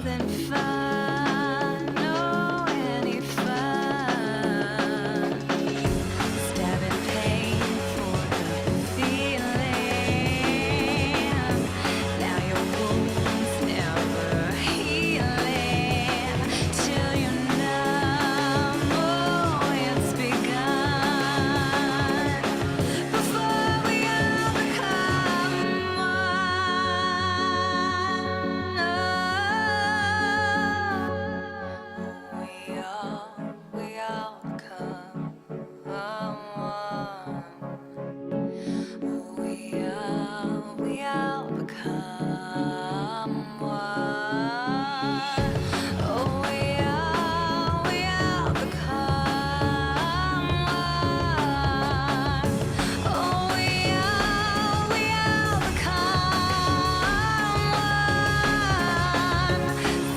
nothing fun, no any fun. Stabbing pain for the feeling. Now your wounds never healing till you numb. Oh, it's begun before we all become one. We all become one. We all become one. Oh, we all become one. Oh, we all become one.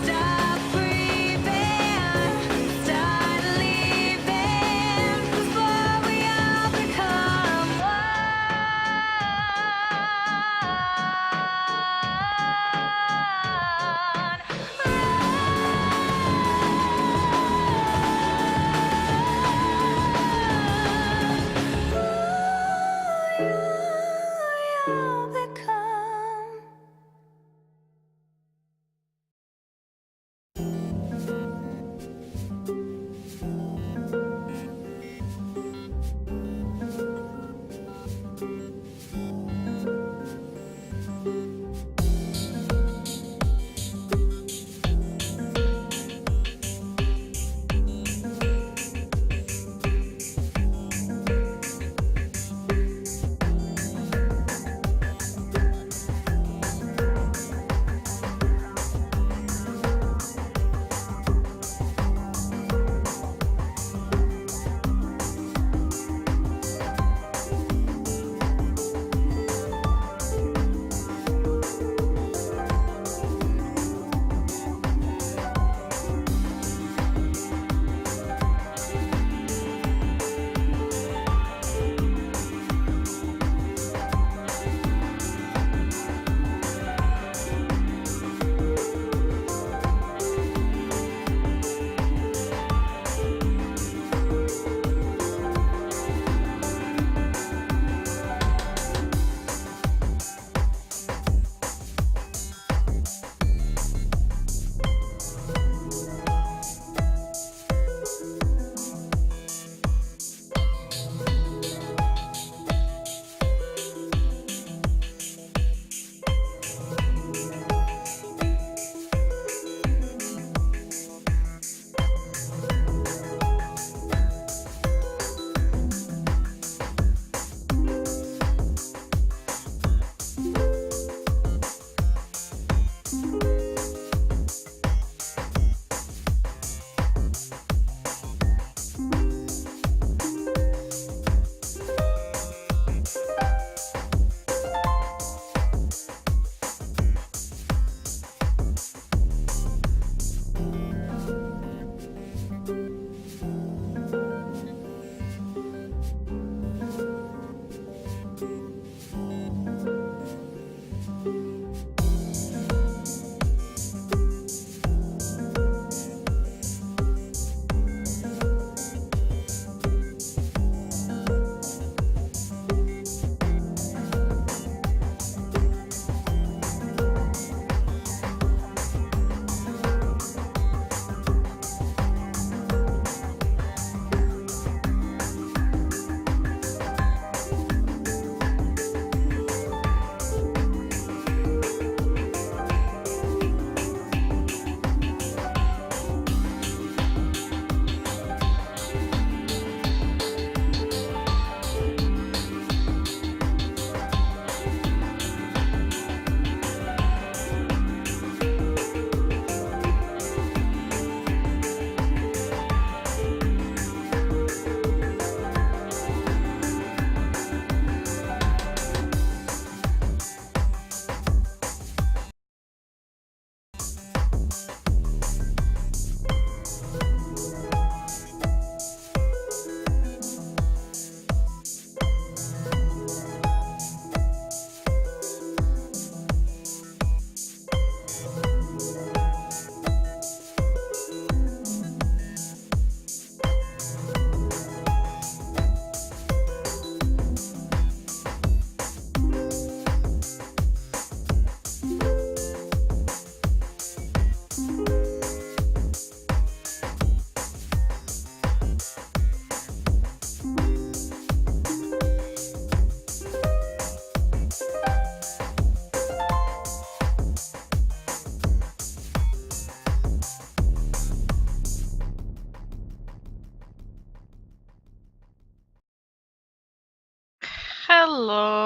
Stop breathing, start leaving before we all become one.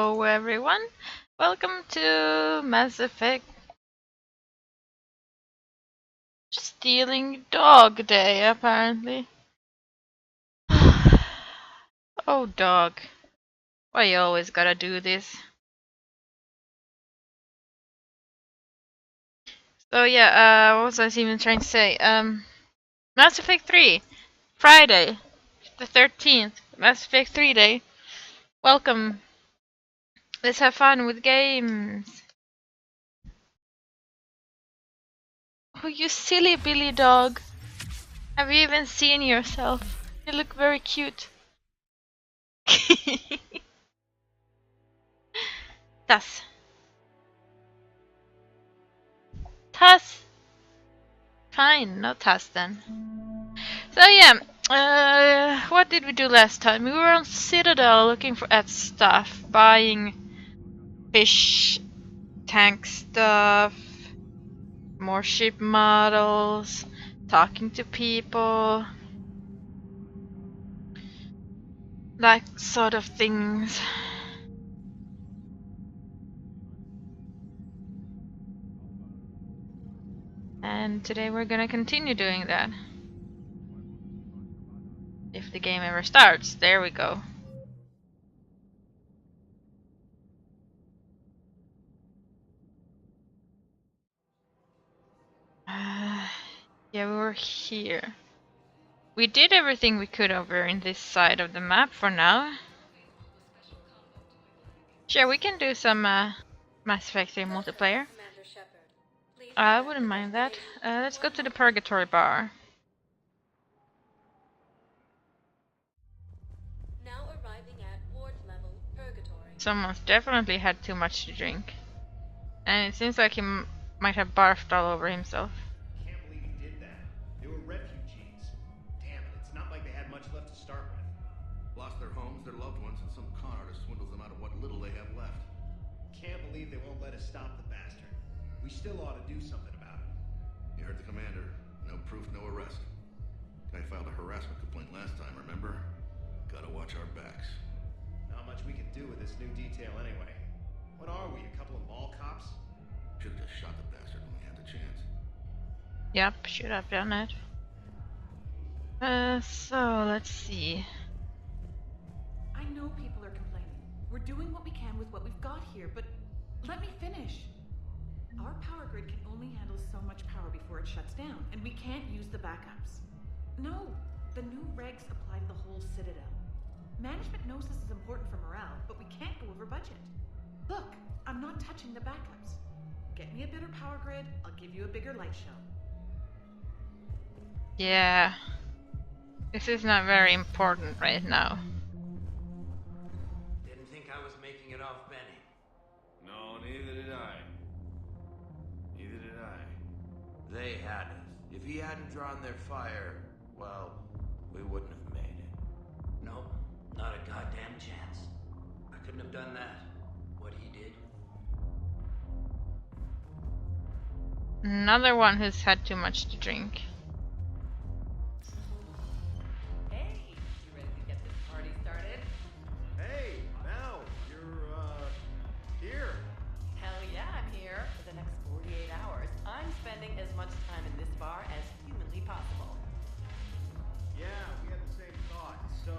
Hello everyone, welcome to Mass Effect Stealing Dog Day, apparently. Oh dog, why you always gotta do this? So yeah, what was I even trying to say? Mass Effect 3, Friday, the 13th, Mass Effect 3 Day. Welcome, let's have fun with games. Oh, you silly Billy dog. Have you even seen yourself? You look very cute. Thus. Thus. Fine, not Thus then. So yeah, what did we do last time? We were on Citadel looking at stuff, buying fish tank stuff, more ship models, talking to people, that sort of things. And today we're gonna continue doing that. If the game ever starts, there we go. Yeah, we were here. We did everything we could over in this side of the map for now. Sure, we can do some Mass Effect 3 multiplayer. I wouldn't mind that. Let's go to the Purgatory Bar. Now arriving at ward level Purgatory. Someone's definitely had too much to drink. And it seems like he might have barfed all over himself. Can't believe he did that. They were refugees. Damn it, it's not like they had much left to start with. Lost their homes, their loved ones, and some con artist swindles them out of what little they have left. Can't believe they won't let us stop the bastard. We still ought to do something about it. You heard the commander. No proof, no arrest. Guy filed a harassment complaint last time, remember? Gotta watch our backs. Not much we can do with this new detail anyway. What are we, a couple of mall cops? Should've just shot the bastard when we had the chance. Yep, should have done it. So let's see. I know people are complaining. We're doing what we can with what we've got here, but let me finish. Our power grid can only handle so much power before it shuts down, and we can't use the backups. No, the new regs apply to the whole Citadel. Management knows this is important for morale, but we can't go over budget. Look, I'm not touching the backups. Get me a better power grid, I'll give you a bigger light show. Yeah. This is not very important right now. Didn't think I was making it off Benny. No, neither did I. Neither did I. They had us. If he hadn't drawn their fire, well, we wouldn't have made it. Nope, not a goddamn chance. I couldn't have done that. What he did. Another one who's had too much to drink. Hey, you ready to get this party started? Hey, Mal, you're, here. Hell yeah, I'm here. For the next 48 hours, I'm spending as much time in this bar as humanly possible. Yeah, we had the same thought. So,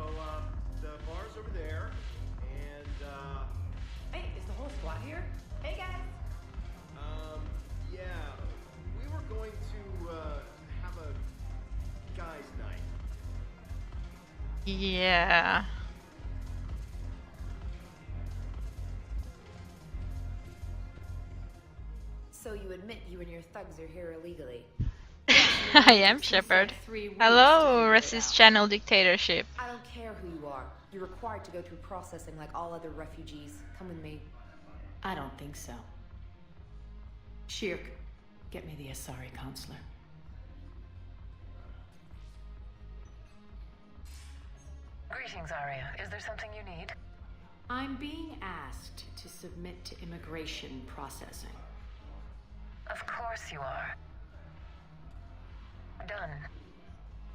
the bar's over there, and, Hey, is the whole squad here? Hey guys! yeah, we were going to, have a guys' night. Yeah. So you admit you and your thugs are here illegally? I am Shepard. Hello, Resist Channel Dictatorship. I don't care who you are. You're required to go through processing like all other refugees. Come with me. I don't think so. Shirk, get me the Asari counselor. Greetings, Arya. Is there something you need? I'm being asked to submit to immigration processing. Of course you are. Done.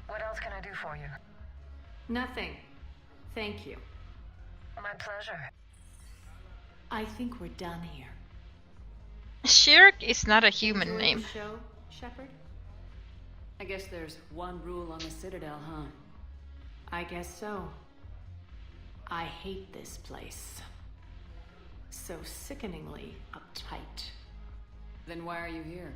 What else can I do for you? Nothing. Thank you. My pleasure. I think we're done here. Shirk is not a human Enjoy name. the show, Shepard? I guess there's one rule on the Citadel, huh? I guess so. I hate this place. So sickeningly uptight. Then why are you here?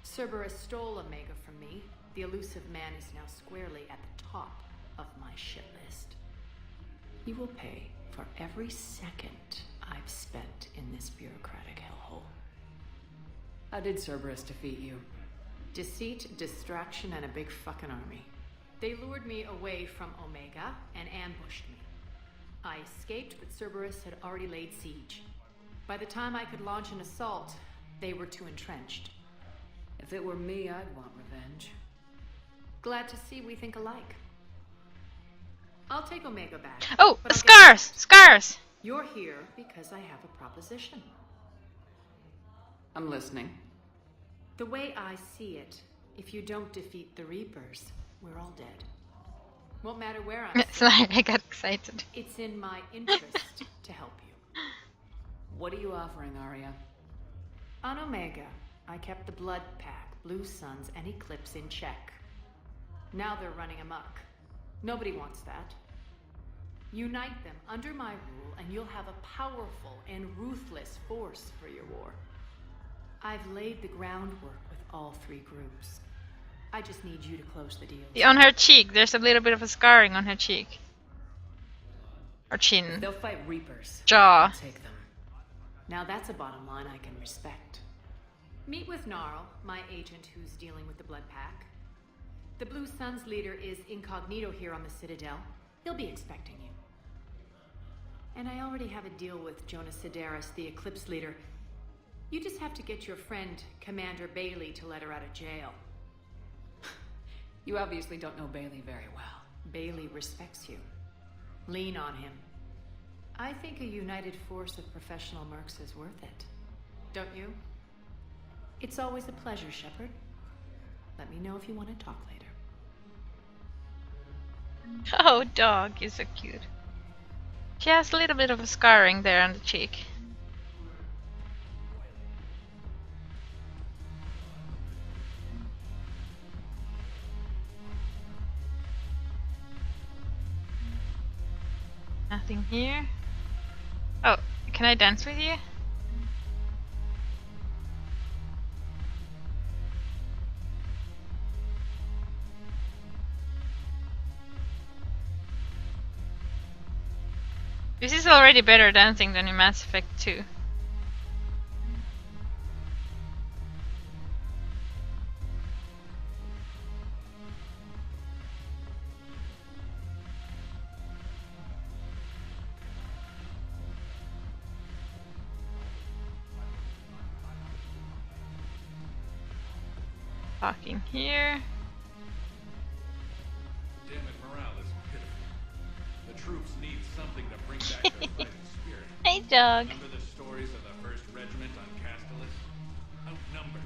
Cerberus stole Omega from me. The elusive man is now squarely at the top of my shit list. He will pay for every second I've spent in this bureaucratic hellhole. How did Cerberus defeat you? Deceit, distraction, and a big fucking army. They lured me away from Omega and ambushed me. I escaped, but Cerberus had already laid siege. By the time I could launch an assault, they were too entrenched. If it were me, I'd want revenge. Glad to see we think alike. I'll take Omega back. Oh, but I'll scars! get- Scars! You're here because I have a proposition. I'm listening. The way I see it, if you don't defeat the Reapers, we're all dead. Won't matter where I'm Sorry, I got excited. It's in my interest to help you. What are you offering, Arya? On Omega, I kept the Blood Pack, Blue Suns, and Eclipse in check. Now they're running amok. Nobody wants that. Unite them under my rule, and you'll have a powerful and ruthless force for your war. I've laid the groundwork with all three groups. I just need you to close the deal. On her cheek, there's a little bit of a scarring on her cheek. Or chin. They'll fight Reapers. Jaw. I'll take them. Now that's a bottom line I can respect. Meet with Gnarl, my agent who's dealing with the Blood Pack. The Blue Suns leader is incognito here on the Citadel. He'll be expecting you. And I already have a deal with Jonas Sidaris, the Eclipse leader. You just have to get your friend, Commander Bailey, to let her out of jail. You obviously don't know Bailey very well. Bailey respects you. Lean on him. I think a united force of professional mercs is worth it. Don't you? It's always a pleasure, Shepard. Let me know if you want to talk later. Oh, dog, you're so cute. She has a little bit of a scarring there on the cheek. Nothing here. Oh, can I dance with you? This is already better dancing than in Mass Effect 2. Talking here. Damn it, morale is pitiful. The troops need something to bring back their fighting spirit. Hey, dog. Remember the stories of the 1st Regiment on Castellus? Outnumbered,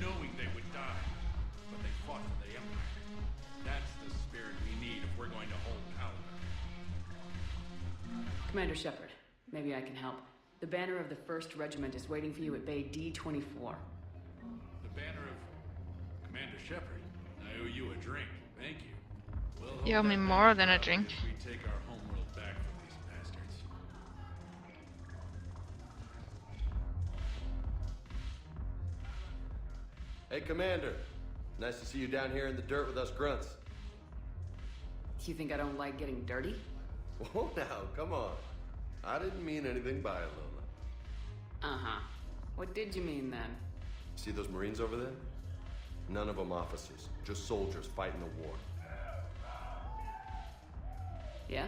knowing they would die. But they fought for the Empire. That's the spirit we need if we're going to hold power. Commander Shepard, maybe I can help. The banner of the 1st Regiment is waiting for you at Bay D-24. The banner of Commander Shepard. I owe you a drink. Thank you. We'll You hold owe me that more banner than a proud drink. as we take our homeworld back from these bastards. Hey, Commander. Nice to see you down here in the dirt with us grunts. You think I don't like getting dirty? Whoa, now, come on. I didn't mean anything by it, Lola. Uh-huh. What did you mean then? See those Marines over there? None of them officers, just soldiers fighting the war. Yeah?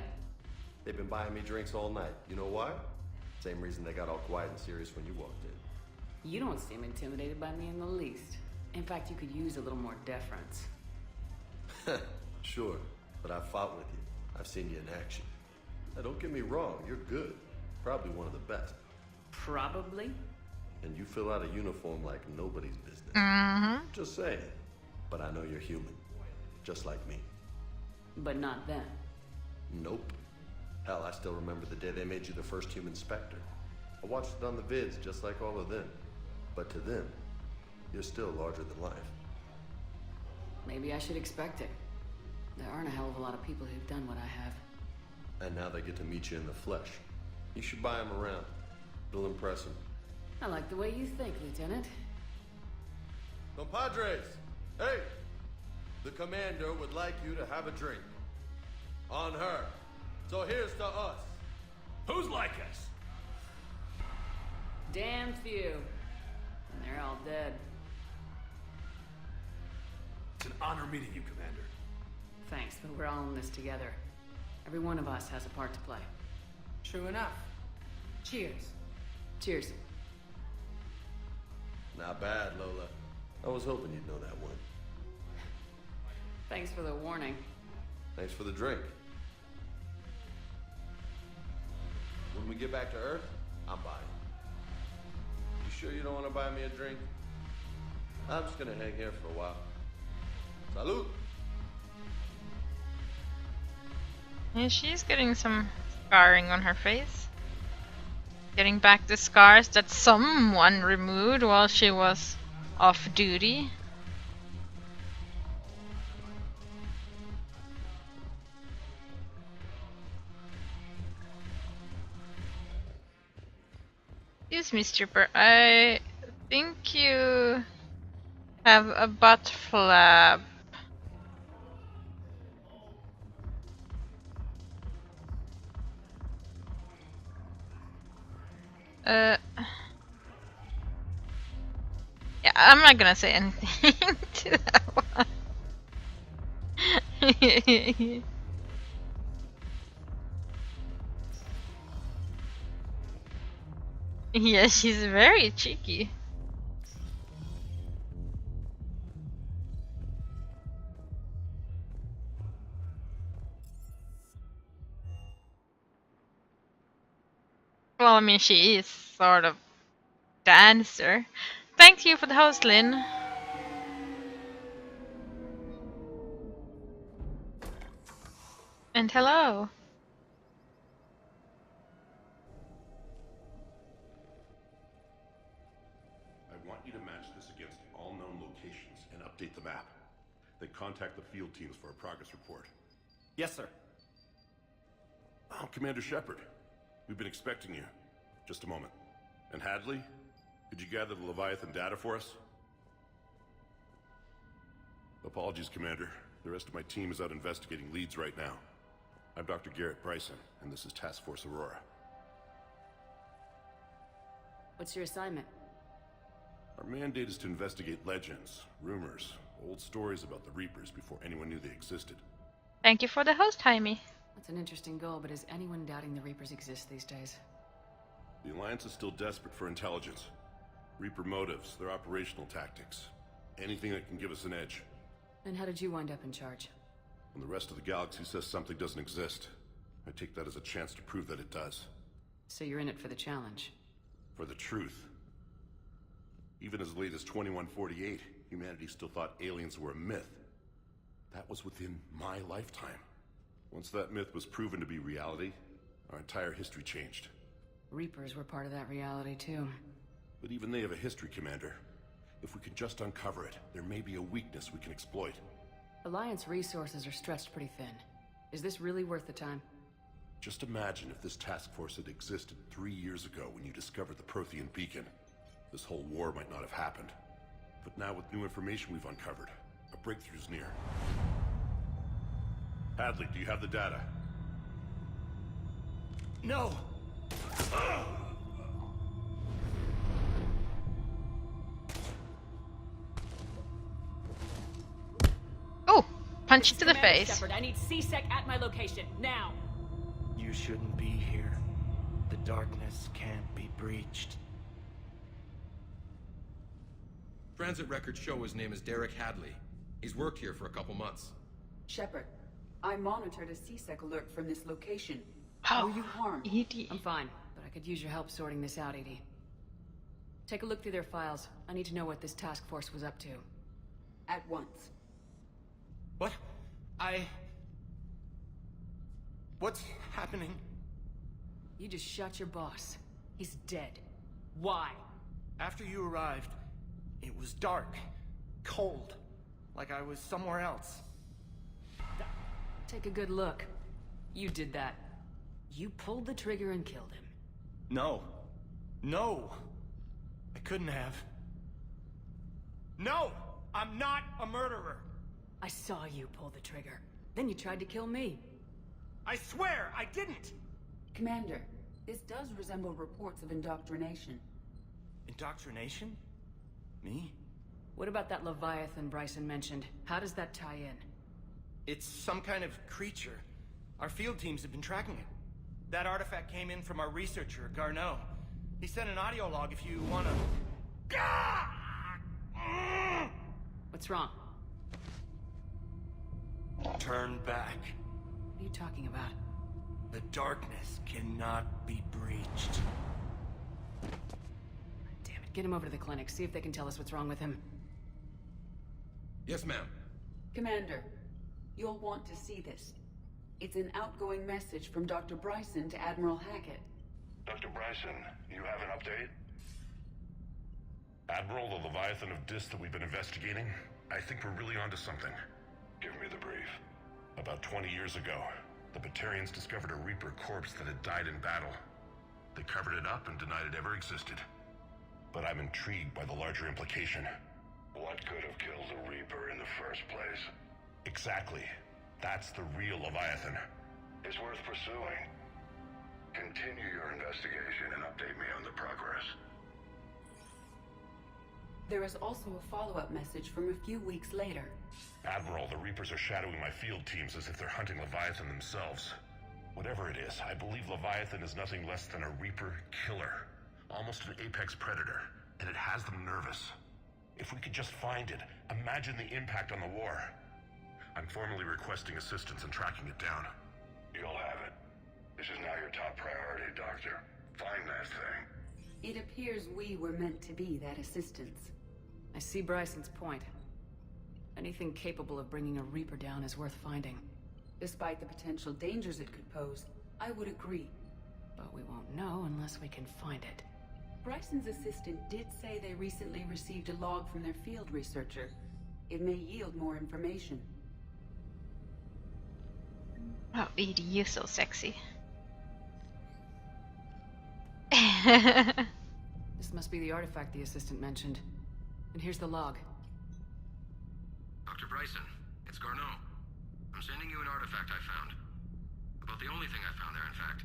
They've been buying me drinks all night. You know why? Same reason they got all quiet and serious when you walked in. You don't seem intimidated by me in the least. In fact, you could use a little more deference. Sure, but I've fought with you. I've seen you in action. Now, don't get me wrong, you're good. Probably one of the best. Probably? And you fill out a uniform like nobody's business. Mm-hmm. Just saying. But I know you're human. Just like me. But not them. Nope. Hell, I still remember the day they made you the first human Spectre. I watched it on the vids, just like all of them. But to them, you're still larger than life. Maybe I should expect it. There aren't a hell of a lot of people who've done what I have. And now they get to meet you in the flesh. You should buy them around. It'll impress them. I like the way you think, Lieutenant. Compadres! Hey! The commander would like you to have a drink. On her. So here's to us. Who's like us? Damn few. And they're all dead. It's an honor meeting you, Commander. Thanks, but we're all in this together. Every one of us has a part to play. True enough. Cheers. Cheers. Not bad, Lola. I was hoping you'd know that one. Thanks for the warning. Thanks for the drink. When we get back to Earth, I'm buying. You sure you don't want to buy me a drink? I'm just gonna hang here for a while. Salud! Yeah, she's getting some scarring on her face. Getting back the scars that someone removed while she was off duty. Excuse me, stripper. I think you have a butt flap. Yeah, I'm not gonna say anything to that one. Yeah, she's very cheeky. Well, I mean, she is sort of dancer. Thank you for the host, Lynn. And hello. I want you to match this against all known locations and update the map. Then contact the field teams for a progress report. Yes, sir. Oh, Commander Shepard. We've been expecting you. Just a moment. And Hadley? Could you gather the Leviathan data for us? Apologies, Commander. The rest of my team is out investigating leads right now. I'm Dr. Garrett Bryson, and this is Task Force Aurora. What's your assignment? Our mandate is to investigate legends, rumors, old stories about the Reapers before anyone knew they existed. Thank you for the host, Jaime. That's an interesting goal, but is anyone doubting the Reapers exist these days? The Alliance is still desperate for intelligence. Reaper motives, their operational tactics. Anything that can give us an edge. Then how did you wind up in charge? When the rest of the galaxy says something doesn't exist, I take that as a chance to prove that it does. So you're in it for the challenge? For the truth. Even as late as 2148, humanity still thought aliens were a myth. That was within my lifetime. Once that myth was proven to be reality, our entire history changed. Reapers were part of that reality, too. But even they have a history, Commander. If we can just uncover it, there may be a weakness we can exploit. Alliance resources are stretched pretty thin. Is this really worth the time? Just imagine if this task force had existed 3 years ago when you discovered the Prothean beacon. This whole war might not have happened. But now with new information we've uncovered, a breakthrough's near. Hadley, do you have the data? No! Oh, punch to the Commander face. Shepard, I need C-Sec at my location, now! You shouldn't be here. The darkness can't be breached. Transit records show his name is Derek Hadley. He's worked here for a couple months. Shepard, I monitored a C-Sec alert from this location. Oh, Were you harmed? I'm fine, but I could use your help sorting this out, EDI. Take a look through their files. I need to know what this task force was up to. At once. What? What's happening? You just shot your boss. He's dead. Why? After you arrived, it was dark, cold, like I was somewhere else. Take a good look. You did that. You pulled the trigger and killed him. No. No! I couldn't have. No! I'm not a murderer! I saw you pull the trigger. Then you tried to kill me. I swear, I didn't! Commander, this does resemble reports of indoctrination. Indoctrination? Me? What about that Leviathan Bryson mentioned? How does that tie in? It's some kind of creature. Our field teams have been tracking it. That artifact came in from our researcher, Garneau. He sent an audio log if you wanna... What's wrong? Turn back. What are you talking about? The darkness cannot be breached. Damn it, get him over to the clinic. See if they can tell us what's wrong with him. Yes, ma'am. Commander, you'll want to see this. It's an outgoing message from Dr. Bryson to Admiral Hackett. Dr. Bryson, you have an update? Admiral, the Leviathan of Dis that we've been investigating, I think we're really onto something. Give me the brief. About 20 years ago, the Batarians discovered a Reaper corpse that had died in battle. They covered it up and denied it ever existed. But I'm intrigued by the larger implication. What could have killed the Reaper in the first place? Exactly. That's the real Leviathan. It's worth pursuing. Continue your investigation and update me on the progress. There is also a follow-up message from a few weeks later. Admiral, the Reapers are shadowing my field teams as if they're hunting Leviathan themselves. Whatever it is, I believe Leviathan is nothing less than a Reaper killer. Almost an apex predator, and it has them nervous. If we could just find it, imagine the impact on the war. I'm formally requesting assistance in tracking it down. You'll have it. This is now your top priority, Doctor. Find that thing. It appears we were meant to be that assistance. I see Bryson's point. Anything capable of bringing a Reaper down is worth finding. Despite the potential dangers it could pose, I would agree. But we won't know unless we can find it. Bryson's assistant did say they recently received a log from their field researcher. It may yield more information. Oh, Edie, you're so sexy. This must be the artifact the assistant mentioned. And here's the log. Dr. Bryson, it's Garneau. I'm sending you an artifact I found. About the only thing I found there, in fact.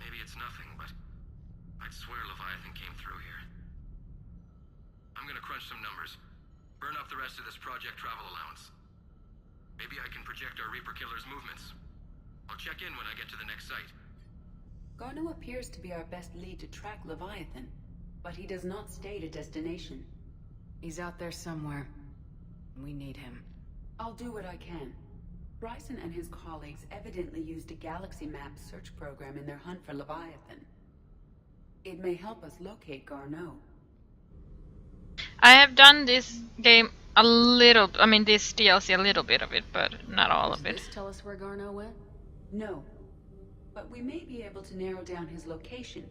Maybe it's nothing, but I'd swear Leviathan came through here. I'm gonna crunch some numbers. Burn up the rest of this project travel allowance. Maybe I can project our Reaper killer's movements. I'll check in when I get to the next site. Garneau appears to be our best lead to track Leviathan, but he does not state a destination. He's out there somewhere. We need him. I'll do what I can. Bryson and his colleagues evidently used a galaxy map search program in their hunt for Leviathan. It may help us locate Garneau. I have done this game a little, I mean this DLC a little bit of it, but not all of it. Does this tell us where Garneau went? No. But we may be able to narrow down his location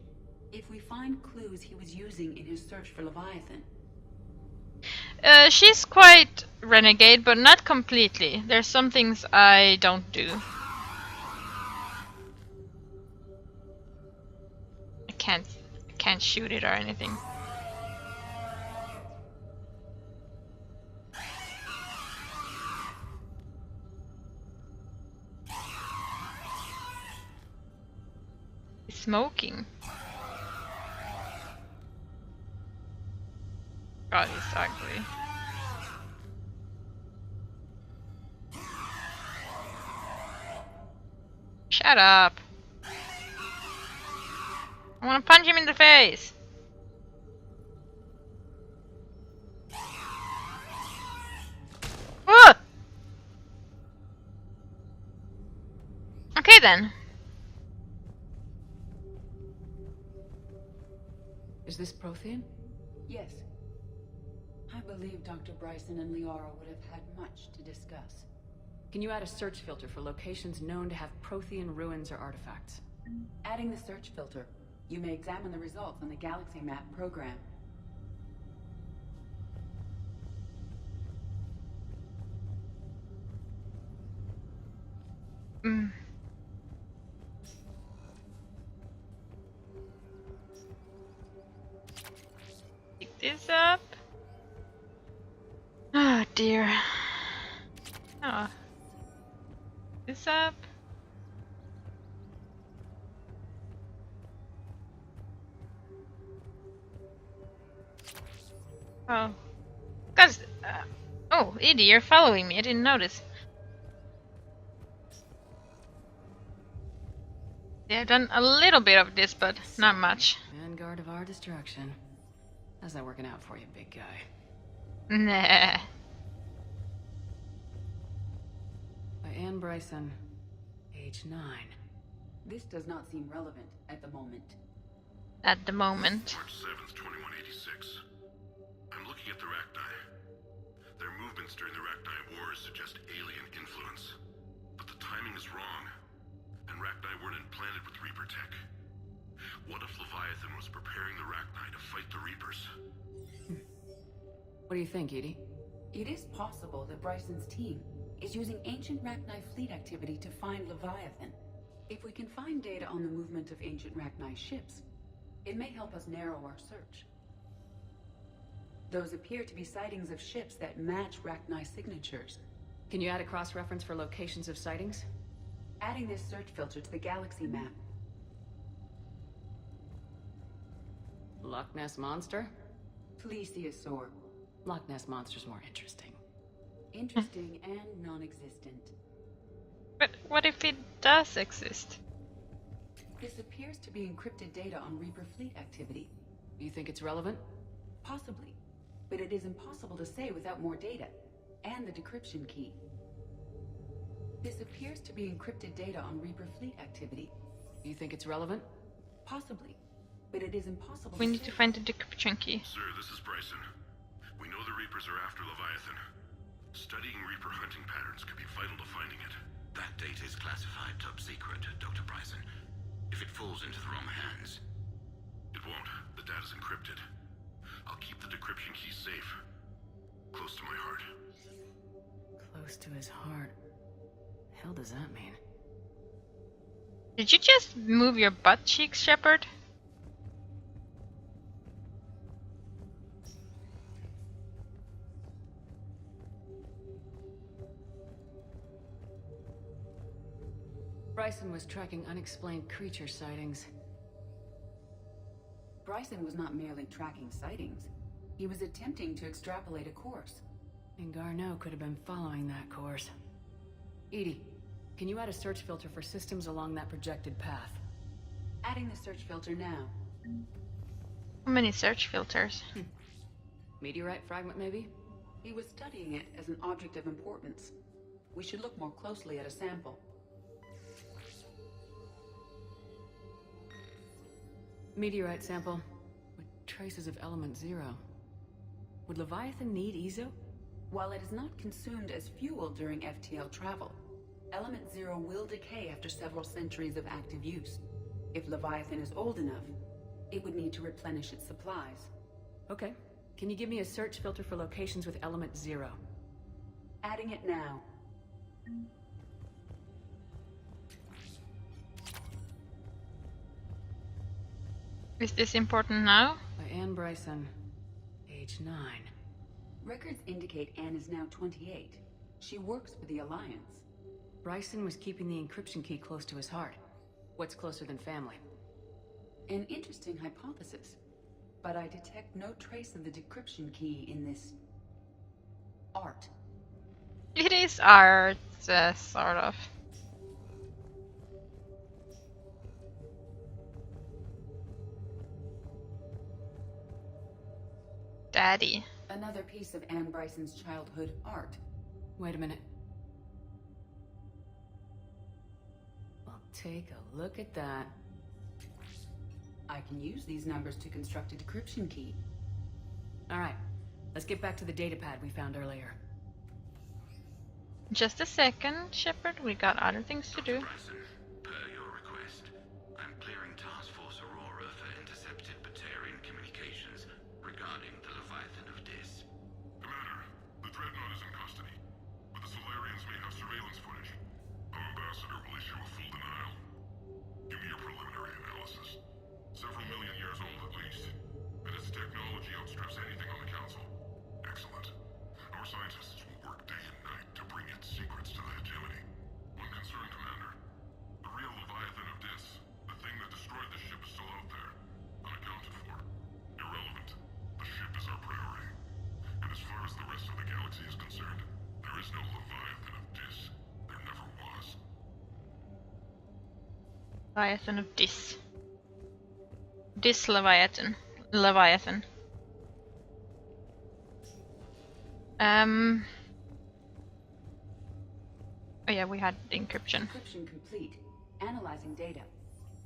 if we find clues he was using in his search for Leviathan. She's quite renegade, but not completely. There's some things I don't do. I can't shoot it or anything. He's smoking. God, he's ugly. Shut up. I want to punch him in the face. Ah! Okay then. Is this Prothean? Yes. I believe Dr. Bryson and Liara would have had much to discuss. Can you add a search filter for locations known to have Prothean ruins or artifacts? Adding the search filter, you may examine the results on the Galaxy Map program. Pick this up. Oh dear. Oh. This up. Oh. Cause, oh, Edie, you're following me. I didn't notice. Yeah, I've done a little bit of this, but not much. Vanguard of our destruction. How's that working out for you, big guy? Nah. By Anne Bryson, age 9. This does not seem relevant at the moment. At the moment. March 7th, 2186. I'm looking at the Rachni. Their movements during the Rachni Wars suggest alien influence. But the timing is wrong. And Rachni weren't implanted with Reaper tech. What if Leviathan was preparing the Rachni to fight the Reapers? What do you think, Edie? It is possible that Bryson's team is using ancient Rachni fleet activity to find Leviathan. If we can find data on the movement of ancient Rachni ships, it may help us narrow our search. Those appear to be sightings of ships that match Rachni signatures. Can you add a cross-reference for locations of sightings? Adding this search filter to the Galaxy Map. Loch Ness Monster? Plesiosaur. Loch Ness Monster's more interesting. Interesting and non-existent. But what if it does exist? This appears to be encrypted data on Reaper fleet activity. You think it's relevant? Possibly. But it is impossible to say without more data. And the decryption key. This appears to be encrypted data on Reaper fleet activity. You think it's relevant? Possibly. But it is impossible We need to find the decryption key. Sir, this is Bryson. We know the Reapers are after Leviathan. Studying Reaper hunting patterns could be vital to finding it. That data is classified top secret, Dr. Bryson. If it falls into the wrong hands... It won't. The data's encrypted. I'll keep the decryption key safe. Close to my heart. Close to his heart. Hell does that mean? Did you just move your butt cheeks, Shepard? Bryson was tracking unexplained creature sightings. Bryson was not merely tracking sightings. He was attempting to extrapolate a course. And Garneau could have been following that course. Edie, can you add a search filter for systems along that projected path? Adding the search filter now. How many search filters? Meteorite fragment, maybe? He was studying it as an object of importance. We should look more closely at a sample. Meteorite sample with traces of element 0. Would Leviathan need Ezo? While it is not consumed as fuel during FTL travel, element 0 will decay after several centuries of active use. If Leviathan is old enough, it would need to replenish its supplies. Okay. Can you give me a search filter for locations with element 0? Adding it now. Is this important now? By Anne Bryson, age 9. Records indicate Anne is now 28. She works for the Alliance. Bryson was keeping the encryption key close to his heart. What's closer than family? An interesting hypothesis, but I detect no trace of the decryption key in this... art. It is art, sort of. Daddy. Another piece of Anne Bryson's childhood art. Wait a minute. Well, take a look at that. I can use these numbers to construct a decryption key. Alright, let's get back to the datapad we found earlier. Just a second, Shepard. We got other things to do. Bryson, per your request, I Our scientists will work day and night to bring its secrets to the hegemony. One concern, Commander. The real Leviathan of Dis, the thing that destroyed the ship, is still out there. Unaccounted for. Irrelevant. The ship is our priority. And as far as the rest of the galaxy is concerned, there is no Leviathan of Dis. There never was. Leviathan of Dis. Dis Leviathan. Leviathan. Oh yeah, we had encryption. Encryption complete. Analyzing data.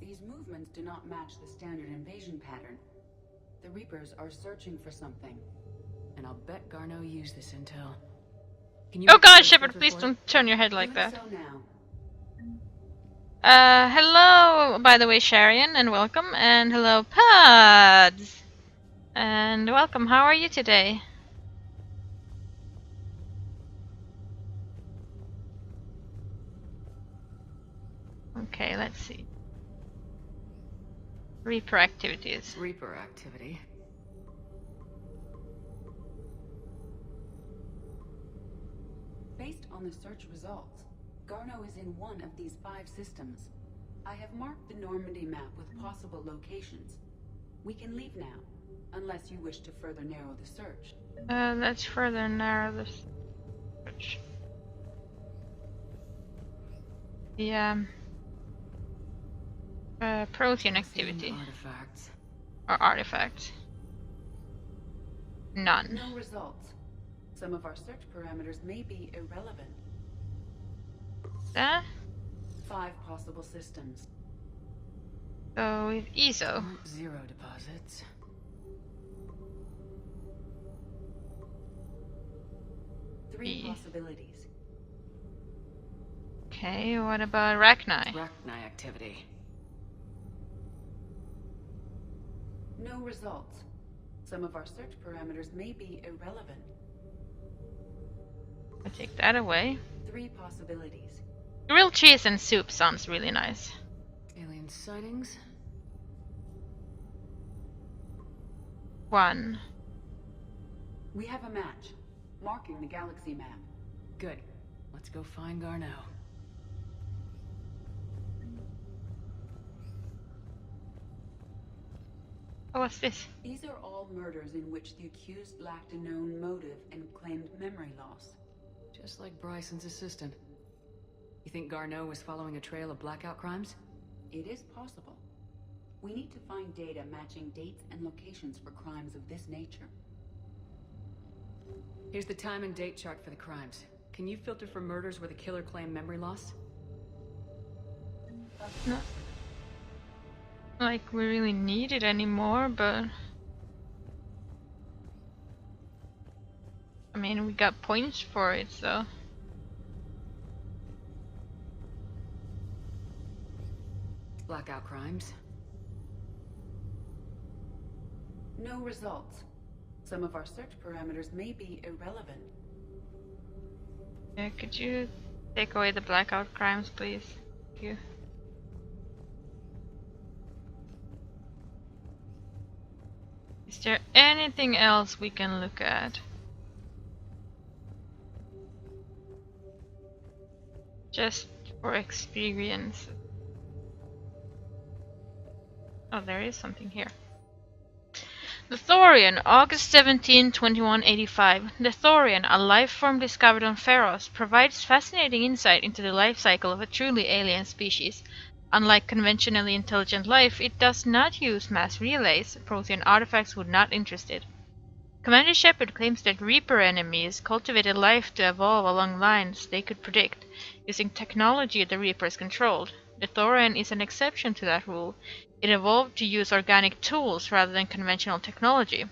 These movements do not match the standard invasion pattern. The Reapers are searching for something. And I'll bet Garneau used this intel. Can you Oh god, Shepard, please don't turn your head like that. So now. Hello, by the way, Sharian, and welcome. And hello, Pods! And welcome, how are you today? Okay, let's see. Reaper activities. Reaper activity. Based on the search results, Garneau is in one of these 5 systems. I have marked the Normandy map with possible locations. We can leave now, unless you wish to further narrow the search. Let's further narrow the search. Yeah. Protein activity. Artifacts. Or artifacts. None. No results. Some of our search parameters may be irrelevant. 5 possible systems. Go with ESO. 0 deposits. Three possibilities. Okay, what about Rachni? Rachni activity. No results. Some of our search parameters may be irrelevant. I take that away. 3 possibilities. Grilled cheese and soup sounds really nice. Alien sightings. 1. We have a match, marking the galaxy map. Good. Let's go find Garneau. Oh, what's this? These are all murders in which the accused lacked a known motive and claimed memory loss. Just like Bryson's assistant. You think Garneau was following a trail of blackout crimes? It is possible. We need to find data matching dates and locations for crimes of this nature. Here's the time and date chart for the crimes. Can you filter for murders where the killer claimed memory loss? Not like we really need it anymore, but I mean, we got points for it, so. Blackout crimes. No results. Some of our search parameters may be irrelevant. Yeah, could you take away the blackout crimes, please? Thank you. Is there anything else we can look at? Just for experience. Oh, there is something here. The Thorian, August 17, 2185. The Thorian, a life form discovered on Pharos, provides fascinating insight into the life cycle of a truly alien species. Unlike conventionally intelligent life, it does not use mass relays. Prothean artifacts would not interest it. Commander Shepard claims that Reaper enemies cultivated life to evolve along lines they could predict, using technology the Reapers controlled. The Thorian is an exception to that rule. It evolved to use organic tools rather than conventional technology.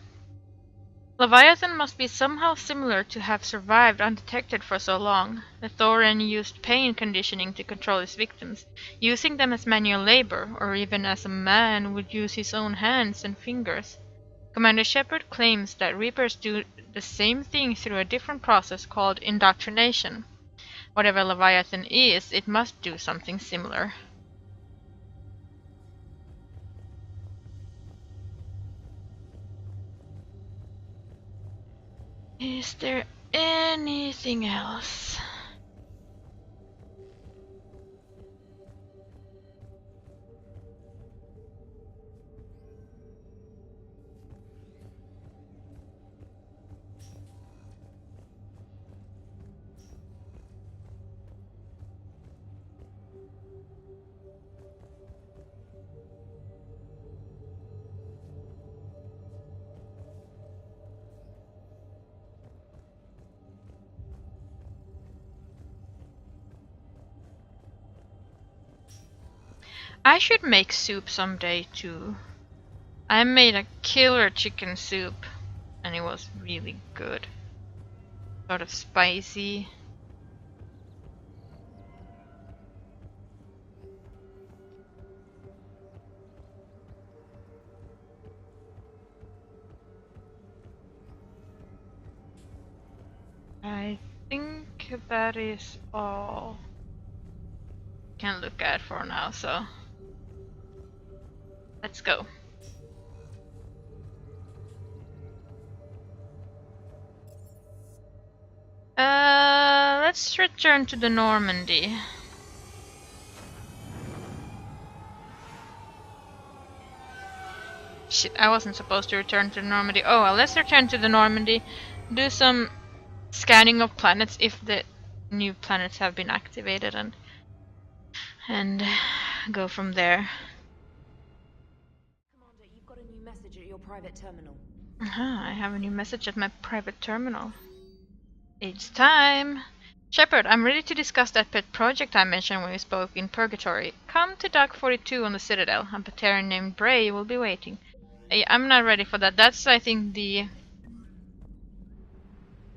Leviathan must be somehow similar to have survived undetected for so long. The Thorian used pain conditioning to control his victims, using them as manual labor, or even as a man would use his own hands and fingers. Commander Shepard claims that Reapers do the same thing through a different process called indoctrination. Whatever Leviathan is, it must do something similar. Is there anything else? I should make soup someday too. I made a killer chicken soup and it was really good. Sort of spicy. I think that is all can look at for now, so let's go. Let's return to the Normandy. Shit, I wasn't supposed to return to the Normandy. Oh well, let's return to the Normandy. Do some scanning of planets if the new planets have been activated and go from there. Commander, you've got a new message at your private terminal. I have a new message at my private terminal. It's time! Shepard, I'm ready to discuss that pet project I mentioned when we spoke in Purgatory. Come to Dock 42 on the Citadel. A Batarian named Bray will be waiting. I'm not ready for that. That's, I think, the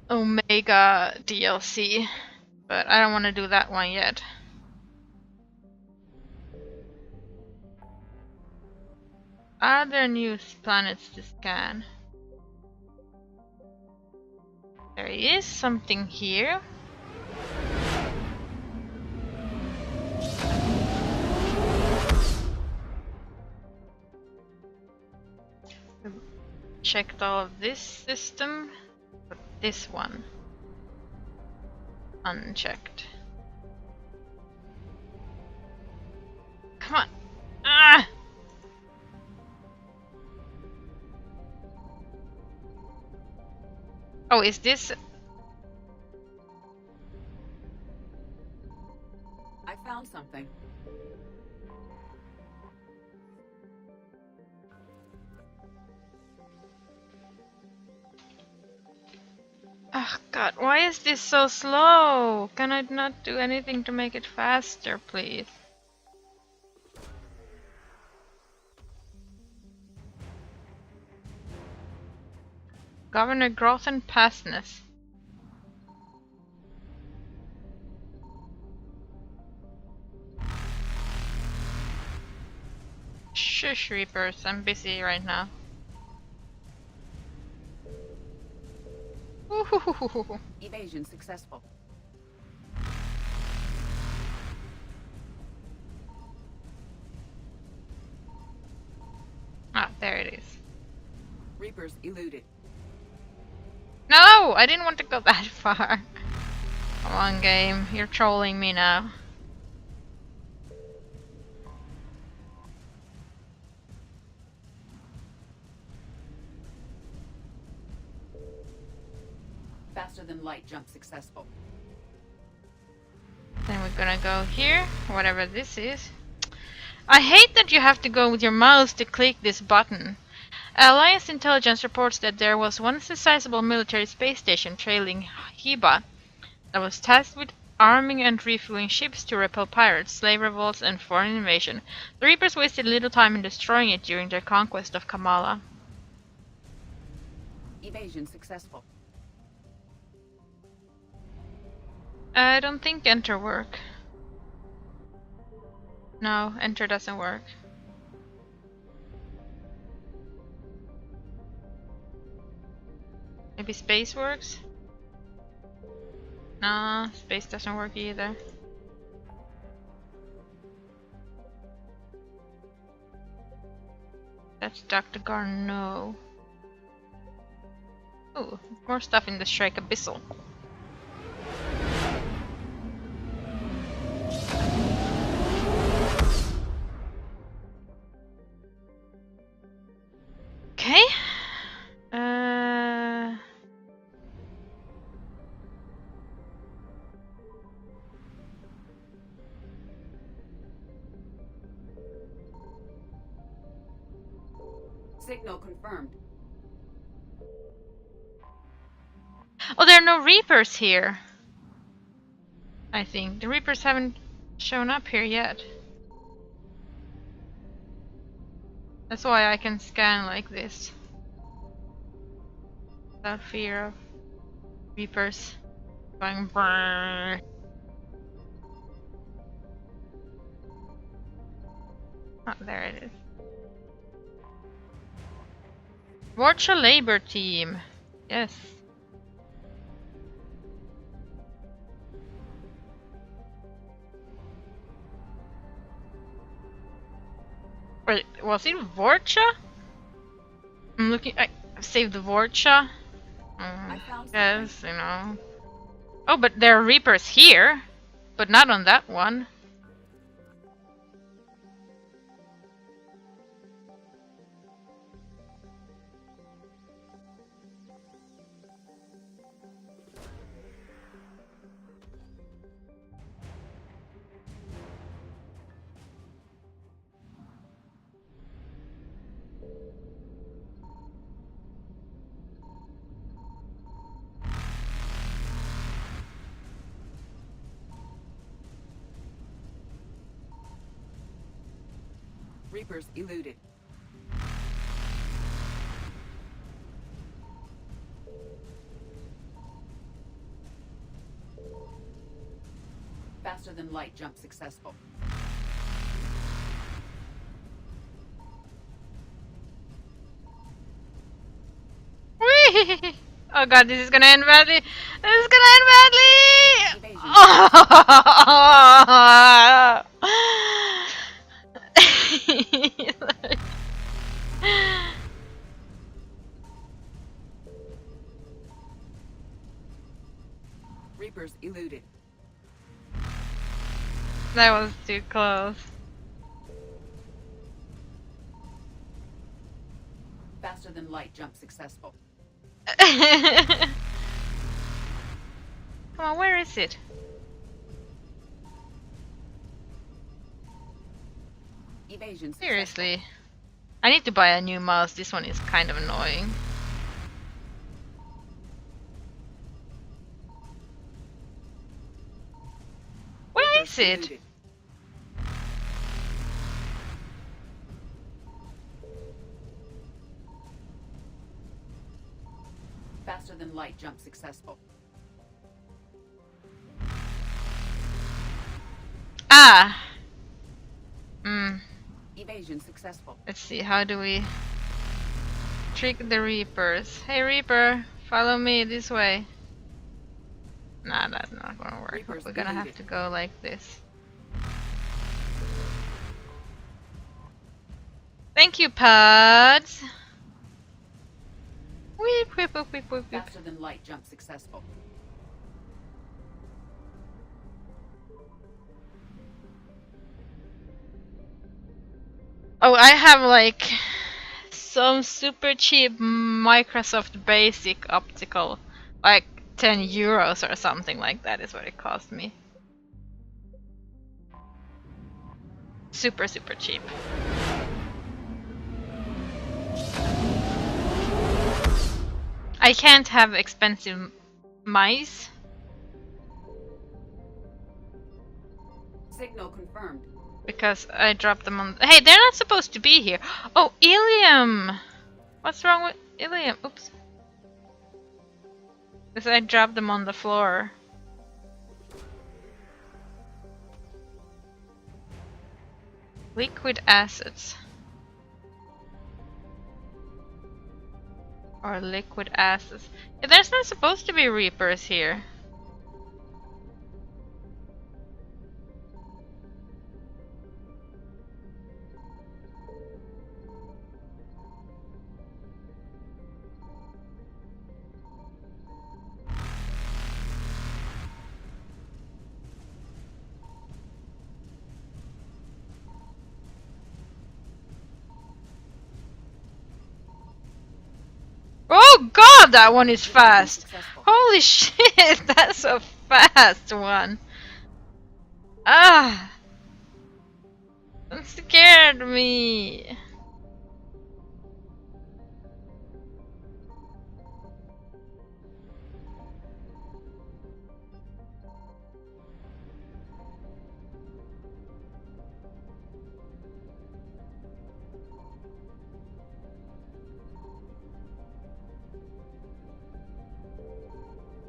Omega DLC. But I don't want to do that one yet. Are there new planets to scan? There is something here. Checked all of this system, but this one unchecked. Come on! Ah! Oh, is this? I found something. Oh god, why is this so slow? Can I not do anything to make it faster, please? Governor Grothan Passness. Shush, Reapers, I'm busy right now. Evasion successful. Ah, there it is. Reapers eluded. No! I didn't want to go that far. Come on, game. You're trolling me now. Faster than light jump successful. Then we're gonna go here, whatever this is. I hate that you have to go with your mouse to click this button. Alliance intelligence reports that there was once a sizable military space station trailing Heba that was tasked with arming and refueling ships to repel pirates, slave revolts, and foreign invasion. The Reapers wasted little time in destroying it during their conquest of Kamala. Evasion successful. I don't think enter work. No, enter doesn't work. Maybe space works? Nah, space doesn't work either. That's Dr. Garneau. Ooh, more stuff in the Shrike Abyssal. Okay. Signal confirmed. Oh, there are no Reapers here. I think the Reapers haven't shown up here yet. That's why I can scan like this. Without fear of Reapers going brrrr. Oh, there it is. Vorcha Labor Team. Yes. Wait, was it Vorcha? I'm looking. I saved the Vorcha. Yes, you know. Oh, but there are Reapers here, but not on that one. Reapers eluded. Faster than light jump successful. Whee! Oh god, this is gonna end badly. This is gonna end badly. Reapers eluded. That was too close. Faster than light jump successful. Come on, where is it? Evasion successful. Seriously. I need to buy a new mouse. This one is kind of annoying. Where is it? Faster than light jump successful. Ah! Evasion successful. Let's see, how do we trick the Reapers? Hey Reaper, follow me this way. Nah, that's not gonna work. Reapers We're gonna have eluded. to go like this. Thank you, Pods! Weep, weep, weep, weep, weep, weep. Faster than light jump successful. Oh, I have like some super cheap Microsoft Basic optical, like 10 euros or something like that is what it cost me. Super, super cheap. I can't have expensive mice. Signal confirmed. Because I dropped them on. Hey, they're not supposed to be here. Oh, Ilium! What's wrong with Ilium? Oops. Because I dropped them on the floor. Liquid assets. Or liquid assets. Yeah, there's not supposed to be Reapers here. Oh god, that one is fast! Holy shit, that's a fast one! Ah! That scared me!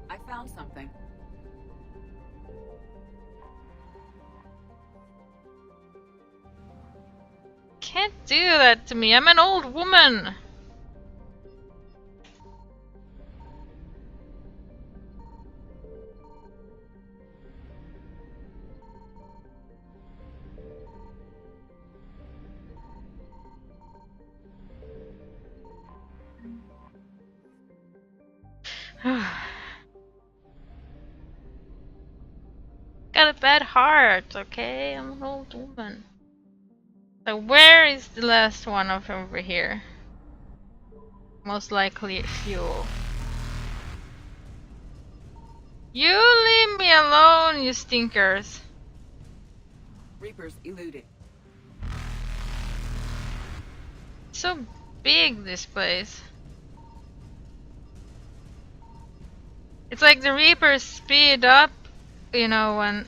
I found something. Can't do that to me, I'm an old woman! Got a bad heart, okay? I'm an old woman. So where is the last one of over here? Most likely fuel. You leave me alone, you stinkers. Reapers eluded. So big, this place. It's like the Reapers speed up, you know, when...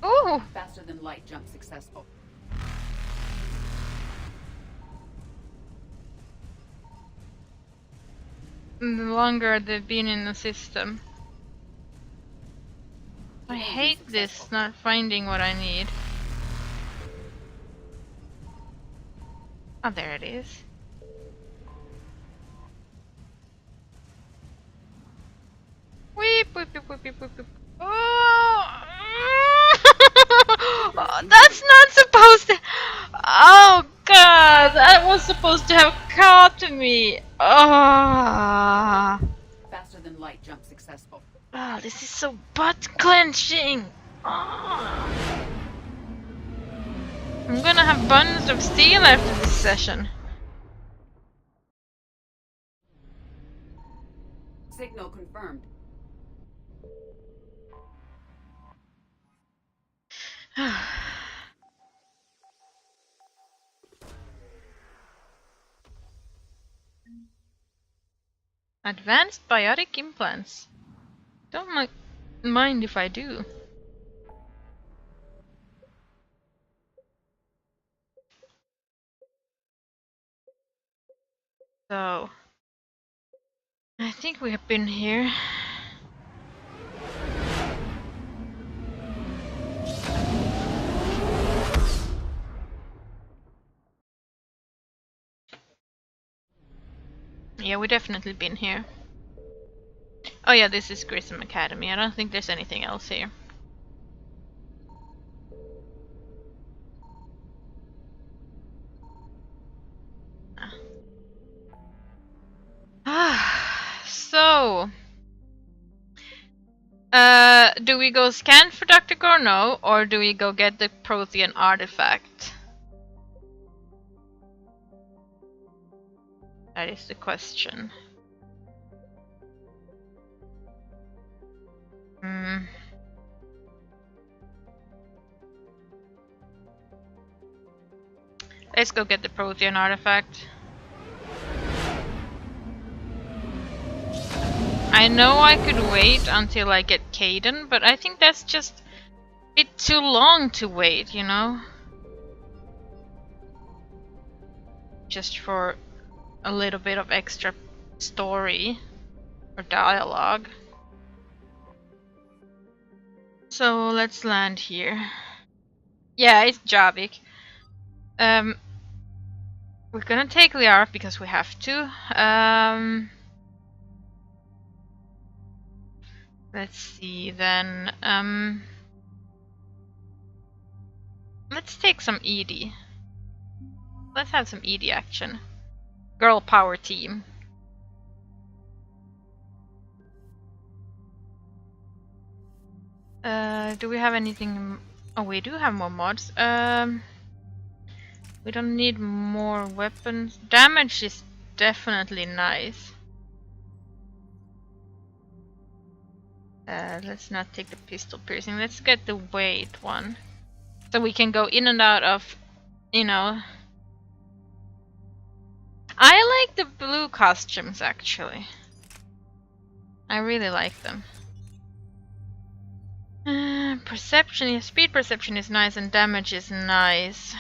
Ooh! Faster than light jump successful. The longer they've been in the system. I hate this, not finding what I need. Oh, there it is. Weep, weep, weep, weep, weep, weep, weep. Oh! Oh, that's not supposed to... Oh god, that was supposed to have caught me. Oh. Faster than light jump successful. Oh, this is so butt clenching. Oh. I'm gonna have buns of steel after this session. Signal confirmed. Advanced biotic implants. Don't mind if I do. So, I think we have been here. Yeah, we definitely been here. Oh yeah, this is Grissom Academy. I don't think there's anything else here. So, do we go scan for Dr. Gorno, or do we go get the Prothean artifact? That is the question. Let's go get the Prothean artifact. I know I could wait until I get Caden, but I think that's just a bit too long to wait, you know? Just for a little bit of extra story or dialogue. So let's land here. Yeah, it's Javik. We're gonna take Liara because we have to. Let's see then. Let's take some ED. Let's have some ED action. Girl power team. Do we have anything? Oh, we do have more mods. We don't need more weapons. Damage is definitely nice. Let's not take the pistol piercing. Let's get the weight one. So we can go in and out of, you know. I like the blue costumes actually. I really like them. Perception, speed perception is nice and damage is nice.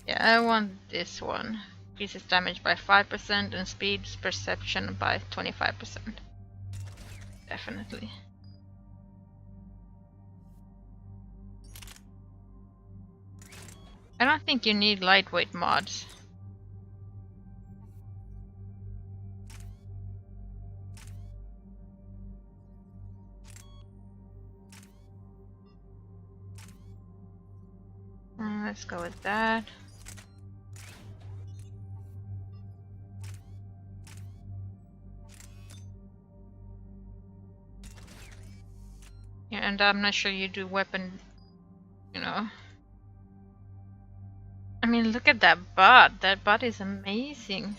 Yeah, I want this one. Increases damage by 5% and speed perception by 25%. Definitely. I don't think you need lightweight mods. Let's go with that. Yeah, and I'm not sure you do weapon, you know. I mean, look at that bot. That bot is amazing.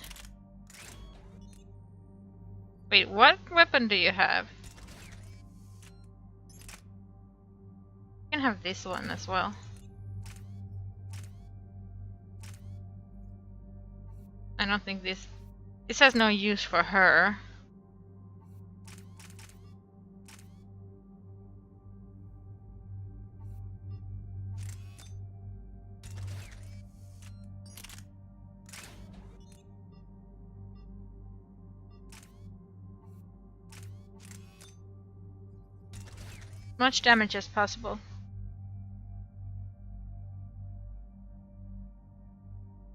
Wait, what weapon do you have? You can have this one as well. I don't think this has no use for her. Much damage as possible.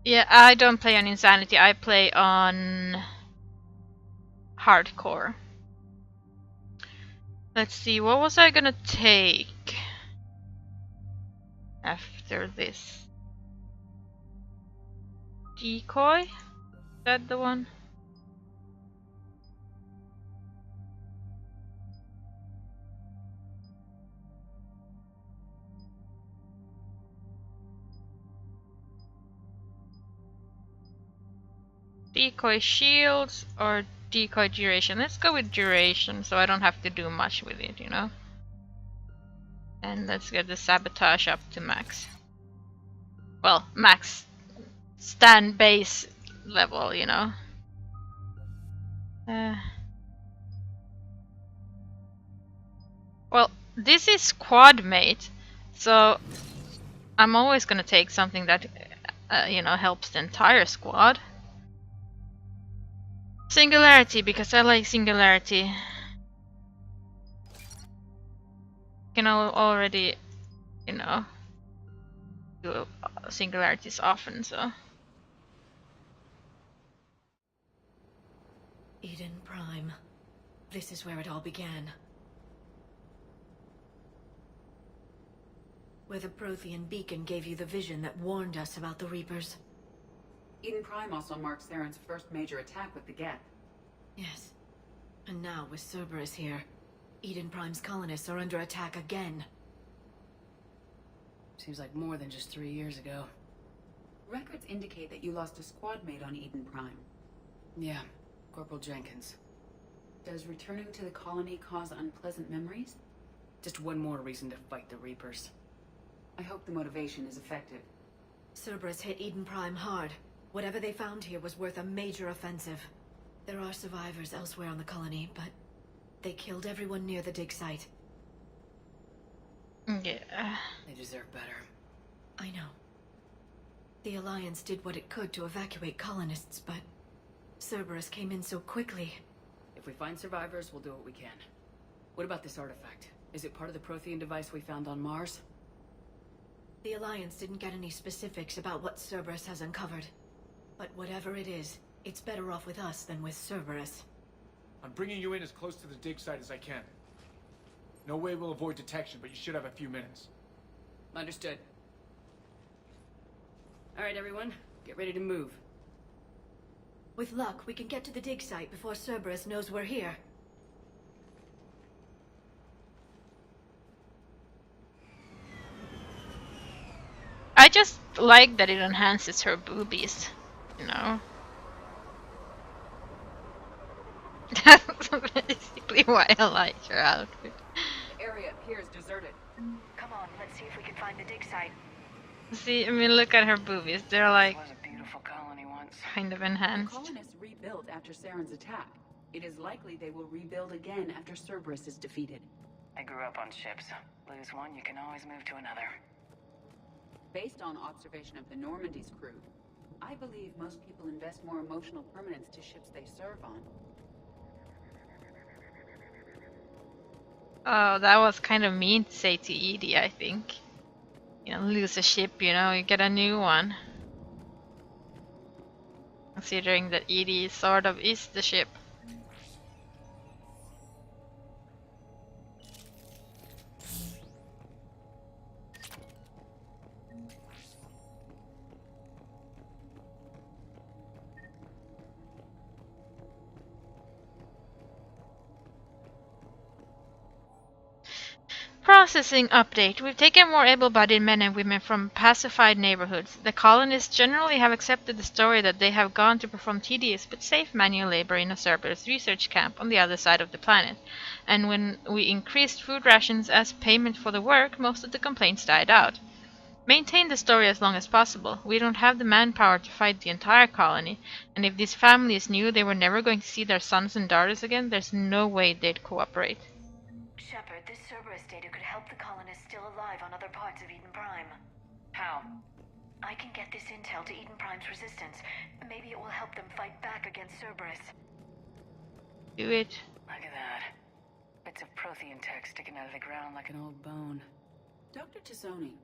Yeah, I don't play on Insanity, I play on Hardcore. Let's see, what was I gonna take after this? Decoy? Is that the one? Decoy shields or decoy duration? Let's go with duration so I don't have to do much with it, you know? And let's get the sabotage up to max. Well, max stand base level, you know? Well, this is squad mate, so I'm always gonna take something that, you know, helps the entire squad. Singularity, because I like Singularity. You can already, you know, do Singularities often, so. Eden Prime. This is where it all began. Where the Prothean beacon gave you the vision that warned us about the Reapers. Eden Prime also marks Theron's first major attack with the Geth. Yes. And now, with Cerberus here, Eden Prime's colonists are under attack again. Seems like more than just 3 years ago. Records indicate that you lost a squad mate on Eden Prime. Yeah, Corporal Jenkins. Does returning to the colony cause unpleasant memories? Just one more reason to fight the Reapers. I hope the motivation is effective. Cerberus hit Eden Prime hard. Whatever they found here was worth a major offensive. There are survivors elsewhere on the colony, but they killed everyone near the dig site. Yeah. They deserve better. I know. The Alliance did what it could to evacuate colonists, but Cerberus came in so quickly. If we find survivors, we'll do what we can. What about this artifact? Is it part of the Prothean device we found on Mars? The Alliance didn't get any specifics about what Cerberus has uncovered. But whatever it is, it's better off with us than with Cerberus. I'm bringing you in as close to the dig site as I can. No way we'll avoid detection, but you should have a few minutes. Understood. Alright, everyone. Get ready to move. With luck, we can get to the dig site before Cerberus knows we're here. I just like that it enhances her boobies, you know? That's basically why I like your outfit. The area appears deserted. Come on, let's see if we can find the dig site. See, I mean, look at her boobies. They're like This was a beautiful colony once. kind of The enhanced. colonists rebuilt after Saren's attack. It is likely they will rebuild again after Cerberus is defeated. I grew up on ships. Lose one, you can always move to another. Based on observation of the Normandy's crew, I believe most people invest more emotional permanence to ships they serve on. Oh, that was kind of mean to say to Edie, I think. You know, lose a ship, you know, you get a new one. Considering that Edie sort of is the ship. Processing update. We've taken more able-bodied men and women from pacified neighborhoods. The colonists generally have accepted the story that they have gone to perform tedious but safe manual labor in a Cerberus research camp on the other side of the planet. And when we increased food rations as payment for the work, most of the complaints died out. Maintain the story as long as possible. We don't have the manpower to fight the entire colony, and if these families knew they were never going to see their sons and daughters again, there's no way they'd cooperate. Shepard, this Cerberus data could help the colonists still alive on other parts of Eden Prime. How? I can get this intel to Eden Prime's resistance. Maybe it will help them fight back against Cerberus. Do it. Look at that. Bits of Prothean tech sticking out of the ground like An old bone. Dr. Tassoni,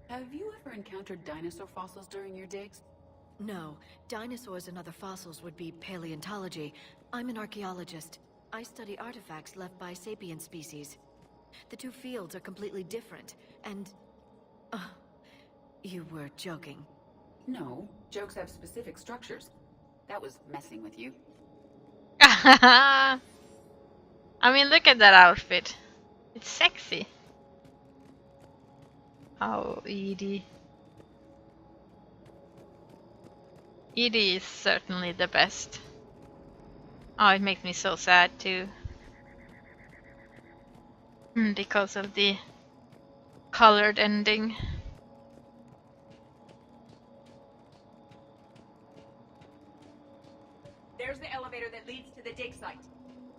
have you ever encountered dinosaur fossils during your digs? No. Dinosaurs and other fossils would be paleontology. I'm an archaeologist. I study artifacts left by sapient species. The two fields are completely different, and... you were joking. No, jokes have specific structures. That was messing with you. I mean, look at that outfit. It's sexy. Oh, Edie. Edie is certainly the best. Oh, it makes me so sad too. Because of the colored ending. There's the elevator that leads to the dig site.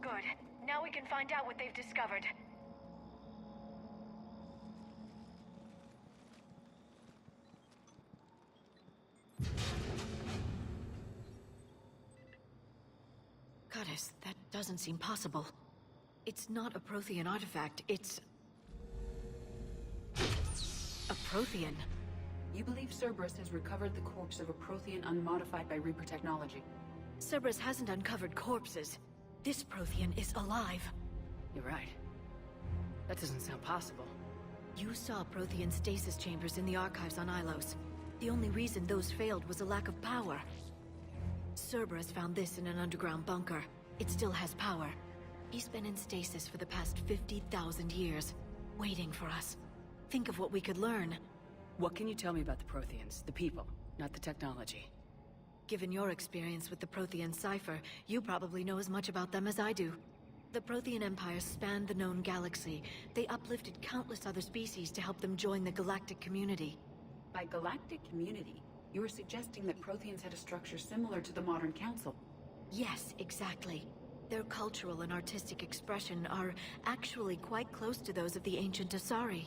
Good. Now we can find out what they've discovered. Goddess, that doesn't seem possible. It's not a Prothean artifact, it's... a Prothean. You believe Cerberus has recovered the corpse of a Prothean unmodified by Reaper technology? Cerberus hasn't uncovered corpses. This Prothean is alive. You're right. That doesn't sound possible. You saw Prothean stasis chambers in the archives on Ilos. The only reason those failed was a lack of power. Cerberus found this in an underground bunker. It still has power. He's been in stasis for the past 50,000 years, waiting for us. Think of what we could learn. What can you tell me about the Protheans, the people, not the technology? Given your experience with the Prothean cipher, you probably know as much about them as I do. The Prothean Empire spanned the known galaxy. They uplifted countless other species to help them join the galactic community. By galactic community, you are suggesting that Protheans had a structure similar to the modern council. Yes, exactly. Their cultural and artistic expression are actually quite close to those of the ancient Asari.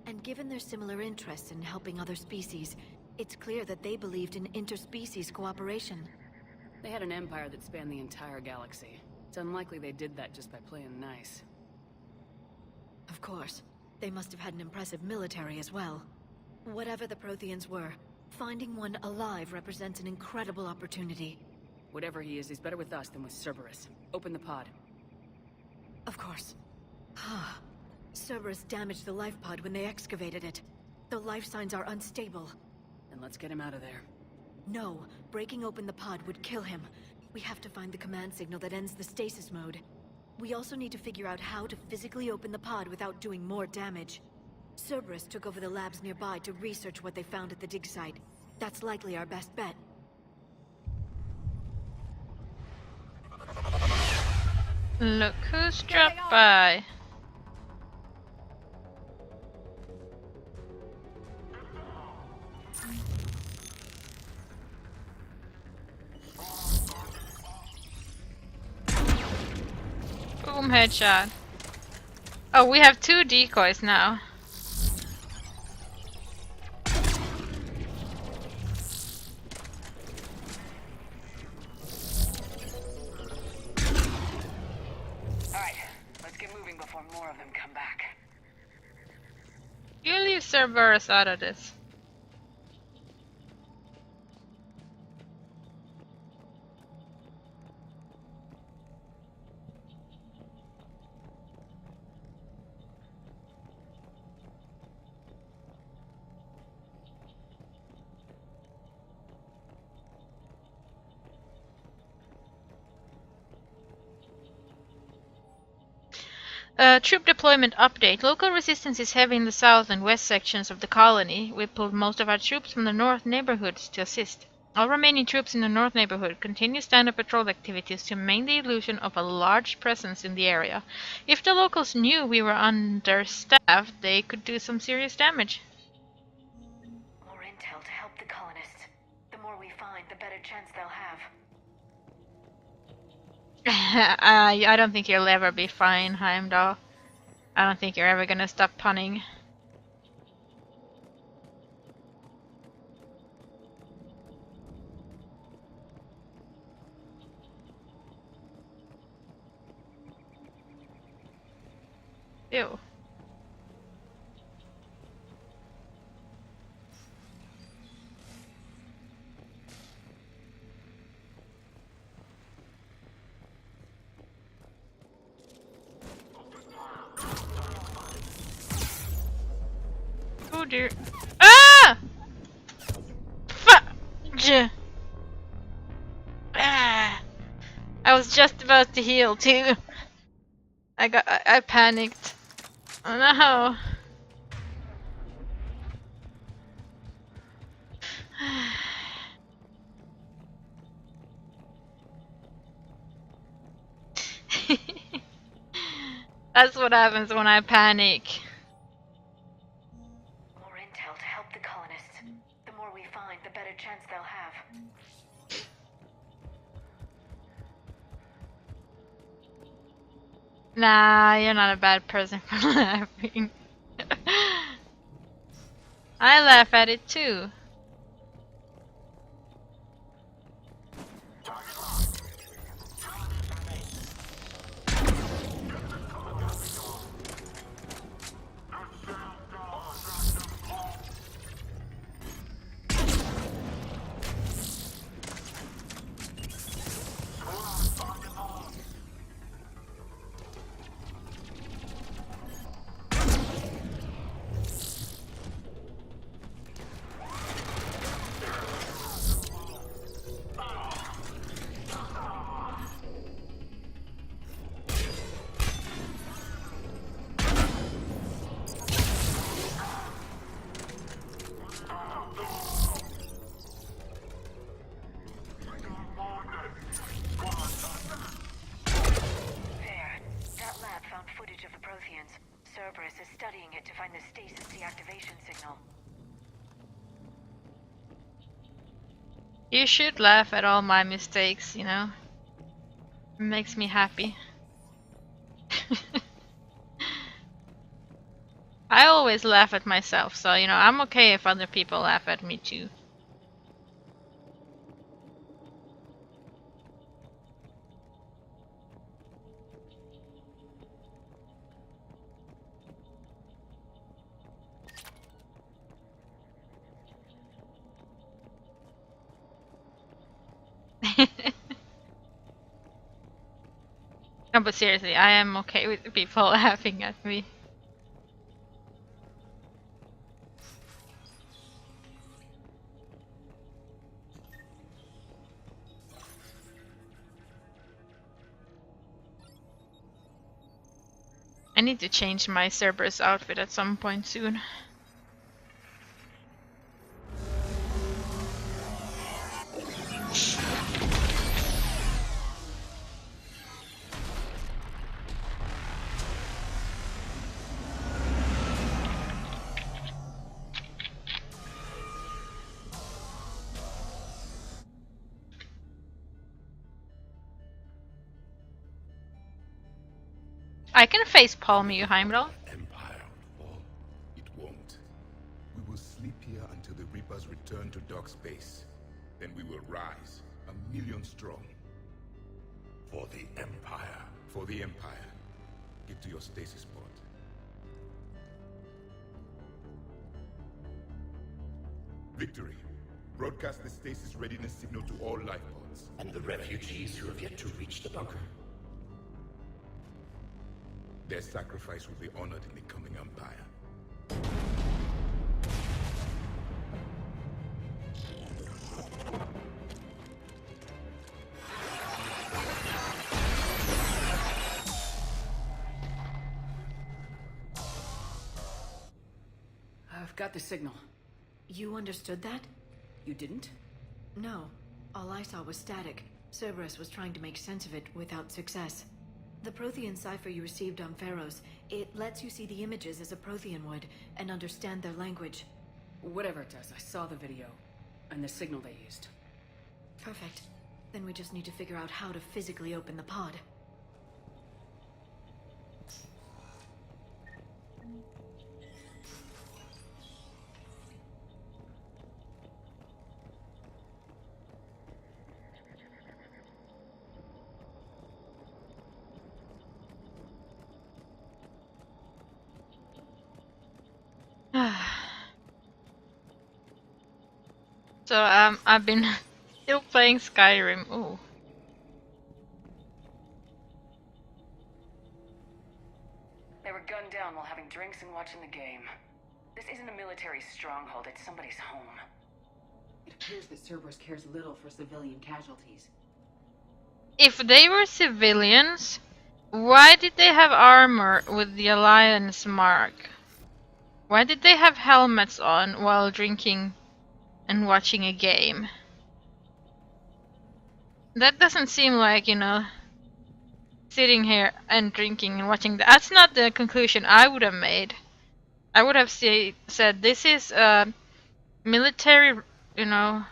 And given their similar interests in helping other species, it's clear that they believed in interspecies cooperation. They had an empire that spanned the entire galaxy. It's unlikely they did that just by playing nice. Of course. They must have had an impressive military as well. Whatever the Protheans were, finding one alive represents an incredible opportunity. Whatever he is, he's better with us than with Cerberus. Open the pod. Of course. Cerberus damaged the life pod when they excavated it. The life signs are unstable. Then let's get him out of there. No, breaking open the pod would kill him. We have to find the command signal that ends the stasis mode. We also need to figure out how to physically open the pod without doing more damage. Cerberus took over the labs nearby to research what they found at the dig site. That's likely our best bet. Look who's dropped by. Boom, headshot. Oh, we have 2 decoys now. Alright, let's get moving before more of them come back. You leave Cerberus out of this. Troop deployment update. Local resistance is heavy in the south and west sections of the colony. We pulled most of our troops from the north neighborhoods to assist. All remaining troops in the north neighborhood continue standard patrol activities to maintain the illusion of a large presence in the area. If the locals knew we were understaffed, they could do some serious damage. More intel to help the colonists. The more we find, the better chance they'll have. I don't think you'll ever be fine, Heimdall. I don't think you're ever gonna stop punning. Ew. Oh dear. Ah! Fudge! Ah! I was just about to heal too. I panicked. Oh no. That's what happens when I panic. More intel to help the colonists. The more we find, the better chance they'll have. Nah, you're not a bad person for laughing. I laugh at it too. Cerberus is studying it to find the stasis deactivation signal. You should laugh at all my mistakes, you know? It makes me happy. I always laugh at myself, so you know, I'm okay if other people laugh at me too. No, but seriously, I am okay with people laughing at me. I need to change my Cerberus outfit at some point soon. I can face palm you, Heimdall. Empire will fall. It won't. We will sleep here until the Reapers return to dock space. Then we will rise, 1,000,000 strong. For the Empire. For the Empire. Get to your stasis pod. Victory. Broadcast the stasis readiness signal to all life pods. And the refugees who have yet to reach the bunker. Their sacrifice will be honored in the coming Empire. I've got the signal. You understood that? You didn't? No. All I saw was static. Cerberus was trying to make sense of it without success. The Prothean cipher you received on Pharaohs, it lets you see the images as a Prothean would, and understand their language. Whatever it does, I saw the video. And the signal they used. Perfect. Then we just need to figure out how to physically open the pod. So I've been still playing Skyrim. Ooh. They were gunned down while having drinks and watching the game. This isn't a military stronghold, it's somebody's home. It appears that Cerberus cares little for civilian casualties. If they were civilians, why did they have armor with the Alliance mark? Why did they have helmets on while drinking and watching a game? That doesn't seem like, you know, sitting here and drinking and watching. That's not the conclusion I would have made. I would have said this is a military, you know,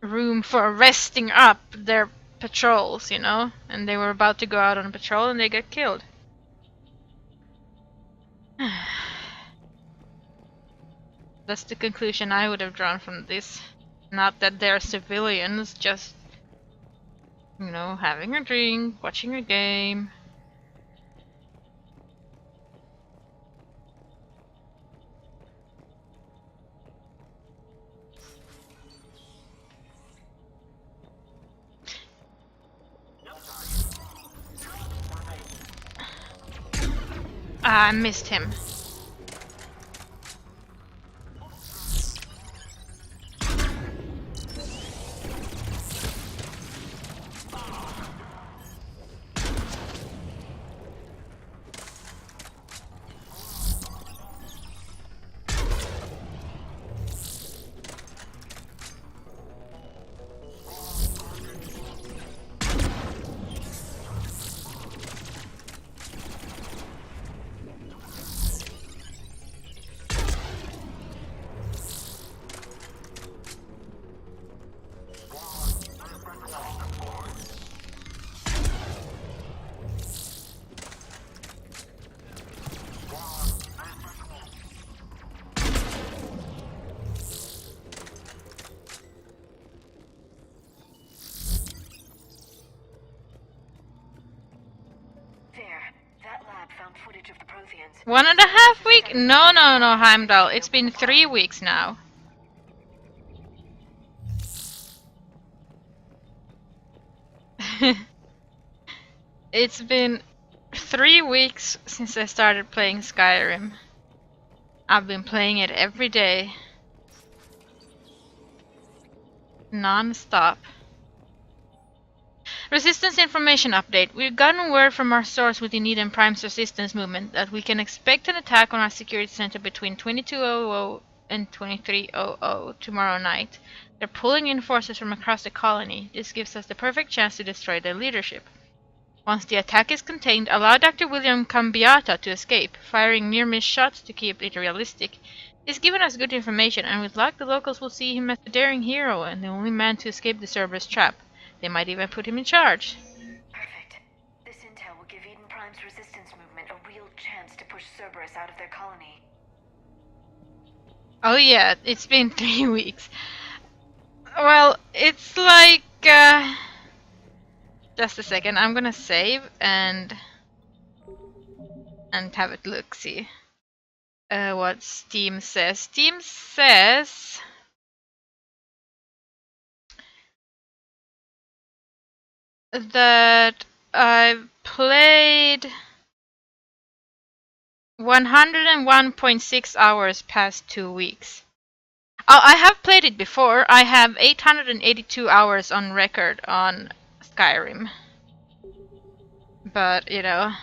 room for resting up their patrols, you know, and they were about to go out on a patrol and they get killed. That's the conclusion I would have drawn from this. Not that they're civilians, just, you know, having a drink, watching a game. Ah, I missed him. Footage of the Protheans. 1.5 weeks? No, Heimdall. It's been 3 weeks now. It's been 3 weeks since I started playing Skyrim. I've been playing it every day. Non-stop. Resistance information update. We've gotten word from our source within Eden Prime's resistance movement that we can expect an attack on our security center between 2200 and 2300 tomorrow night. They're pulling in forces from across the colony. This gives us the perfect chance to destroy their leadership. Once the attack is contained, allow Dr. William Cambiata to escape, firing near-miss shots to keep it realistic. He's given us good information, and with luck the locals will see him as a daring hero and the only man to escape the Cerberus trap. They might even put him in charge. Perfect. This intel will give Eden Prime's resistance movement a real chance to push Cerberus out of their colony. Oh yeah, it's been 3 weeks. Well, it's like... just a second, I'm gonna save and have it look, see. What Steam says. Steam says... that I've played 101.6 hours past 2 weeks. Oh, I have played it before. I have 882 hours on record on Skyrim. But, you know,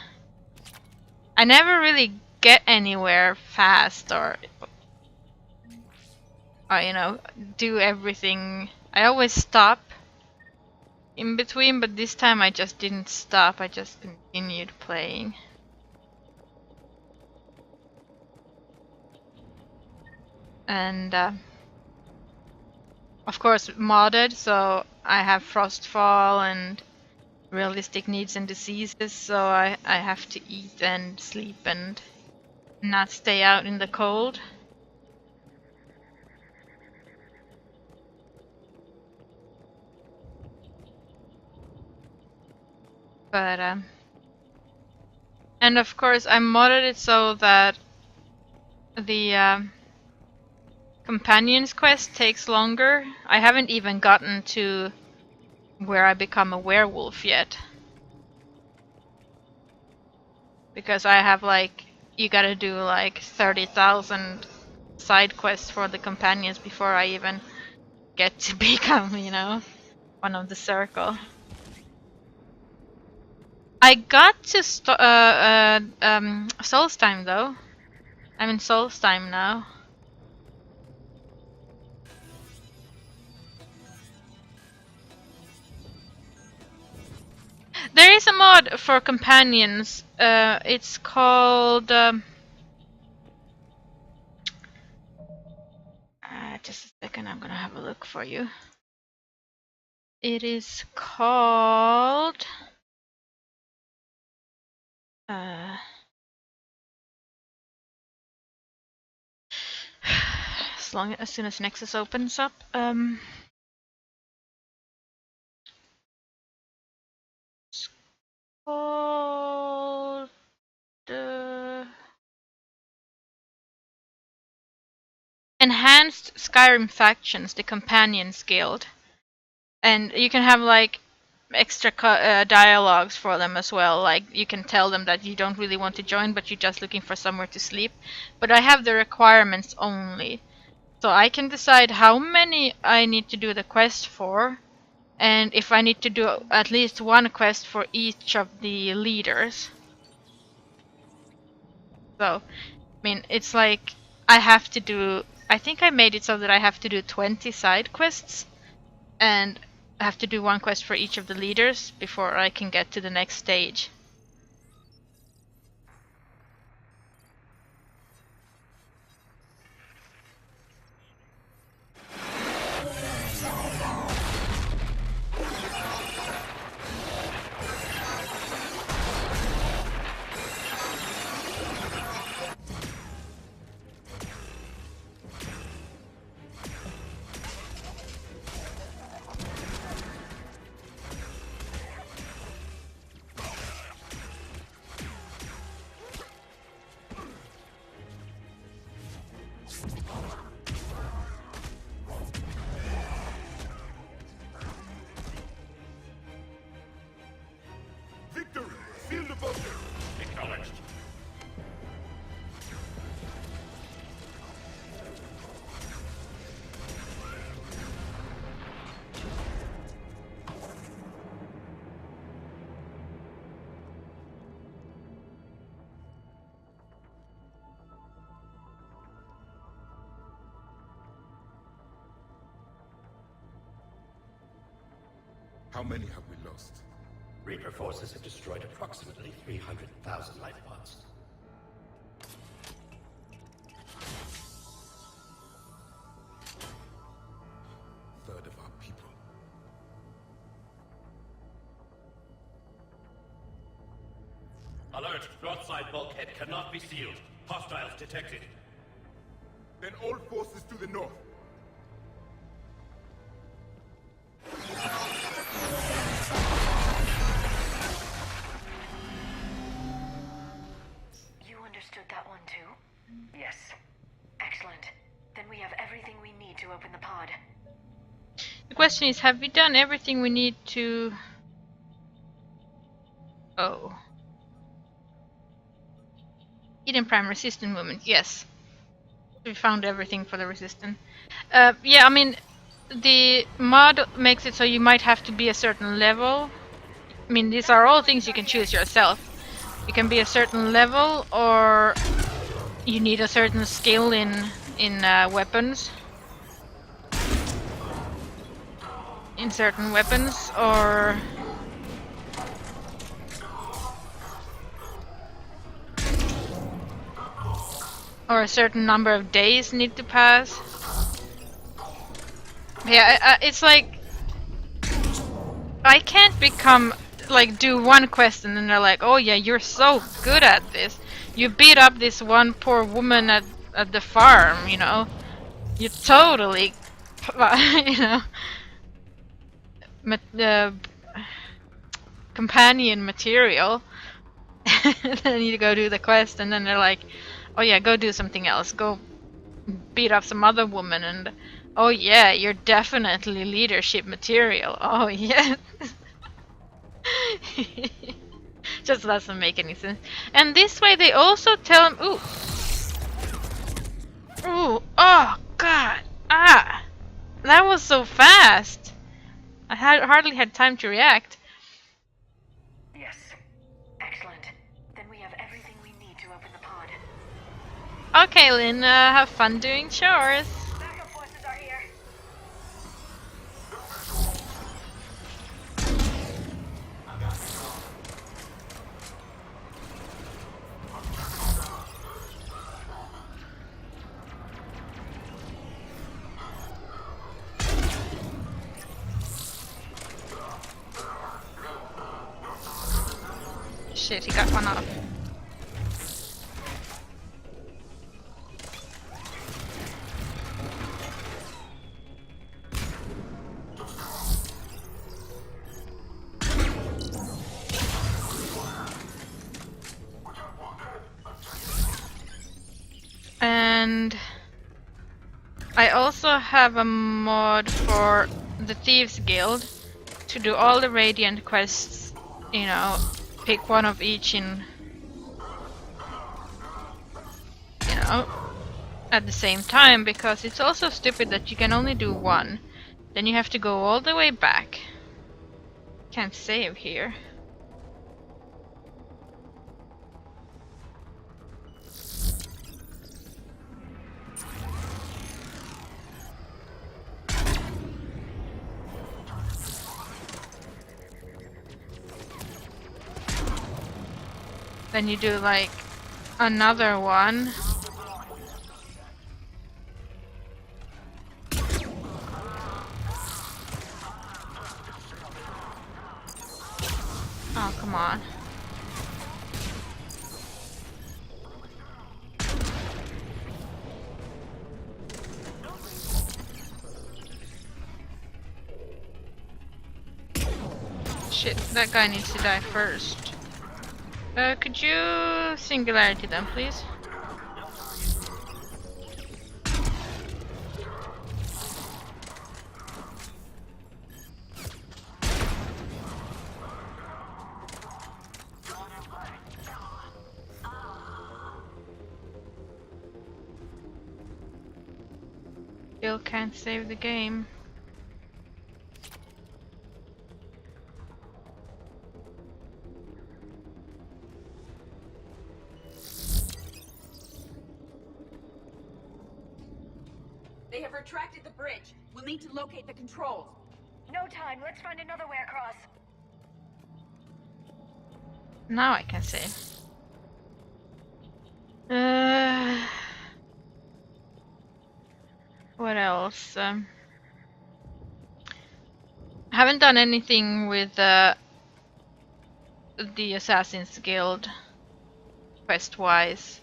I never really get anywhere fast or you know, do everything. I always stop in between, but this time I just didn't stop. I just continued playing. And of course modded, so I have frostfall and realistic needs and diseases, so I have to eat and sleep and not stay out in the cold. But and of course I modded it so that the Companions quest takes longer. I haven't even gotten to where I become a werewolf yet. Because I have like, you gotta do like 30,000 side quests for the companions before I even get to become, you know, one of the circle. I got to Solstheim though. I'm in Solstheim now. There is a mod for companions. It's called... just a second, I'm gonna have a look for you. It is called... as soon as Nexus opens up. It's called... Enhanced Skyrim Factions, the Companions Guild. And you can have like extra dialogues for them as well. Like you can tell them that you don't really want to join, but you're just looking for somewhere to sleep. But I have the requirements only. So I can decide how many I need to do the quest for. And if I need to do at least one quest for each of the leaders. So, I mean, it's like I have to do... I think I made it so that I have to do 20 side quests. And I have to do one quest for each of the leaders before I can get to the next stage. Victory! Seal the bunker! Acknowledged. How many have we lost? Reaper forces have destroyed approximately 300,000 life pods. Third of our people. Alert! Broadside bulkhead cannot be sealed. Hostiles detected. Then all forces to the north. You understood that one too? Yes. Excellent. Then we have everything we need to open the pod. The question is, have we done everything we need to... Oh. Hidden Prime resistant movement, yes. We found everything for the resistant. Yeah, I mean, the mod makes it so you might have to be a certain level. I mean, these are all things you can choose yourself. You can be a certain level, or you need a certain skill in weapons. In certain weapons, or a certain number of days need to pass. Yeah, it's like I can't become like do one quest and then they're like, oh yeah, you're so good at this. You beat up this one poor woman at the farm, you know. You totally, you know, companion material. Then you go do the quest and then they're like, oh yeah, go do something else. Go beat up some other woman and oh yeah, you're definitely leadership material. Oh yeah. Just doesn't make any sense. And this way they also tell him, ooh. Ooh, oh god. Ah. That was so fast. I hardly had time to react. Yes. Excellent. Then we have everything we need to open the pod. Okay, Lynn, have fun doing chores. Backup forces are here. Shit, he got one off. And I also have a mod for the Thieves Guild to do all the Radiant quests, you know, pick one of each in, you know, at the same time, because it's also stupid that you can only do one. Then you have to go all the way back. Can't save here. Then you do like another one. Oh, come on. Shit, that guy needs to die first. Could you singularity them, please? Still can't save the game. They have retracted the bridge. We'll need to locate the controls. No time. Let's find another way across. Now I can save. What else? I haven't done anything with the Assassin's Guild. quest-wise.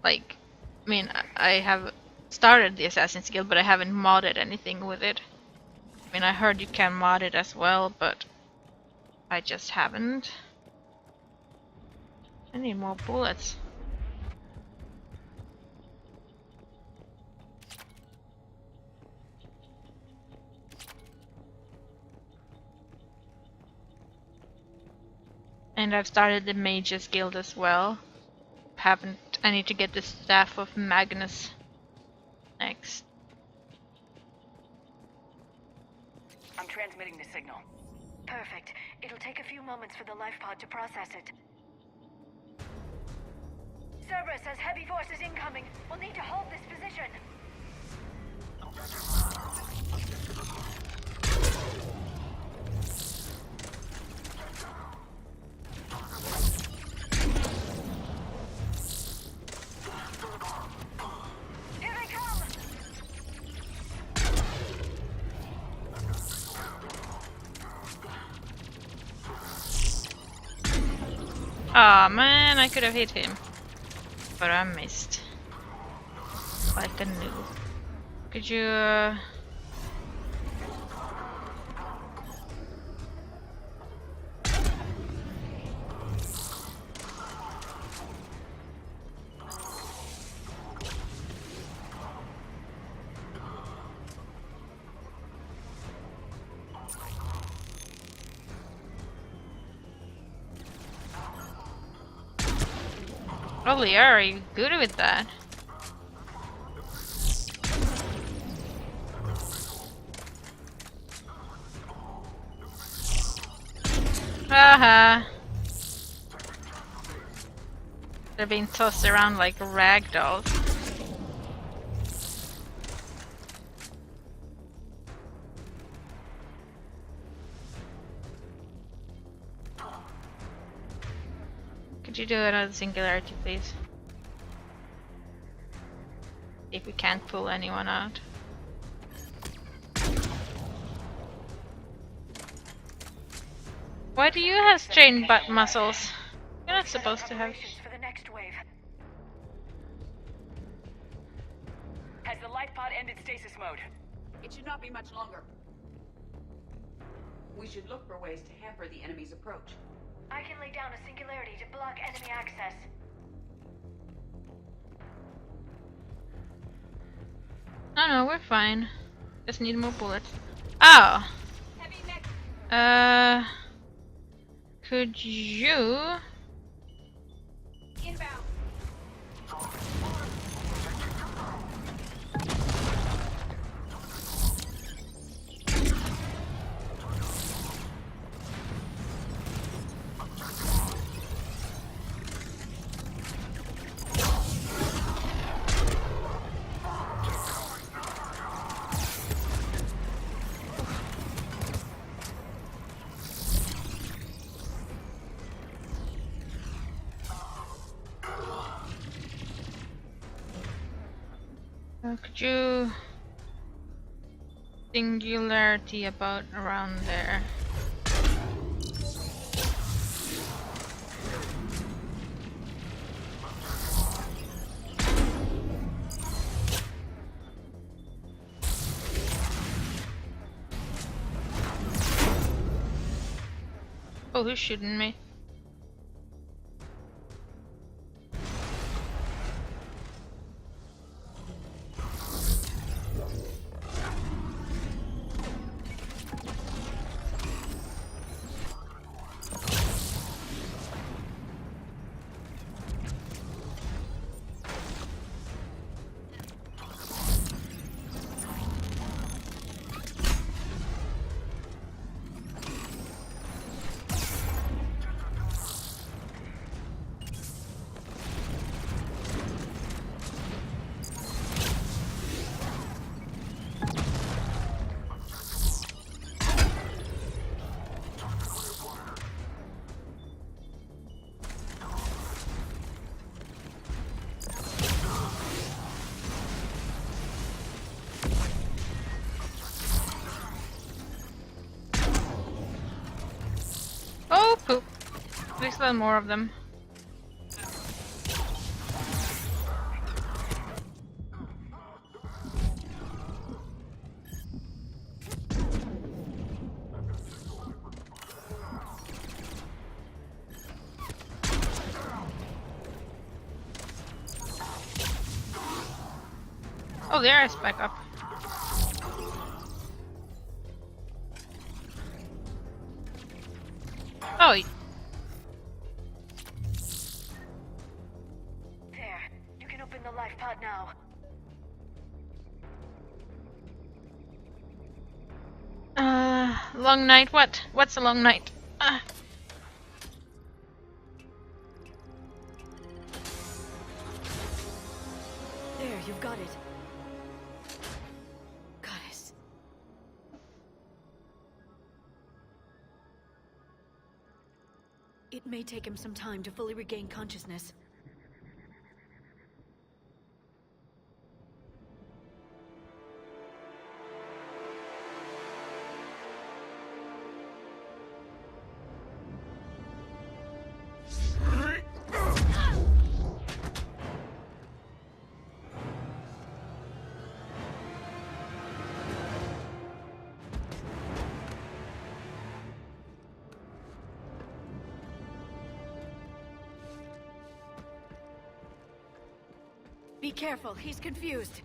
Like, I mean, I have started the Assassin's Guild, but I haven't modded anything with it. I mean, I heard you can mod it as well, but I just haven't. I need more bullets. And I've started the Mages Guild as well. Haven't. I need to get the Staff of Magnus next. I'm transmitting the signal. Perfect. It'll take a few moments for the life pod to process it. Cerberus has heavy forces incoming. We'll need to hold this position. Here they come! Aw, man, I could have hit him. But I missed. Like a noob. Could you... Oh, Leah, are you good with that? Haha. They're being tossed around like rag dolls. Could you do another singularity, please? If we can't pull anyone out. Why do you have strained butt muscles? You're not supposed to have. For the next wave. Has the life pod ended stasis mode? It should not be much longer. We should look for ways to hamper the enemy's approach. I can lay down a singularity to block enemy access. No, we're fine. Just need more bullets. Oh! Could you... Inbound. Could you... Singularity about around there. Oh, who's shooting me? Oh, poop. At least there are more of them. Oh, there is back up. Oh. There. You can open the life pod now. Long night. What? What's a long night? There, you've got it. Goddess. It may take him some time to fully regain consciousness. Be careful, he's confused.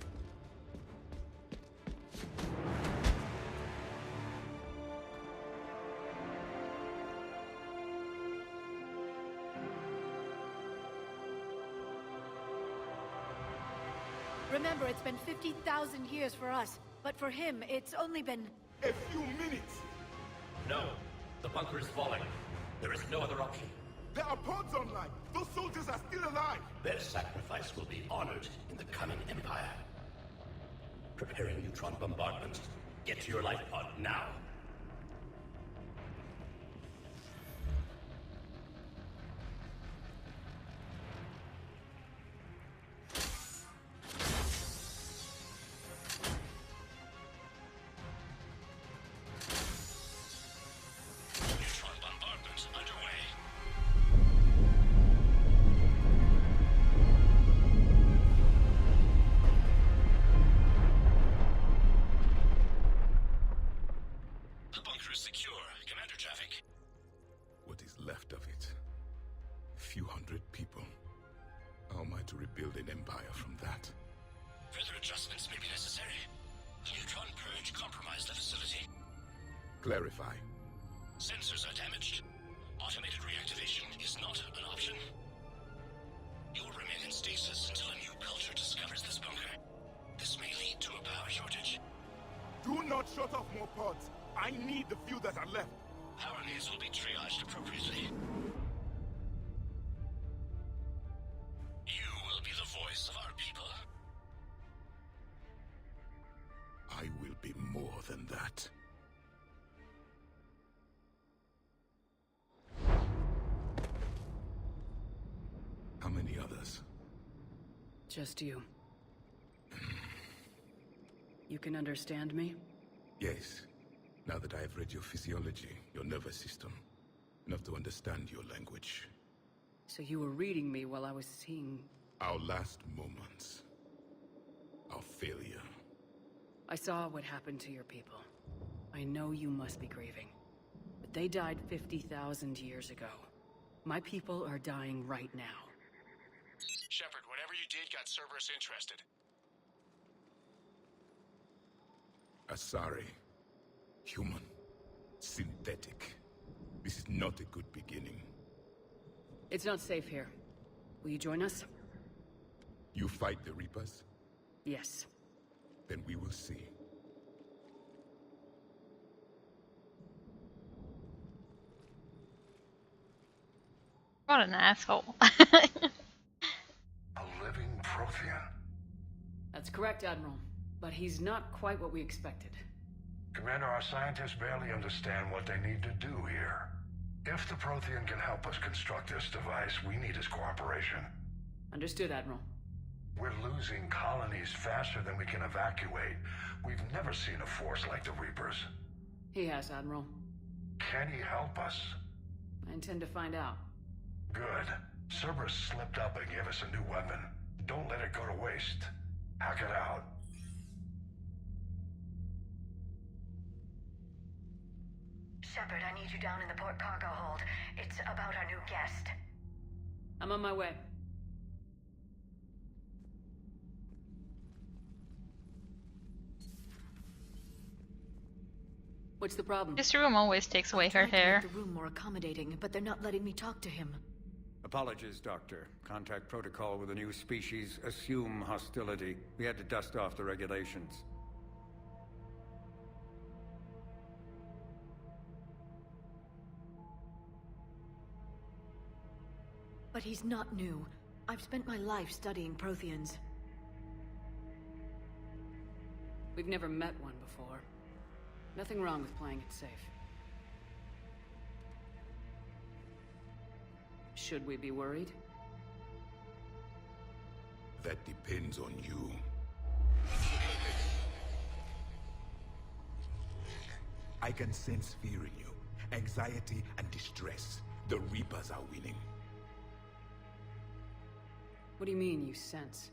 Remember, it's been 50,000 years for us, but for him, it's only been... A few minutes! No, the bunker is falling. There is no other option. There are pods online! Those soldiers are still alive! Their sacrifice will be honored in the coming Empire. Preparing neutron bombardment. Get to your life pod now. Neutron bombardment underway. The bunker is secure. Commander traffic. What is left of it? A few hundred people. How am I to rebuild an empire from that? Further adjustments may be necessary. The neutron purge compromised the facility. Clarify. Sensors are damaged. Automated reactivation is not an option. You will remain in stasis until a new culture discovers this bunker. This may lead to a power shortage. Do not shut off more pods! I need the few that are left! Power needs will be triaged appropriately. You will be the voice of our people. I will be more than that. How many others? Just you. You can understand me? Yes. Now that I have read your physiology, your nervous system, enough to understand your language. So you were reading me while I was seeing... Our last moments. Our failure. I saw what happened to your people. I know you must be grieving. But they died 50,000 years ago. My people are dying right now. Shepard, whatever you did got Cerberus interested. Asari. Human. Synthetic. This is not a good beginning. It's not safe here. Will you join us? You fight the Reapers? Yes. Then we will see. What an asshole. A living Prothean? That's correct, Admiral. But he's not quite what we expected. Commander, our scientists barely understand what they need to do here. If the Prothean can help us construct this device, we need his cooperation. Understood, Admiral. We're losing colonies faster than we can evacuate. We've never seen a force like the Reapers. He has, Admiral. Can he help us? I intend to find out. Good. Cerberus slipped up and gave us a new weapon. Don't let it go to waste. Hack it out. Shepard, I need you down in the port cargo hold. It's about our new guest. I'm on my way. What's the problem? This room always takes away her Tried to hair. make the room more accommodating, but they're not letting me talk to him. Apologies, Doctor. Contact protocol with a new species. Assume hostility. We had to dust off the regulations. But he's not new. I've spent my life studying Protheans. We've never met one before. Nothing wrong with playing it safe. Should we be worried? That depends on you. I can sense fear in you, anxiety and distress. The Reapers are winning. What do you mean, you sense?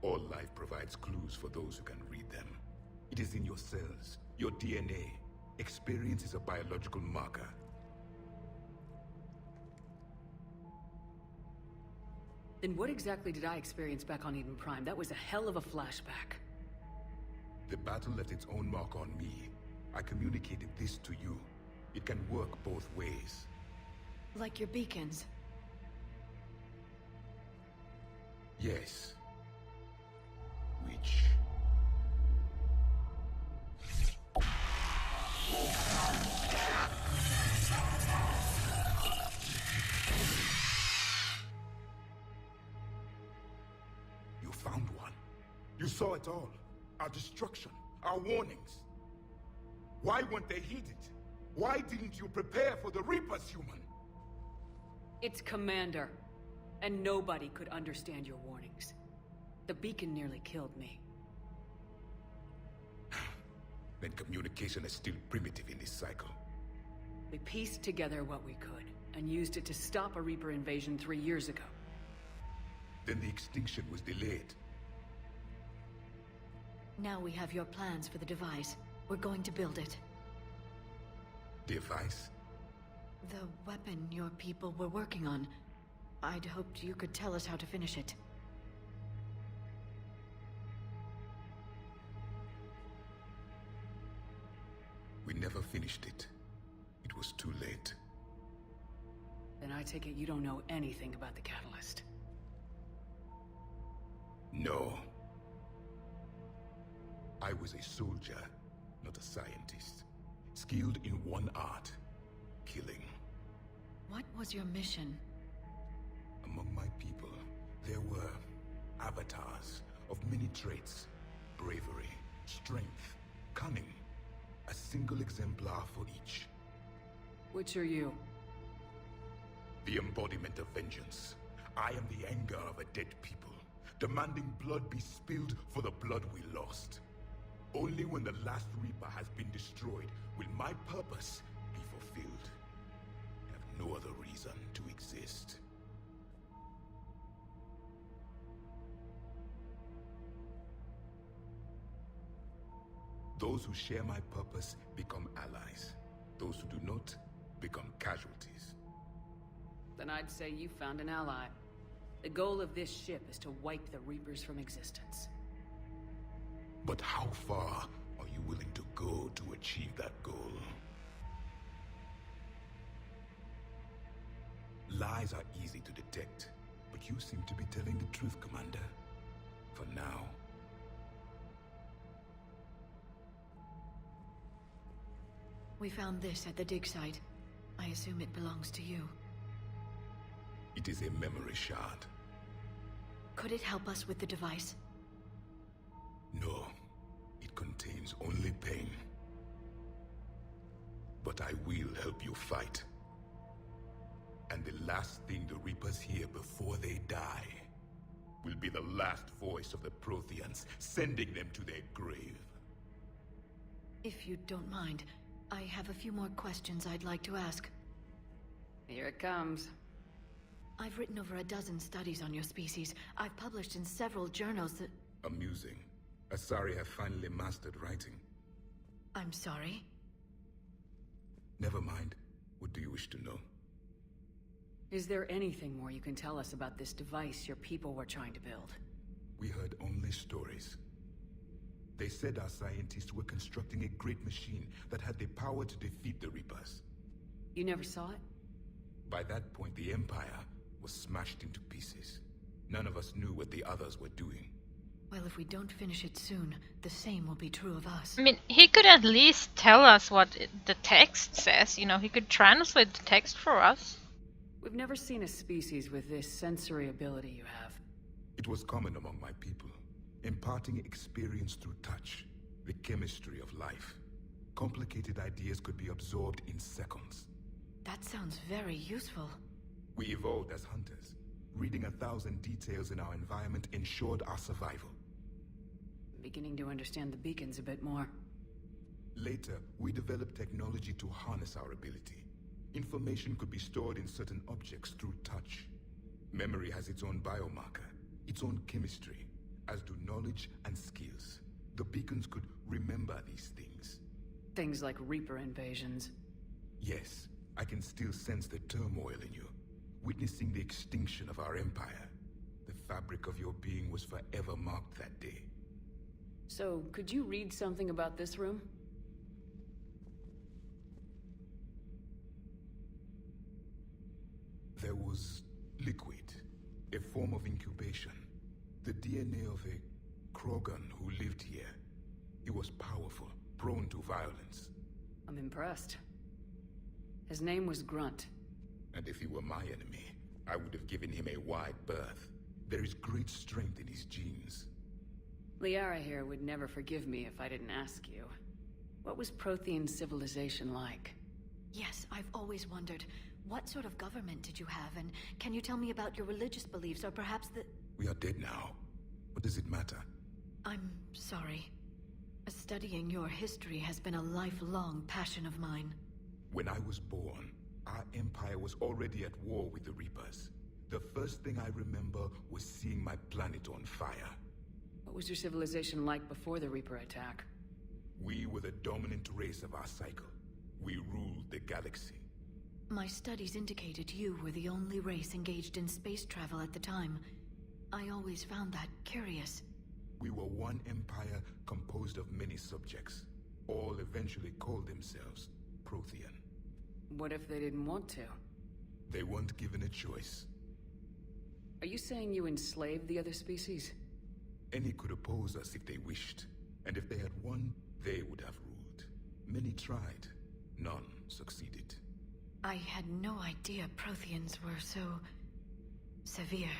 All life provides clues for those who can read them. It is in your cells, your DNA. Experience is a biological marker. Then what exactly did I experience back on Eden Prime? That was a hell of a flashback. The battle left its own mark on me. I communicated this to you. It can work both ways. Like your beacons. Yes. Which... You found one. You saw it all. Our destruction, our warnings. Why weren't they heeded? Why didn't you prepare for the Reapers, human? It's Commander. And nobody could understand your warnings. The beacon nearly killed me. Then communication is still primitive in this cycle. We pieced together what we could, and used it to stop a Reaper invasion 3 years ago. Then the extinction was delayed. Now we have your plans for the device. We're going to build it. Device? The weapon your people were working on. I'd hoped you could tell us how to finish it. We never finished it. It was too late. Then I take it you don't know anything about the catalyst. No. I was a soldier, not a scientist. Skilled in one art, killing. What was your mission? Among my people, there were avatars of many traits. Bravery, strength, cunning. A single exemplar for each. Which are you? The embodiment of vengeance. I am the anger of a dead people, demanding blood be spilled for the blood we lost. Only when the last Reaper has been destroyed will my purpose be fulfilled. I have no other reason to exist. Those who share my purpose become allies. Those who do not become casualties. Then I'd say you found an ally. The goal of this ship is to wipe the Reapers from existence. But how far are you willing to go to achieve that goal? Lies are easy to detect, but you seem to be telling the truth, Commander. For now. We found this at the dig site. I assume it belongs to you. It is a memory shard. Could it help us with the device? No. It contains only pain. But I will help you fight. And the last thing the Reapers hear before they die will be the last voice of the Protheans, sending them to their grave. If you don't mind, I have a few more questions I'd like to ask. Here it comes. I've written over a dozen studies on your species. I've published in several journals that... Amusing. Asari have finally mastered writing. I'm sorry? Never mind. What do you wish to know? Is there anything more you can tell us about this device your people were trying to build? We heard only stories. They said our scientists were constructing a great machine that had the power to defeat the Reapers. You never saw it? By that point, the Empire was smashed into pieces. None of us knew what the others were doing. Well, if we don't finish it soon, the same will be true of us. I mean, he could at least tell us what the text says. You know, he could translate the text for us. We've never seen a species with this sensory ability you have. It was common among my people, imparting experience through touch, the chemistry of life. Complicated ideas could be absorbed in seconds. That sounds very useful. We evolved as hunters. Reading 1,000 details in our environment ensured our survival. I'm beginning to understand the beacons a bit more. Later, we developed technology to harness our ability. Information could be stored in certain objects through touch. Memory has its own biomarker, its own chemistry, as do knowledge and skills. The beacons could remember these things. Things like Reaper invasions. Yes, I can still sense the turmoil in you, witnessing the extinction of our empire. The fabric of your being was forever marked that day. So, could you read something about this room? There was liquid, a form of incubation. The DNA of a Krogan who lived here. He was powerful, prone to violence. I'm impressed. His name was Grunt. And if he were my enemy, I would have given him a wide berth. There is great strength in his genes. Liara here would never forgive me if I didn't ask you. What was Prothean civilization like? Yes, I've always wondered, what sort of government did you have, and can you tell me about your religious beliefs, or perhaps the... We are dead now. What does it matter? I'm sorry. Studying your history has been a lifelong passion of mine. When I was born, our empire was already at war with the Reapers. The first thing I remember was seeing my planet on fire. What was your civilization like before the Reaper attack? We were the dominant race of our cycle. We ruled the galaxy. My studies indicated you were the only race engaged in space travel at the time. I always found that curious. We were one empire composed of many subjects. All eventually called themselves Prothean. What if they didn't want to? They weren't given a choice. Are you saying you enslaved the other species? Any could oppose us if they wished. And if they had won, they would have ruled. Many tried. None succeeded. I had no idea Protheans were so... severe.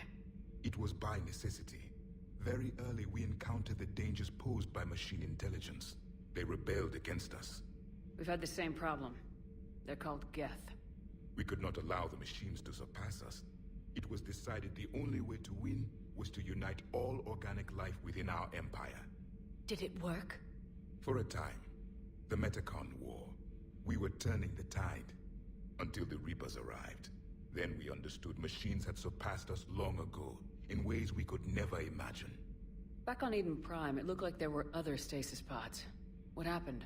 It was by necessity. Very early we encountered the dangers posed by machine intelligence. They rebelled against us. We've had the same problem. They're called Geth. We could not allow the machines to surpass us. It was decided the only way to win was to unite all organic life within our empire. Did it work? For a time. The Metacon War. We were turning the tide. Until the Reapers arrived. Then we understood machines had surpassed us long ago, in ways we could never imagine. Back on Eden Prime, it looked like there were other stasis pods. What happened?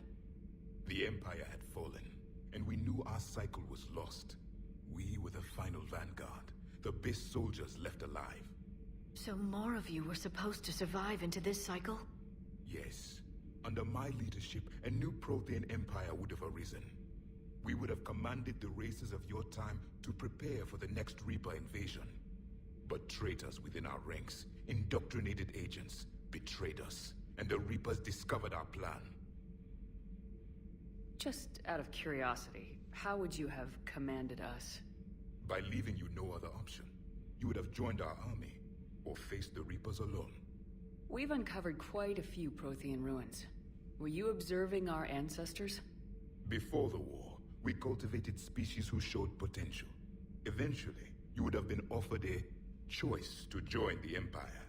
The Empire had fallen, and we knew our cycle was lost. We were the final vanguard, the best soldiers left alive. So more of you were supposed to survive into this cycle? Yes. Under my leadership, a new Prothean empire would have arisen. We would have commanded the races of your time to prepare for the next Reaper invasion. But traitors within our ranks, indoctrinated agents, betrayed us, and the Reapers discovered our plan. Just out of curiosity, how would you have commanded us? By leaving you no other option. You would have joined our army, or faced the Reapers alone. We've uncovered quite a few Prothean ruins. Were you observing our ancestors? Before the war, we cultivated species who showed potential. Eventually, you would have been offered a choice to join the Empire.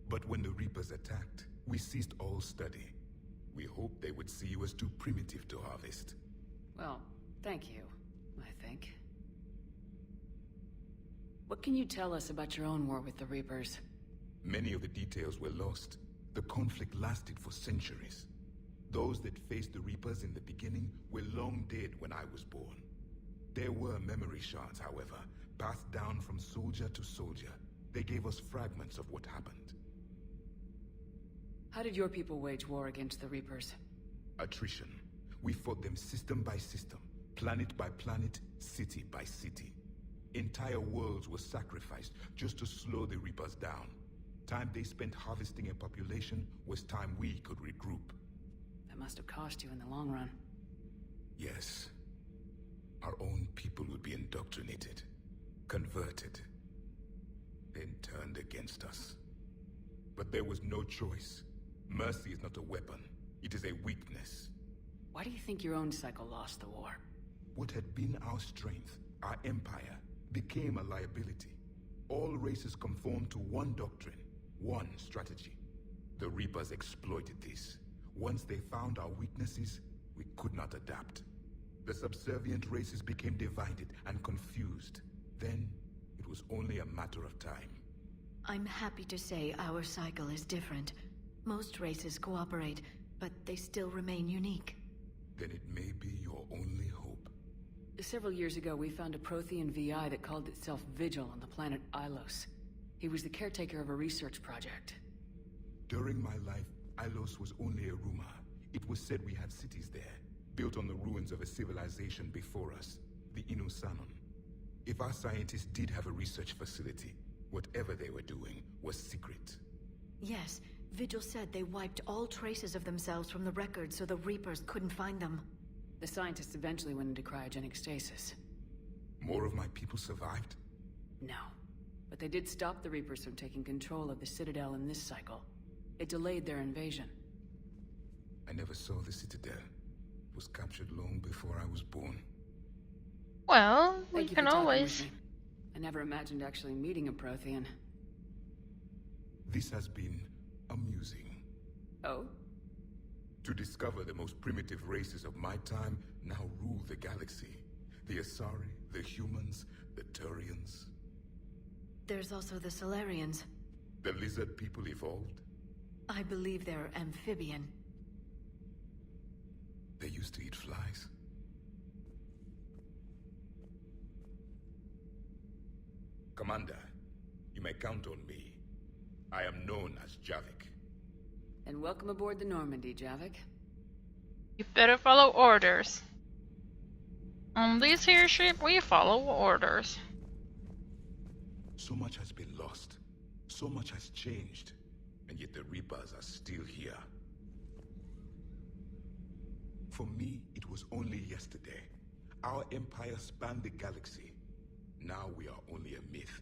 But when the Reapers attacked, we ceased all study. We hoped they would see you as too primitive to harvest. Well, thank you, I think. What can you tell us about your own war with the Reapers? Many of the details were lost. The conflict lasted for centuries. Those that faced the Reapers in the beginning were long dead when I was born. There were memory shards, however, passed down from soldier to soldier. They gave us fragments of what happened. How did your people wage war against the Reapers? Attrition. We fought them system by system, planet by planet, city by city. Entire worlds were sacrificed just to slow the Reapers down. Time they spent harvesting a population was time we could regroup. That must have cost you in the long run. Yes. Our own people would be indoctrinated, converted, then turned against us. But there was no choice. Mercy is not a weapon. It is a weakness. Why do you think your own cycle lost the war? What had been our strength, our empire, became a liability. All races conformed to one doctrine, one strategy. The Reapers exploited this. Once they found our weaknesses, we could not adapt. The subservient races became divided and confused. Then, it was only a matter of time. I'm happy to say our cycle is different. Most races cooperate, but they still remain unique. Then it may be your only hope. Several years ago, we found a Prothean VI that called itself Vigil on the planet Ilos. He was the caretaker of a research project. During my life, Ilos was only a rumor. It was said we had cities there, built on the ruins of a civilization before us, the Inusanon. If our scientists did have a research facility, whatever they were doing was secret. Yes, Vigil said they wiped all traces of themselves from the records so the Reapers couldn't find them. The scientists eventually went into cryogenic stasis. More of my people survived? No. But they did stop the Reapers from taking control of the Citadel in this cycle. It delayed their invasion. I never saw the Citadel. It was captured long before I was born. Well, we Thank you can for talking always... with me. I never imagined actually meeting a Prothean. This has been amusing. Oh? To discover the most primitive races of my time now rule the galaxy. The Asari, the humans, the Turians. There's also the Solarians. The lizard people evolved? I believe they're amphibian. They used to eat flies. Commander, you may count on me. I am known as Javik. And welcome aboard the Normandy, Javik. You better follow orders. On this here ship, we follow orders. So much has been lost. So much has changed. And yet the Reapers are still here. For me, it was only yesterday. Our empire spanned the galaxy. Now we are only a myth.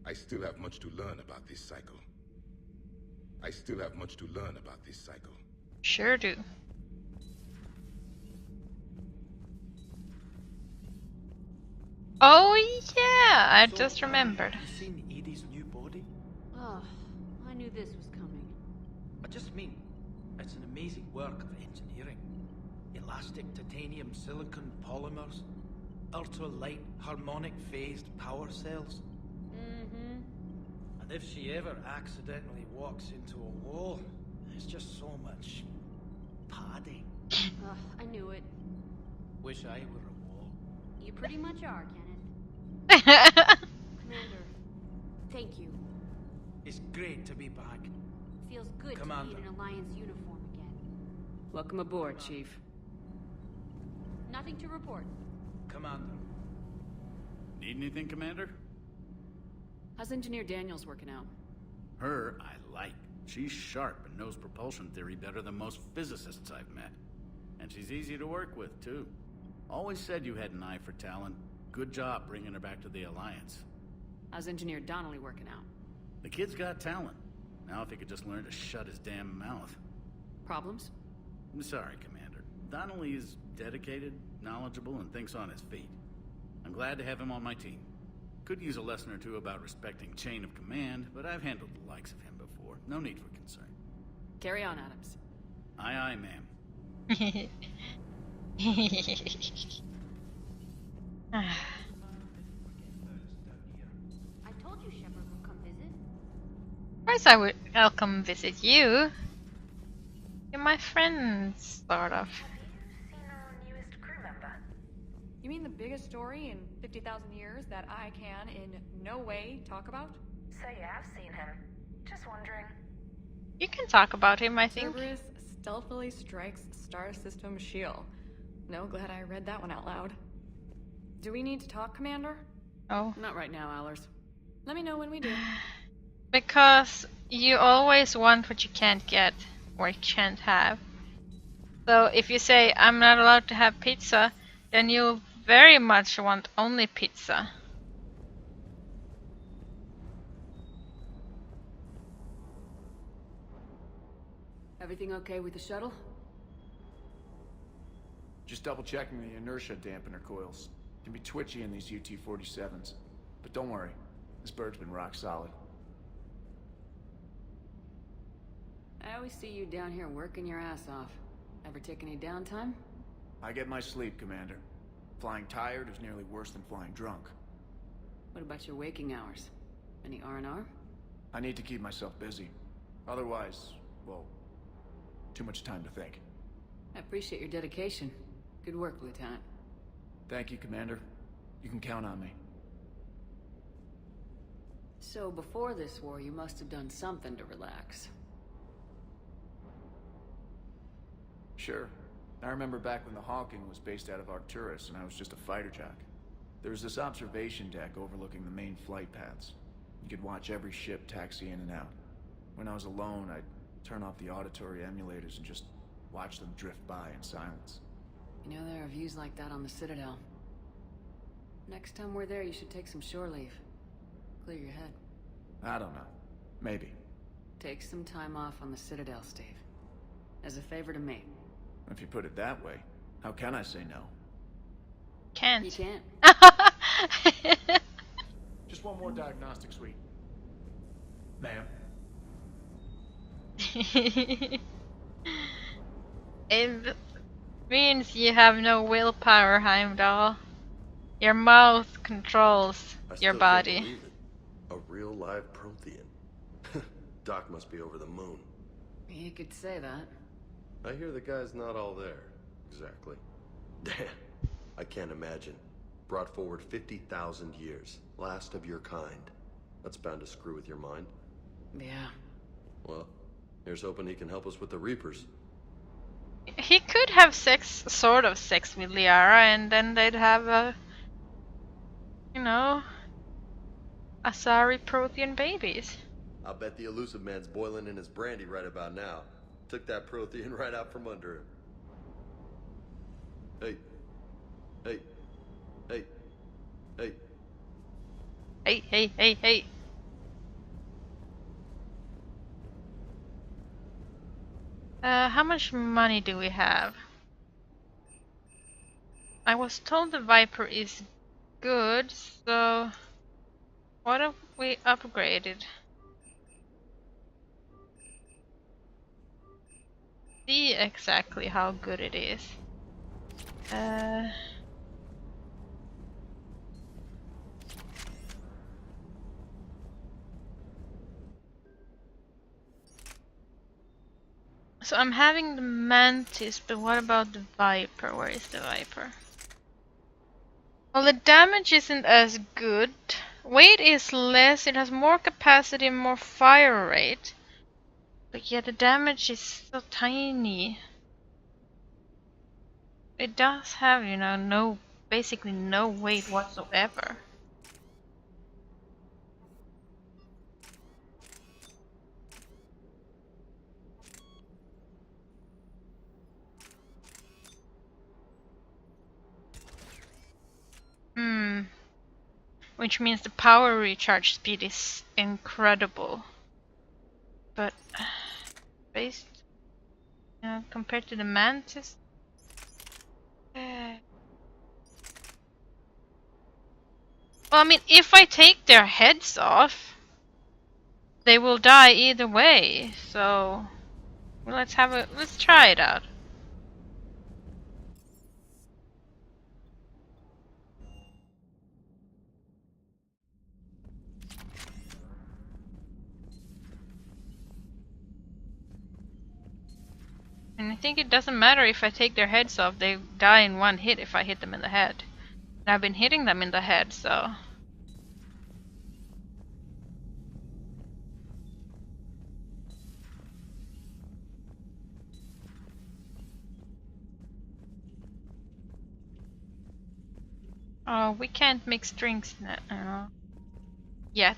I still have much to learn about this cycle. Sure do. Oh yeah, I just remembered. You seen Edie's new body? Oh, I knew this was coming. I just mean, it's an amazing work of engineering. Elastic titanium silicon polymers, ultra-light harmonic phased power cells. Mm-hmm. And if she ever accidentally walks into a wall, there's just so much padding. Ugh, I knew it. Wish I were a wall. You pretty much are, Kenneth. Commander, thank you. It's great to be back. Feels good Commander. to be in an Alliance uniform again. Welcome aboard, Chief. Nothing to report. Commander. Need anything, Commander? How's Engineer Daniels working out? Her, I like. She's sharp and knows propulsion theory better than most physicists I've met. And she's easy to work with, too. Always said you had an eye for talent. Good job bringing her back to the Alliance. How's Engineer Donnelly working out? The kid's got talent. Now if he could just learn to shut his damn mouth. Problems? I'm sorry, Commander. Donnelly is dedicated, knowledgeable, and thinks on his feet. I'm glad to have him on my team. Could use a lesson or two about respecting chain of command, but I've handled the likes of him before. No need for concern. Carry on, Adams. Aye, aye, ma'am. I told you Shepard would come visit. Of course I'll come visit you. You're my friend, sort of. You mean the biggest story in 50,000 years that I can in no way talk about? So you have seen him. Just wondering. You can talk about him, I think. Cerberus stealthily strikes Star System shield. No, glad I read that one out loud. Do we need to talk, Commander? Oh. Not right now, Allers. Let me know when we do. Because you always want what you can't get or can't have. So if you say, I'm not allowed to have pizza, then you very much want only pizza. Everything okay with the shuttle? Just double checking the inertia dampener coils. Can be twitchy in these UT-47s. But don't worry, this bird's been rock solid. I always see you down here working your ass off. Ever take any downtime? I get my sleep, Commander. Flying tired is nearly worse than flying drunk. What about your waking hours? Any R&R? I need to keep myself busy. Otherwise, well, too much time to think. I appreciate your dedication. Good work, Lieutenant. Thank you, Commander. You can count on me. So before this war, you must have done something to relax. Sure. I remember back when the Hawking was based out of Arcturus and I was just a fighter jock. There was this observation deck overlooking the main flight paths. You could watch every ship taxi in and out. When I was alone, I'd turn off the auditory emulators and just watch them drift by in silence. You know, there are views like that on the Citadel. Next time we're there, you should take some shore leave. Clear your head. I don't know. Maybe. Take some time off on the Citadel, Steve. As a favor to me. If you put it that way, how can I say no? Can't. You can't. Just one more diagnostic suite. Ma'am. It means you have no willpower, Heimdall. Your mouth controls your body. Can't believe it. A real live Prothean. Doc must be over the moon. You could say that. I hear the guy's not all there. Exactly. Damn. I can't imagine. Brought forward 50,000 years. Last of your kind. That's bound to screw with your mind. Yeah. Well, here's hoping he can help us with the Reapers. He could have sort of sex with Liara, and then they'd have a, you know, Asari Prothean babies. I'll bet the elusive man's boiling in his brandy right about now. Took that Prothean right out from under him. Hey. Hey. Hey. Hey. Hey, hey, hey, hey. How much money do we have? I was told the Viper is good, so what have we upgraded? See exactly how good it is. So I'm having the Mantis, but what about the Viper? Where is the Viper? Well, the damage isn't as good. Weight is less, it has more capacity and more fire rate. But yeah, the damage is so tiny. It does have, you know, basically no weight whatsoever. Which means the power recharge speed is incredible. But based compared to the Mantis, well, I mean, if I take their heads off, they will die either way. So let's try it out. And I think it doesn't matter if I take their heads off, they die in one hit if I hit them in the head. And I've been hitting them in the head, so... Oh, we can't mix drinks yet.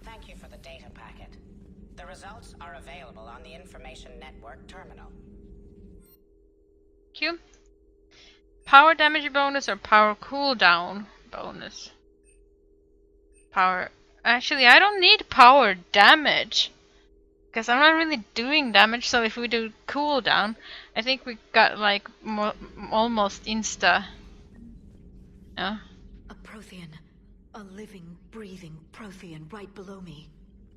Thank you for the data packet. The results are available on the Information Network terminal. Q. Power damage bonus or power cooldown bonus? Power. Actually, I don't need power damage. Because I'm not really doing damage, so if we do cooldown, I think we got like almost insta. Yeah. A Prothean. A living, breathing Prothean right below me.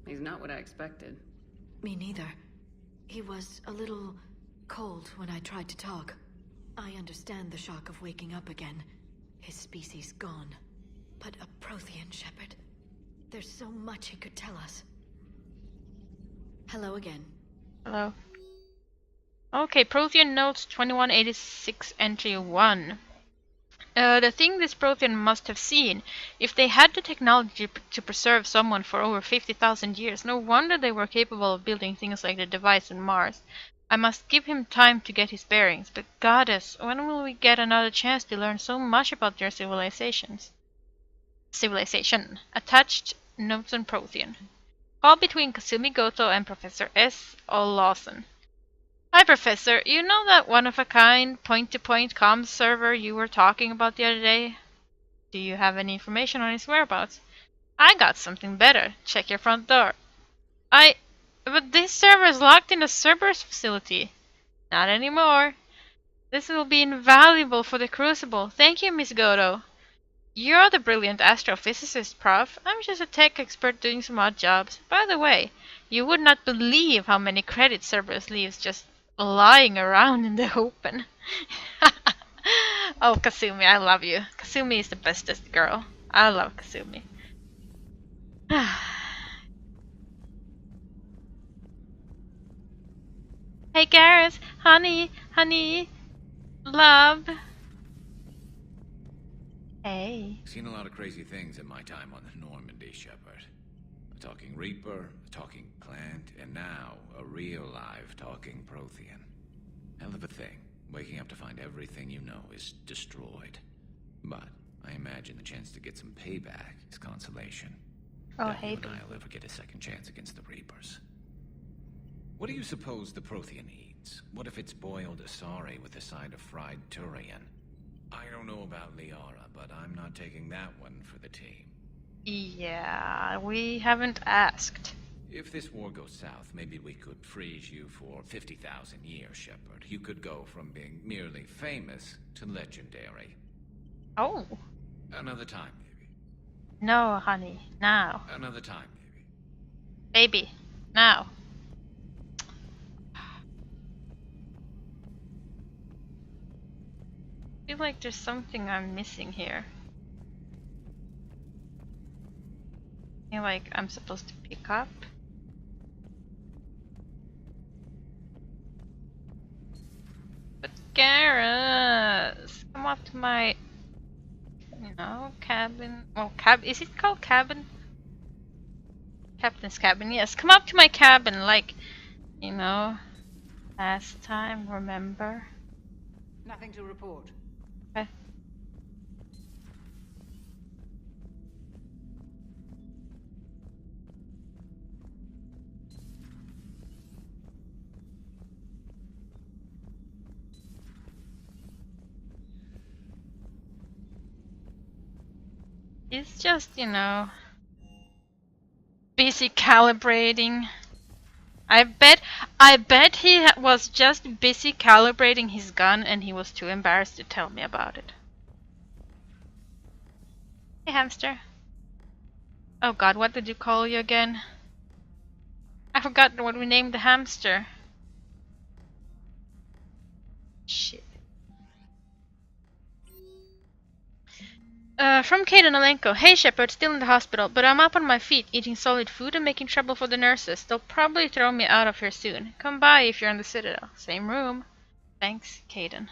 He's not what I expected. Me neither. He was a little cold when I tried to talk. I understand the shock of waking up again. His species gone. But a Prothean, Shepard. There's so much he could tell us. Hello again. Hello. Okay, Prothean Notes 2186 Entry 1. The thing this Prothean must have seen, if they had the technology to preserve someone for over 50,000 years, no wonder they were capable of building things like the device on Mars. I must give him time to get his bearings, but goddess, when will we get another chance to learn so much about their civilizations? Civilization. Attached notes on Prothean. Call between Kasumi Goto and Professor S. O. Lawson. Hi, Professor. You know that one-of-a-kind, point-to-point comms server you were talking about the other day? Do you have any information on his whereabouts? I got something better. Check your front door. But this server is locked in a Cerberus facility. Not anymore. This will be invaluable for the Crucible. Thank you, Miss Goto. You're the brilliant astrophysicist, Prof. I'm just a tech expert doing some odd jobs. By the way, you would not believe how many credits Cerberus leaves just lying around in the open. Oh, Kasumi, I love you. Kasumi is the bestest girl. I love Kasumi. Hey, Garrus, honey, love. Hey. Seen a lot of crazy things in my time on the Normandy, Shepard. A talking Reaper, a talking plant, and now a real live talking Prothean. Hell of a thing, waking up to find everything you know is destroyed. But I imagine the chance to get some payback is consolation. Oh, That hey. you and I'll ever get a second chance against the Reapers. What do you suppose the Prothean eats? What if it's boiled asari with a side of fried Turian? I don't know about Liara, but I'm not taking that one for the team. Yeah, we haven't asked. If this war goes south, maybe we could freeze you for 50,000 years, Shepard. You could go from being merely famous to legendary. Oh. Another time, No, honey, now. another time. Baby, now. I feel like there's something I'm missing here. I feel like I'm supposed to pick up. But Garrus, come up to my, cabin. Well, is it called cabin? Captain's cabin, yes. Come up to my cabin, like, last time, remember? Nothing to report. Okay. It's just, busy calibrating. I bet he was just busy calibrating his gun and he was too embarrassed to tell me about it. Hey, hamster. Oh god, what did you call you again? I forgot what we named the hamster. Shit. From Kaden Alenko. Hey Shepard, still in the hospital, but I'm up on my feet, eating solid food and making trouble for the nurses. They'll probably throw me out of here soon. Come by if you're in the Citadel. Same room. Thanks, Kaden.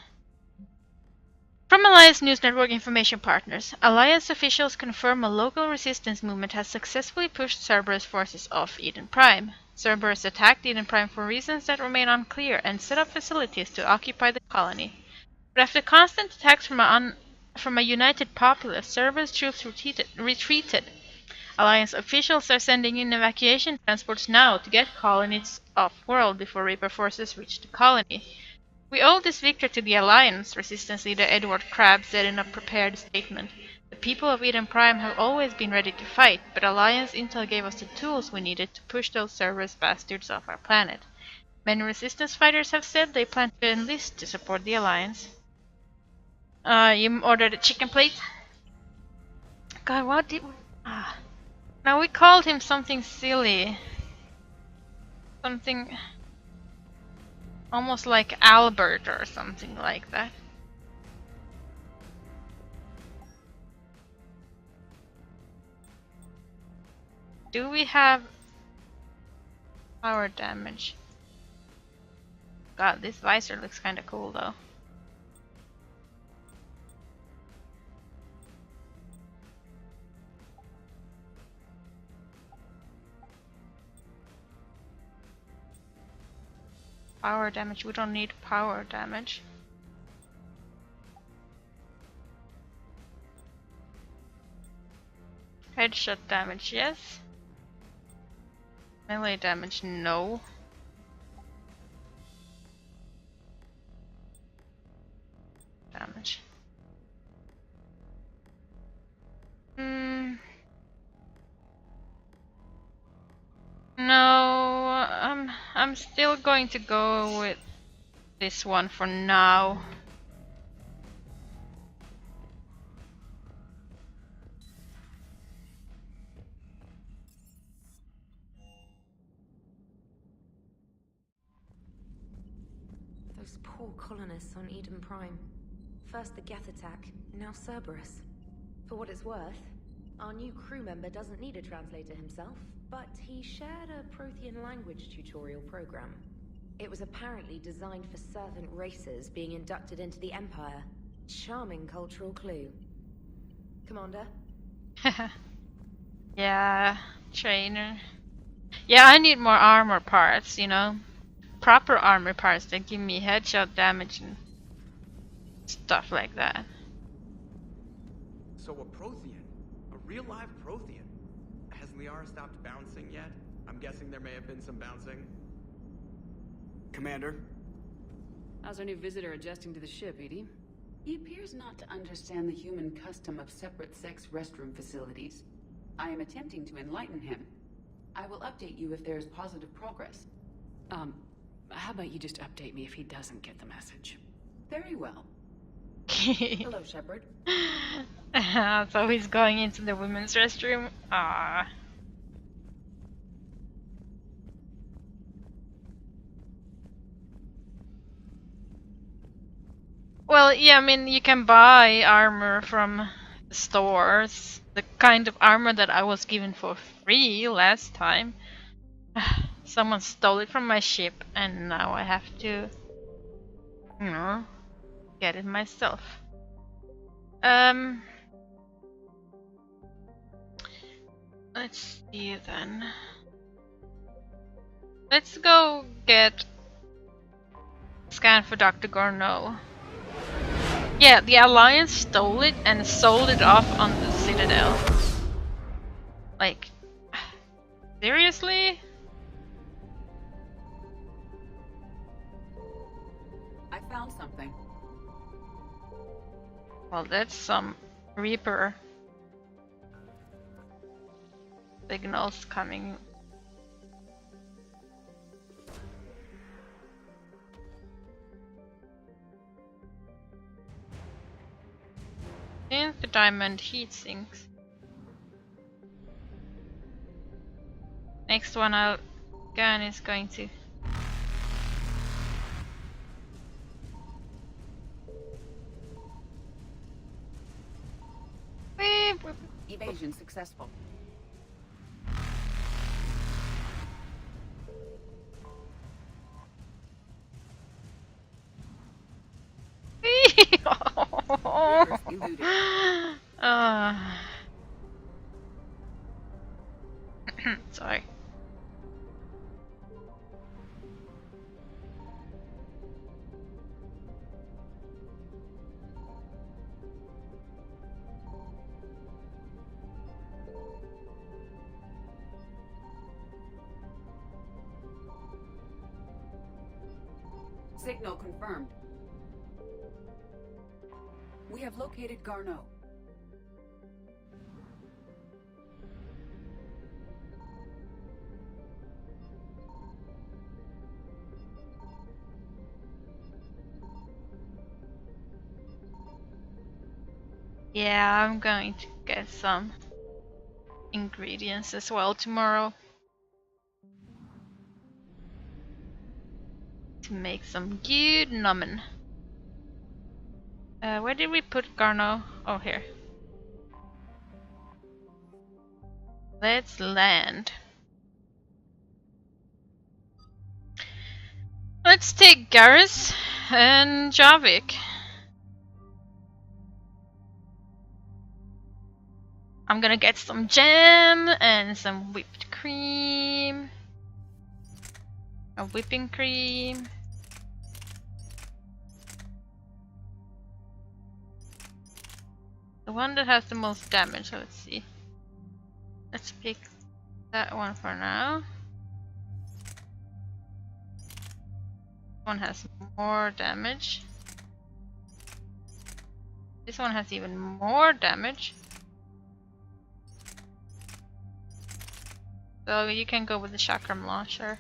From Alliance News Network information partners, Alliance officials confirm a local resistance movement has successfully pushed Cerberus forces off Eden Prime. Cerberus attacked Eden Prime for reasons that remain unclear and set up facilities to occupy the colony. But after constant attacks from a united populace, Cerberus troops retreated. Alliance officials are sending in evacuation transports now to get colonists off-world before Reaper forces reach the colony. We owe this victory to the Alliance, Resistance leader Edward Crabb said in a prepared statement. The people of Eden Prime have always been ready to fight, but Alliance intel gave us the tools we needed to push those Cerberus bastards off our planet. Many Resistance fighters have said they plan to enlist to support the Alliance. You ordered a chicken plate? God, what did we... Now we called him something silly. Something... almost like Albert or something like that. Do we have power damage? God, this visor looks kinda cool though. Power damage, we don't need power damage. Headshot damage, yes. Melee damage, no. Damage. No, I'm still going to go with this one for now. Those poor colonists on Eden Prime. First the Geth attack, now Cerberus. For what it's worth, our new crew member doesn't need a translator himself, but he shared a Prothean language tutorial program. It was apparently designed for servant races being inducted into the Empire. Charming cultural clue. Commander? Yeah, trainer. Yeah, I need more armor parts, you know. Proper armor parts that give me headshot damage and stuff like that. So a Prothean? A real live Prothean? Has Liara stopped bouncing yet? I'm guessing there may have been some bouncing. Commander? How's our new visitor adjusting to the ship, Edie? He appears not to understand the human custom of separate sex restroom facilities. I am attempting to enlighten him. I will update you if there is positive progress. How about you just update me if he doesn't get the message? Very well. Hello, Shepard. So he's going into the women's restroom. Ah. Well, yeah, I mean, you can buy armor from the stores. The kind of armor that I was given for free last time. Someone stole it from my ship, and now I have to, you know, get it myself. Let's see then. Let's go get scan for Dr. Gorno. Yeah, the Alliance stole it and sold it off on the Citadel. Like, seriously? I found something. Well, that's some Reaper signals coming. And the diamond heat sinks. Next one I'll gun is going to Evasion successful. No. Sorry. Signal confirmed. We have located Garneau. Yeah, I'm going to get some ingredients as well tomorrow to make some good numbin. Where did we put Garneau? Oh, here. Let's land. Let's take Garrus and Javik. I'm gonna get some jam and some whipped cream. A whipping cream. The one that has the most damage, let's see. Let's pick that one for now. This one has more damage. This one has even more damage. So you can go with the chakram launcher.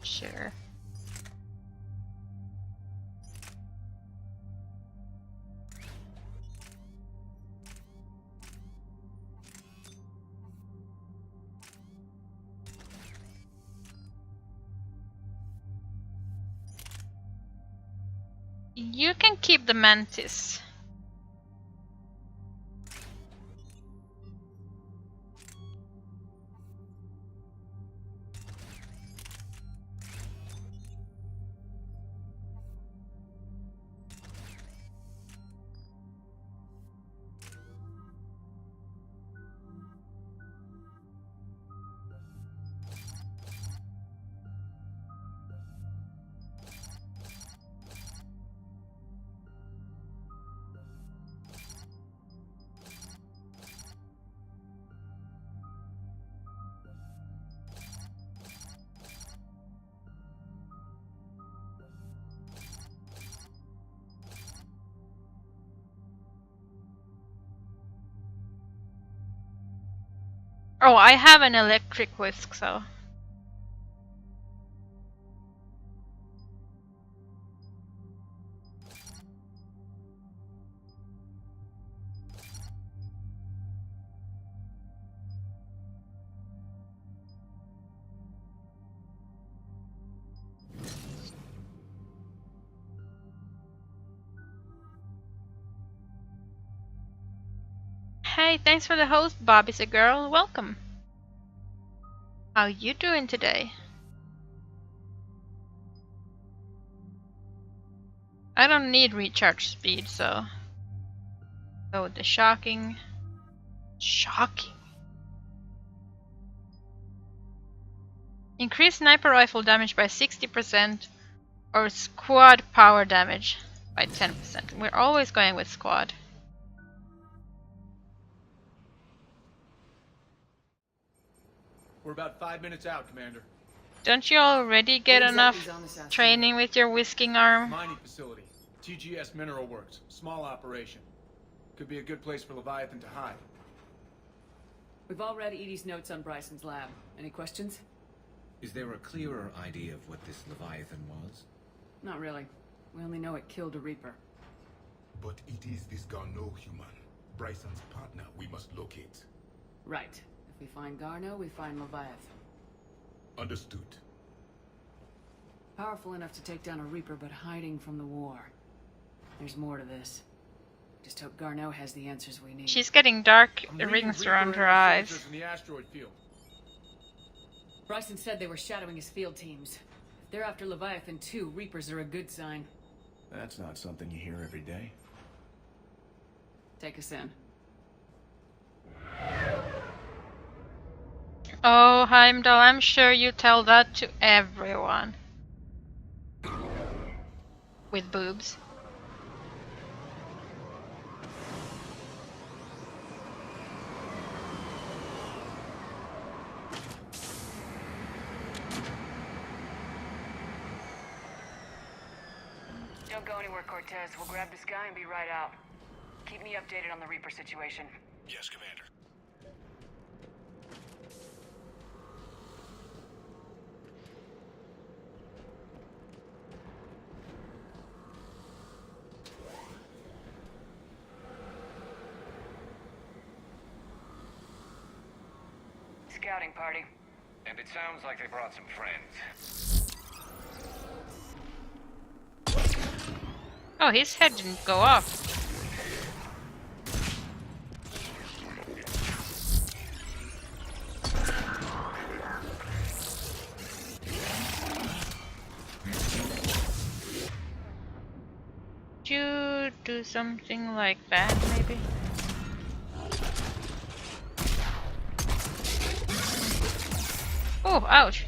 Sure. You can keep the mantis. Oh, I have an electric whisk, so. Hey, thanks for the host, Bobby's a girl. Welcome. How you doing today? I don't need recharge speed, so go with the shocking. Shocking. Increase sniper rifle damage by 60% or squad power damage by 10%. We're always going with squad. We're about 5 minutes out, Commander. Don't you already get enough training with your whisking arm? Mining facility. TGS Mineral Works. Small operation. Could be a good place for Leviathan to hide. We've all read Edie's notes on Bryson's lab. Any questions? Is there a clearer idea of what this Leviathan was? Not really. We only know it killed a Reaper. But it is this Garneau human, Bryson's partner, we must locate. Right. If we find Garneau, we find Leviathan. Understood. Powerful enough to take down a Reaper, but hiding from the war. There's more to this. Just hope Garneau has the answers we need. She's getting dark rings around her eyes. In the asteroid field. Bryson said they were shadowing his field teams. If they're after Leviathan too, Reapers are a good sign. That's not something you hear every day. Take us in. Oh, Heimdall, I'm sure you tell that to everyone. With boobs. Don't go anywhere, Cortez. We'll grab this guy and be right out. Keep me updated on the Reaper situation. Yes, Commander. Scouting party. And it sounds like they brought some friends. Oh, his head didn't go off. Did you do something like that, maybe? Oh, ouch.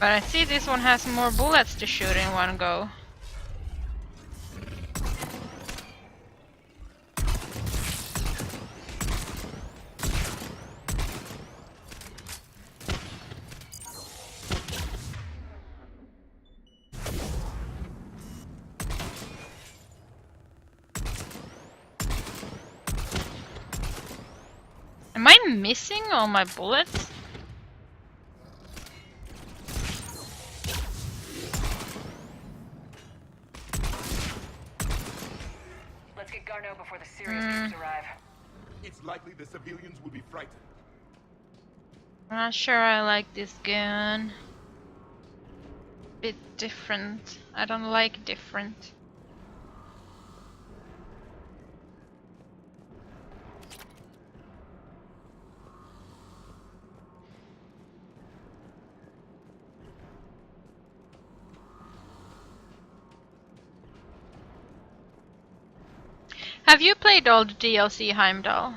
But I see this one has more bullets to shoot in one go. Am I missing all my bullets? Let's get Garneau before the serious troops arrive. It's likely the civilians will be frightened. I'm not sure I like this gun. Bit different. I don't like different. Have you played all the DLC, Heimdall?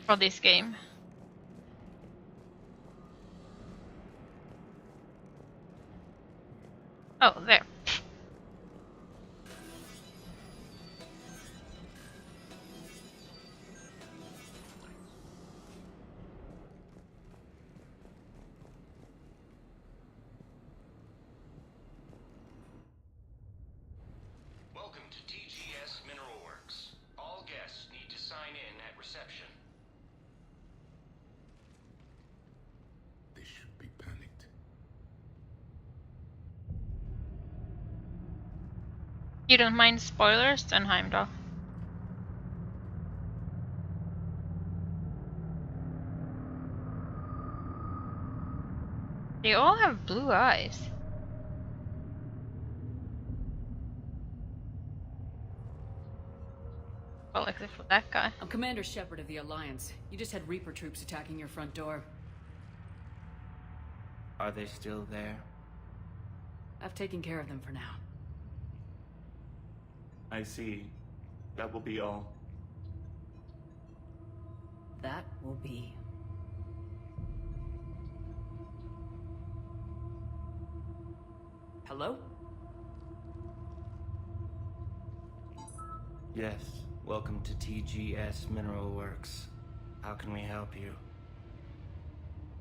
For this game? Oh, there. Welcome to TGS Mineral Works. All guests need to sign in at reception. They should be panicked. You don't mind spoilers, then, Heimdall? They all have blue eyes. Well, except for that guy. I'm Commander Shepard of the Alliance. You just had Reaper troops attacking your front door. Are they still there? I've taken care of them for now. I see. That will be all. That will be. Hello? Yes. Welcome to TGS Mineral Works. How can we help you?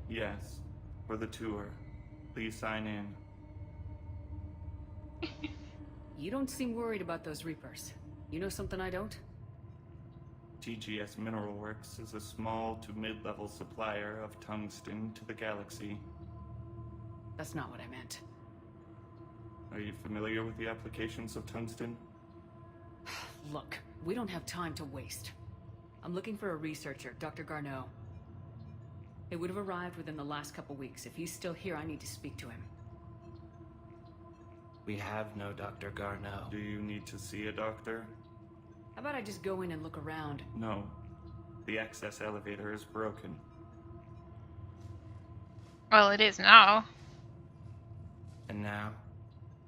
Yes. For the tour. Please sign in. You don't seem worried about those Reapers. You know something I don't? TGS Mineral Works is a small to mid-level supplier of tungsten to the galaxy. That's not what I meant. Are you familiar with the applications of tungsten? Look, we don't have time to waste. I'm looking for a researcher, Dr. Garneau. It would have arrived within the last couple weeks. If he's still here, I need to speak to him. We have no Dr. Garneau. Do you need to see a doctor? How about I just go in and look around? No. The access elevator is broken. Well, it is now. And now,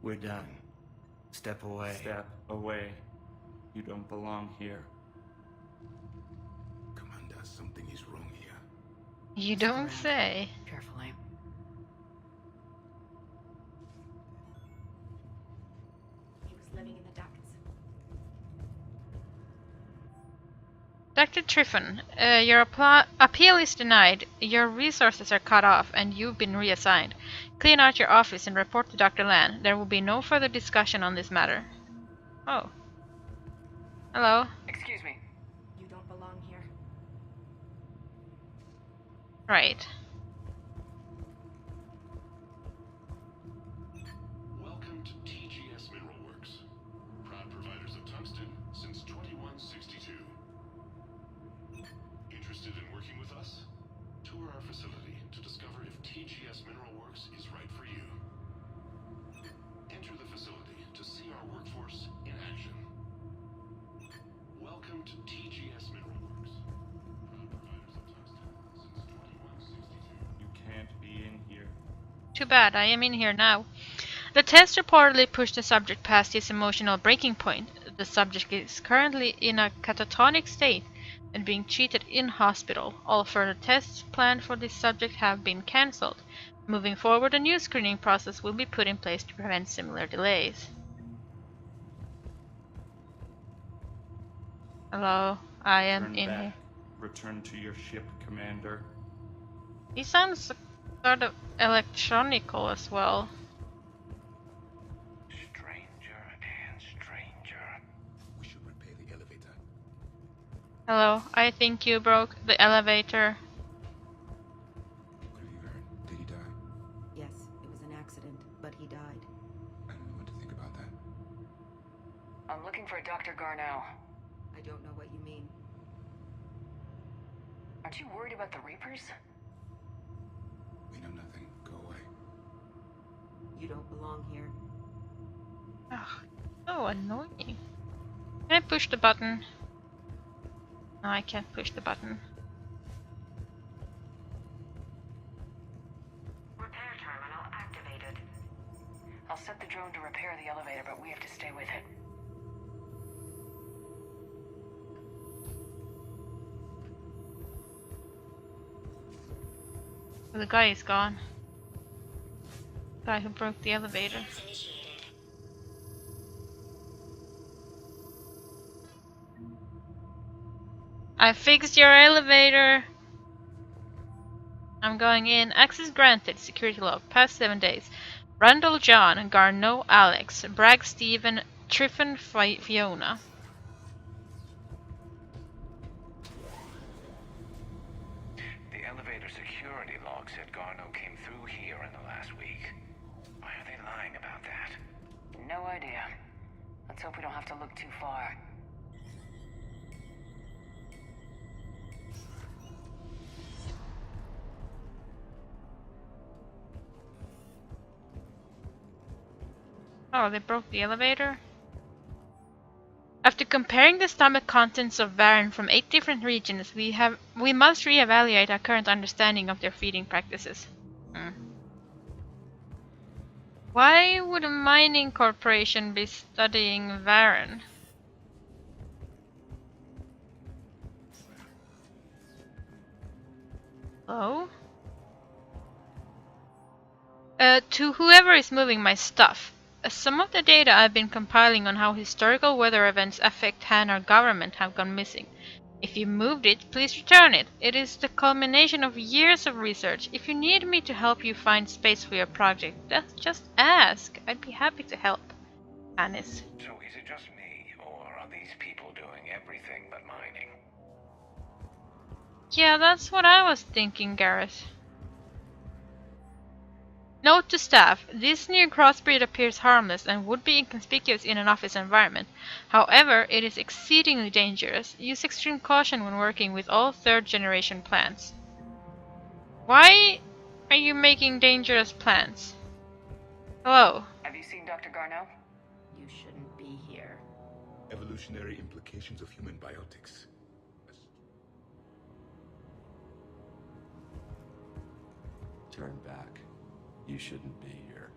we're done. Step away. Step away. You don't belong here. Commander, something is wrong here. You don't say. Carefully. He was living in the ducts. Dr. Triffon, your appeal is denied, your resources are cut off, and you've been reassigned. Clean out your office and report to Dr. Lan. There will be no further discussion on this matter. Oh. Hello. Excuse me. You don't belong here. Right. Welcome to TGS Mineral Works. Proud providers of tungsten since 2162. Interested in working with us? Tour our facility to discover if TGS Mineral Works is right for you. Enter the facility to see our workforce in action. Welcome to TGS Mineral Works. Proud providers of tungsten since 2162. You can't be in here. Too bad, I am in here now. The test reportedly pushed the subject past his emotional breaking point. The subject is currently in a catatonic state and being treated in hospital. All further tests planned for this subject have been cancelled. Moving forward, a new screening process will be put in place to prevent similar delays. Hello, I am Turn in back. here. Return to your ship, Commander. He sounds sort of electronical as well. Stranger and stranger. We should repair the elevator. Hello, I think you broke the elevator. What have you heard? Did he die? Yes, it was an accident, but he died. I don't know what to think about that. I'm looking for Dr. Garneau. I don't know what you mean. Aren't you worried about the Reapers? We know nothing. Go away. You don't belong here. Ugh, so annoying. Can I push the button? No, I can't push the button. Repair terminal activated. I'll set the drone to repair the elevator, but we have to stay with it. The guy is gone. Guy who broke the elevator. I fixed your elevator! I'm going in. Access granted. Security log. Past 7 days. Randall John, Garneau Alex, Bragg Stephen, Triffon Fiona. The elevator security log said Garneau came through here in the last week. Why are they lying about that? No idea. Let's hope we don't have to look too far. Oh, they broke the elevator? After comparing the stomach contents of Varen from 8 different regions, we must reevaluate our current understanding of their feeding practices. Why would a mining corporation be studying Varen? Hello? To whoever is moving my stuff. Some of the data I've been compiling on how historical weather events affect Hanar government have gone missing. If you moved it, please return it. It is the culmination of years of research. If you need me to help you find space for your project, just ask. I'd be happy to help. Anis. So is it just me, or are these people doing everything but mining? Yeah, that's what I was thinking, Gareth. Note to staff, this new crossbreed appears harmless and would be inconspicuous in an office environment. However, it is exceedingly dangerous. Use extreme caution when working with all third-generation plants. Why are you making dangerous plants? Hello? Have you seen Dr. Garneau? You shouldn't be here. evolutionary implications of human biotics. Turn back. You shouldn't be here.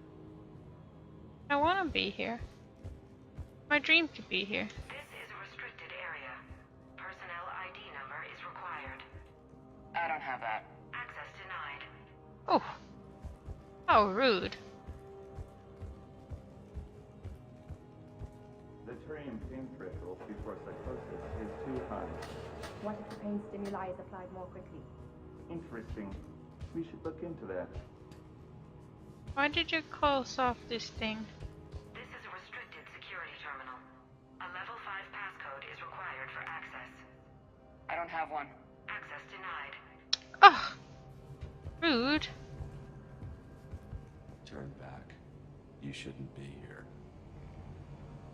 I want to be here. My dream to be here. This is a restricted area. Personnel ID number is required. I don't have that. Access denied. Oh. How rude. The Turian pain threshold before psychosis is too high. What if the pain stimuli is applied more quickly? Interesting. We should look into that. Why did you close off this thing? This is a restricted security terminal. A level 5 passcode is required for access. I don't have one. Access denied. Ugh. Rude. Turn back. You shouldn't be here.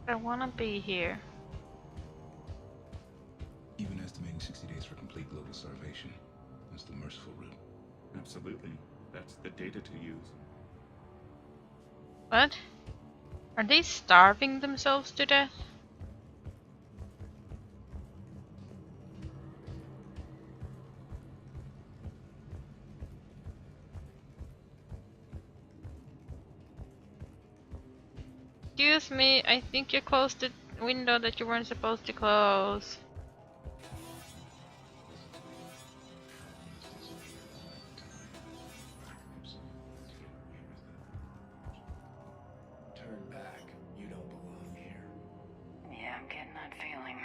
I want to be here. Even estimating 60 days for complete global starvation is the merciful route. Absolutely. That's the data to use. What? Are they starving themselves to death? Excuse me, I think you closed the window that you weren't supposed to close. Turn back. You don't belong here. Yeah, I'm getting that feeling.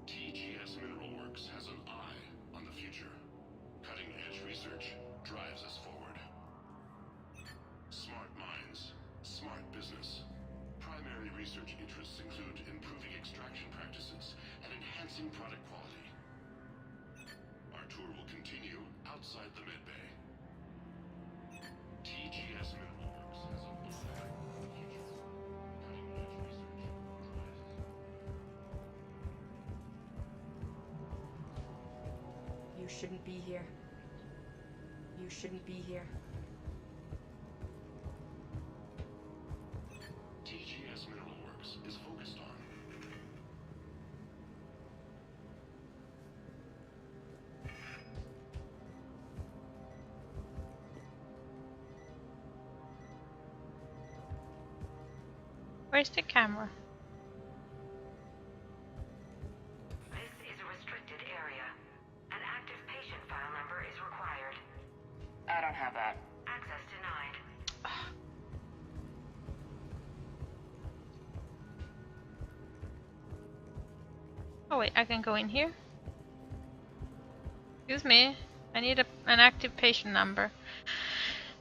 TGS Mineral Works has an eye on the future. Cutting-edge research drives us forward. Smart minds, smart business. Primary research interests include improving extraction practices and enhancing product quality. Our tour will continue outside the medbay. TGS Mineral Works has an eye on the future. Cutting-edge research drives us You shouldn't be here. You shouldn't be here. TGS Mineral Works is focused on Where's the camera? This is a restricted area. An active patient file number is required. I don't have that. Access denied. Oh wait, I can go in here? Excuse me, I need an active patient number.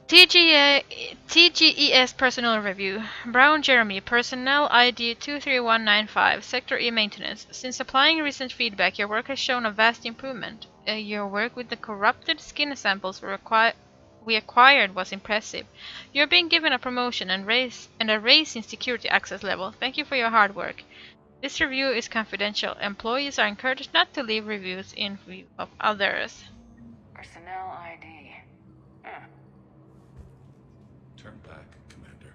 TGES Personnel Review. Brown Jeremy, Personnel ID 23195, Sector E Maintenance. Since applying recent feedback, your work has shown a vast improvement. Your work with the corrupted skin samples we acquired was impressive. You're being given a promotion and a raise in security access level. Thank you for your hard work. This review is confidential. Employees are encouraged not to leave reviews in view of others. Personnel ID. Turn back, Commander.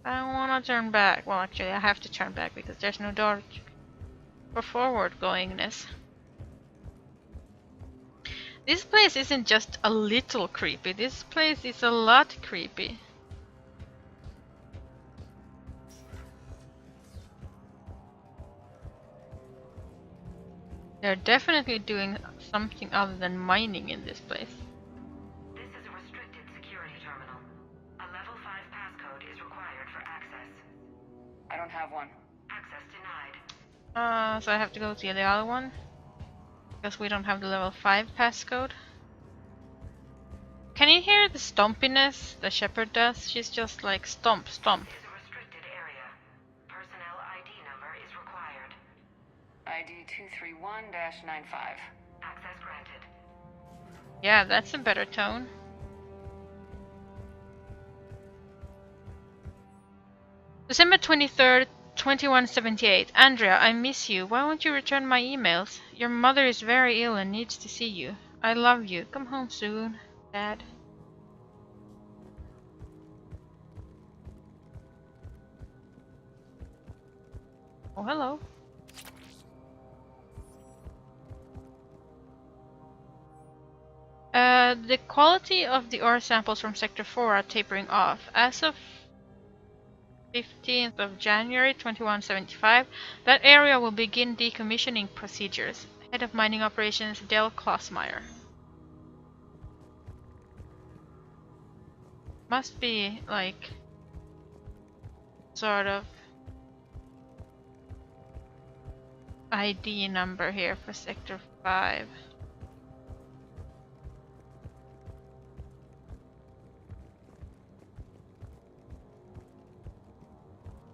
I don't want to turn back. Well, actually, I have to turn back because there's no door for forward goingness. This place isn't just a little creepy. This place is a lot creepy. They're definitely doing something other than mining in this place. This is a restricted security terminal. A level 5 passcode is required for access. I don't have one. Access denied. So I have to go to the other one? Because we don't have the level 5 passcode. Can you hear the stompiness the shepherd does? She's just like stomp, stomp. This is a restricted area. Personnel ID number is required. ID 231-95. Access granted. Yeah, that's a better tone. December 23rd, 2178. Andrea, I miss you. Why won't you return my emails? Your mother is very ill and needs to see you. I love you. Come home soon, Dad. Oh, hello. The quality of the ore samples from Sector 4 are tapering off. As of 15th of January 2175, that area will begin decommissioning procedures. Head of Mining Operations Del Klossmeyer. Must be like sort of ID number here for Sector 5.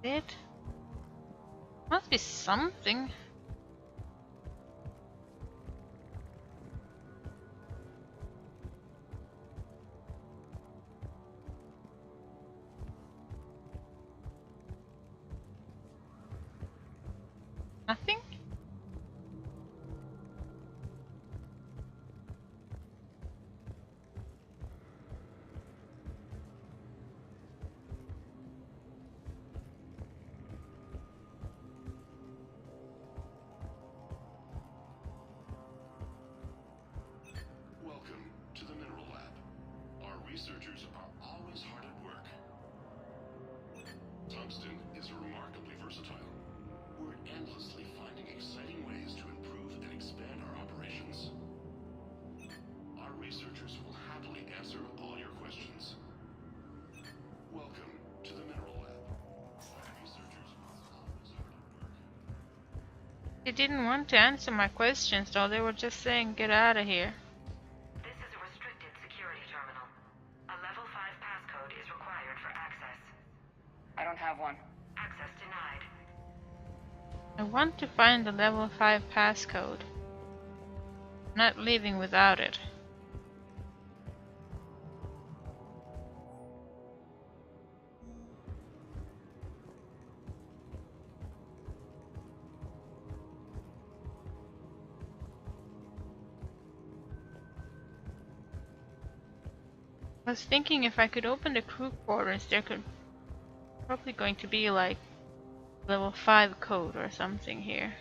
It must be something. Nothing? Welcome to the Mineral Lab. Our researchers are always hard at work. Tungsten is remarkably versatile. We're endlessly finding exciting ways to improve and expand our operations. Our researchers will happily answer all your questions. Welcome to the Mineral Lab. Our researchers are always hard at work. They didn't want to answer my questions though, they were just saying get out of here. This is a restricted security terminal. A level 5 passcode is required for access. I don't have one. Access denied. I want to find the level 5 passcode. I'm not leaving without it. I was thinking if I could open the crew quarters, there could probably going to be like level 5 code or something here.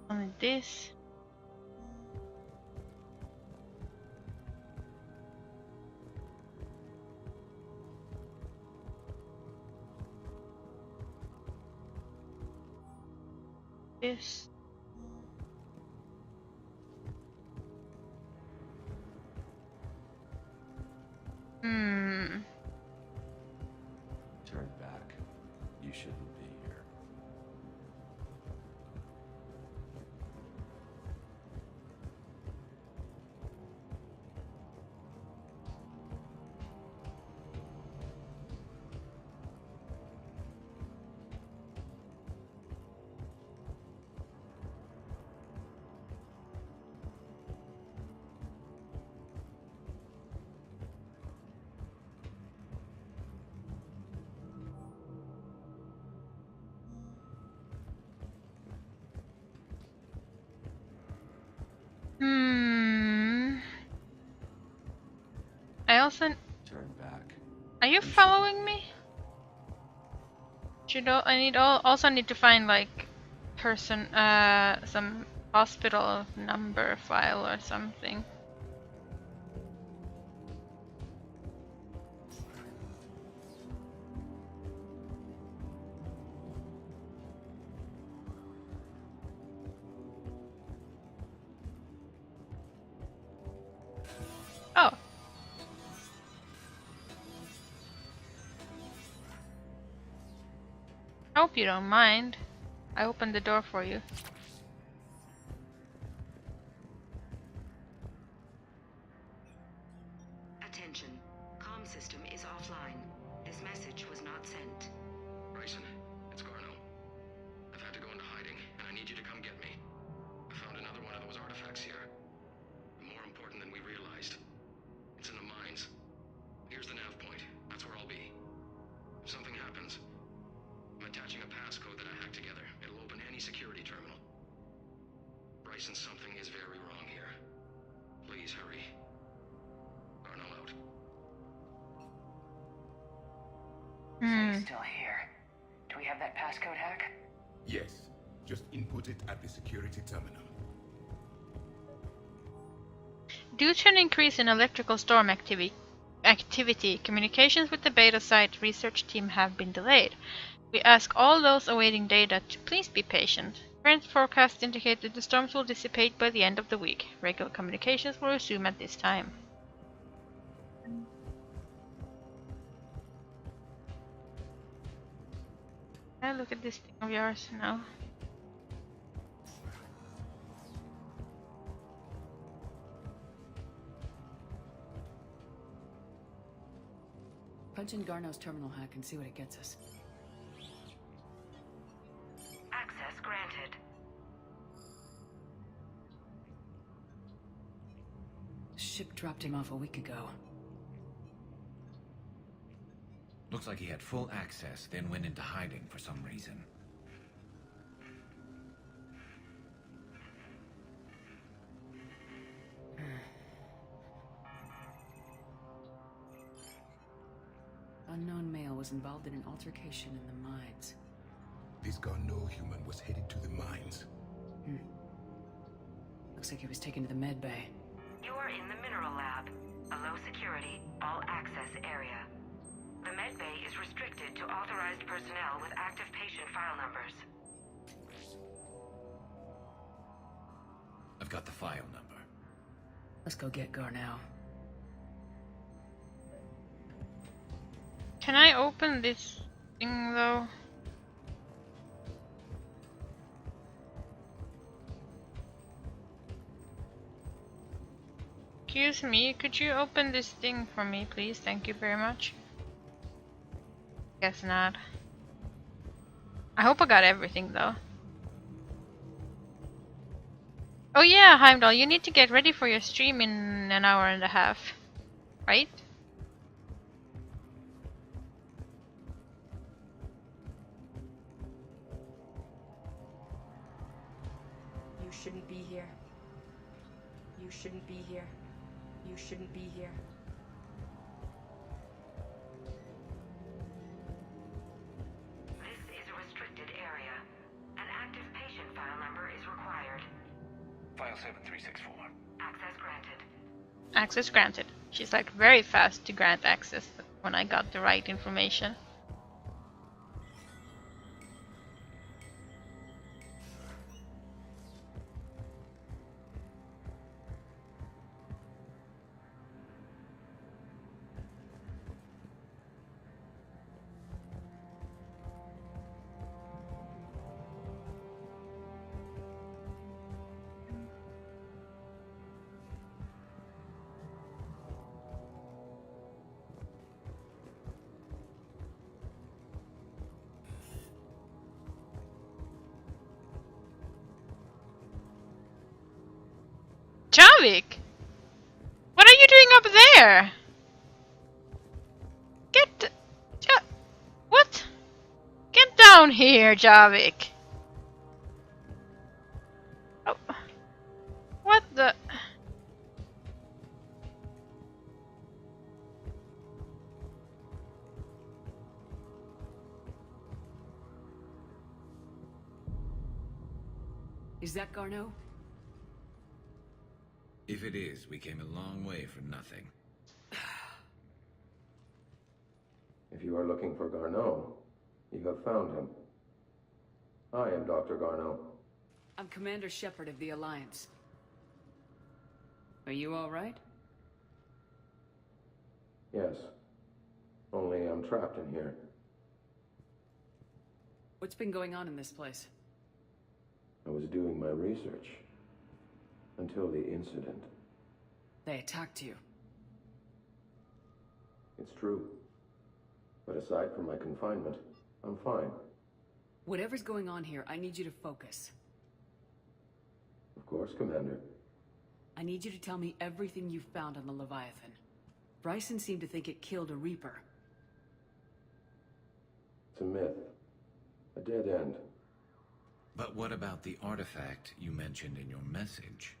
Only this. This. Turn back. You shouldn't be here. I also. Turn back. Are you following me? I need also need to find like some hospital number file or something. Oh. I hope you don't mind. I opened the door for you. Attention. Comm system is offline. This message was not sent. Bryson, it's Garno. I've had to go into hiding, and I need you to come get me. I found another one of those artifacts here. More important than we realized. It's in the mines. Here's the nav point. That's where I'll be. If something happens, I'm attaching a passcode that I hacked together. It'll open any security terminal. Bryson, something is very wrong here. Please hurry. Garno out. So he's still here. Do we have that passcode hack? Yes. Just input it at the security terminal. Due to an increase in electrical storm activity, communications with the beta site research team have been delayed. We ask all those awaiting data to please be patient. Current forecasts indicate that the storms will dissipate by the end of the week. Regular communications will resume at this time. Can I look at this thing of yours now? Punch in Garneau's terminal hack and see what it gets us. Access granted. Ship dropped him off a week ago. Looks like he had full access, then went into hiding for some reason. Unknown male was involved in an altercation in the mines. This Garneau human was headed to the mines. Looks like he was taken to the med bay. You are in the mineral lab, a low security, all access area. The med bay is restricted to authorized personnel with active patient file numbers. I've got the file number. Let's go get Garneau. Can I open this thing though? Excuse me, could you open this thing for me, please? Thank you very much. Guess not. I hope I got everything though. Oh yeah, Heimdall, you need to get ready for your stream in an hour and a half, right? You shouldn't be here. You shouldn't be here. You shouldn't be here. This is a restricted area. An active patient file number is required. File 7364. Access granted. Access granted. She's like very fast to grant access when I got the right information. Javik! What are you doing up there? What? Get down here, Javik! Oh. What the... Is that Garneau? If it is, we came a long way for nothing. If you are looking for Garneau, you have found him. I am Dr. Garneau. I'm Commander Shepard of the Alliance. Are you all right? Yes. Only I'm trapped in here. What's been going on in this place? I was doing my research. Until the incident. They attacked you. It's true. But aside from my confinement, I'm fine. Whatever's going on here, I need you to focus. Of course, Commander. I need you to tell me everything you found on the Leviathan. Bryson seemed to think it killed a Reaper. It's a myth. A dead end. But what about the artifact you mentioned in your message?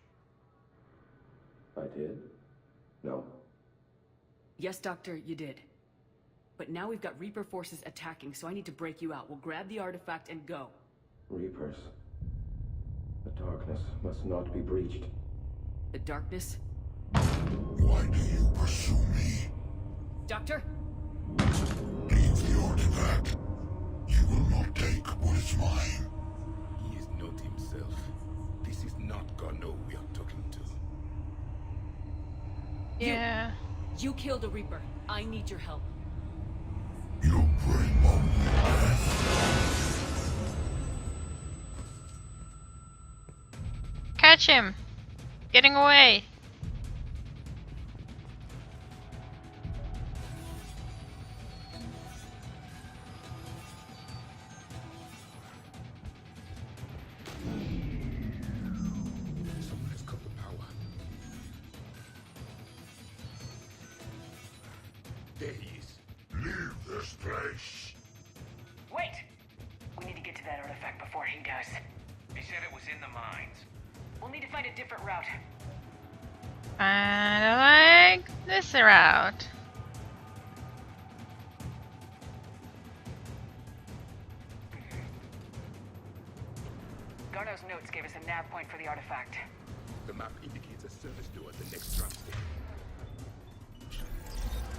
I did? No. Yes, Doctor, you did. But now we've got Reaper forces attacking, so I need to break you out. We'll grab the artifact and go. Reapers. The darkness must not be breached. The darkness? Why do you pursue me? Doctor? Leave the artifact. You will not take what is mine. He is not himself. This is not Garneau we are talking to. Yeah. You killed a Reaper. I need your help. You bring only death. Catch him! Getting away! Someone has cut the power. There he is. Leave this place. Wait! We need to get to that artifact before he does. He said it was in the mines. We'll need to find a different route. I like this route. Garneau's notes gave us a nav point for the artifact. The map indicates a service door at the next tram station.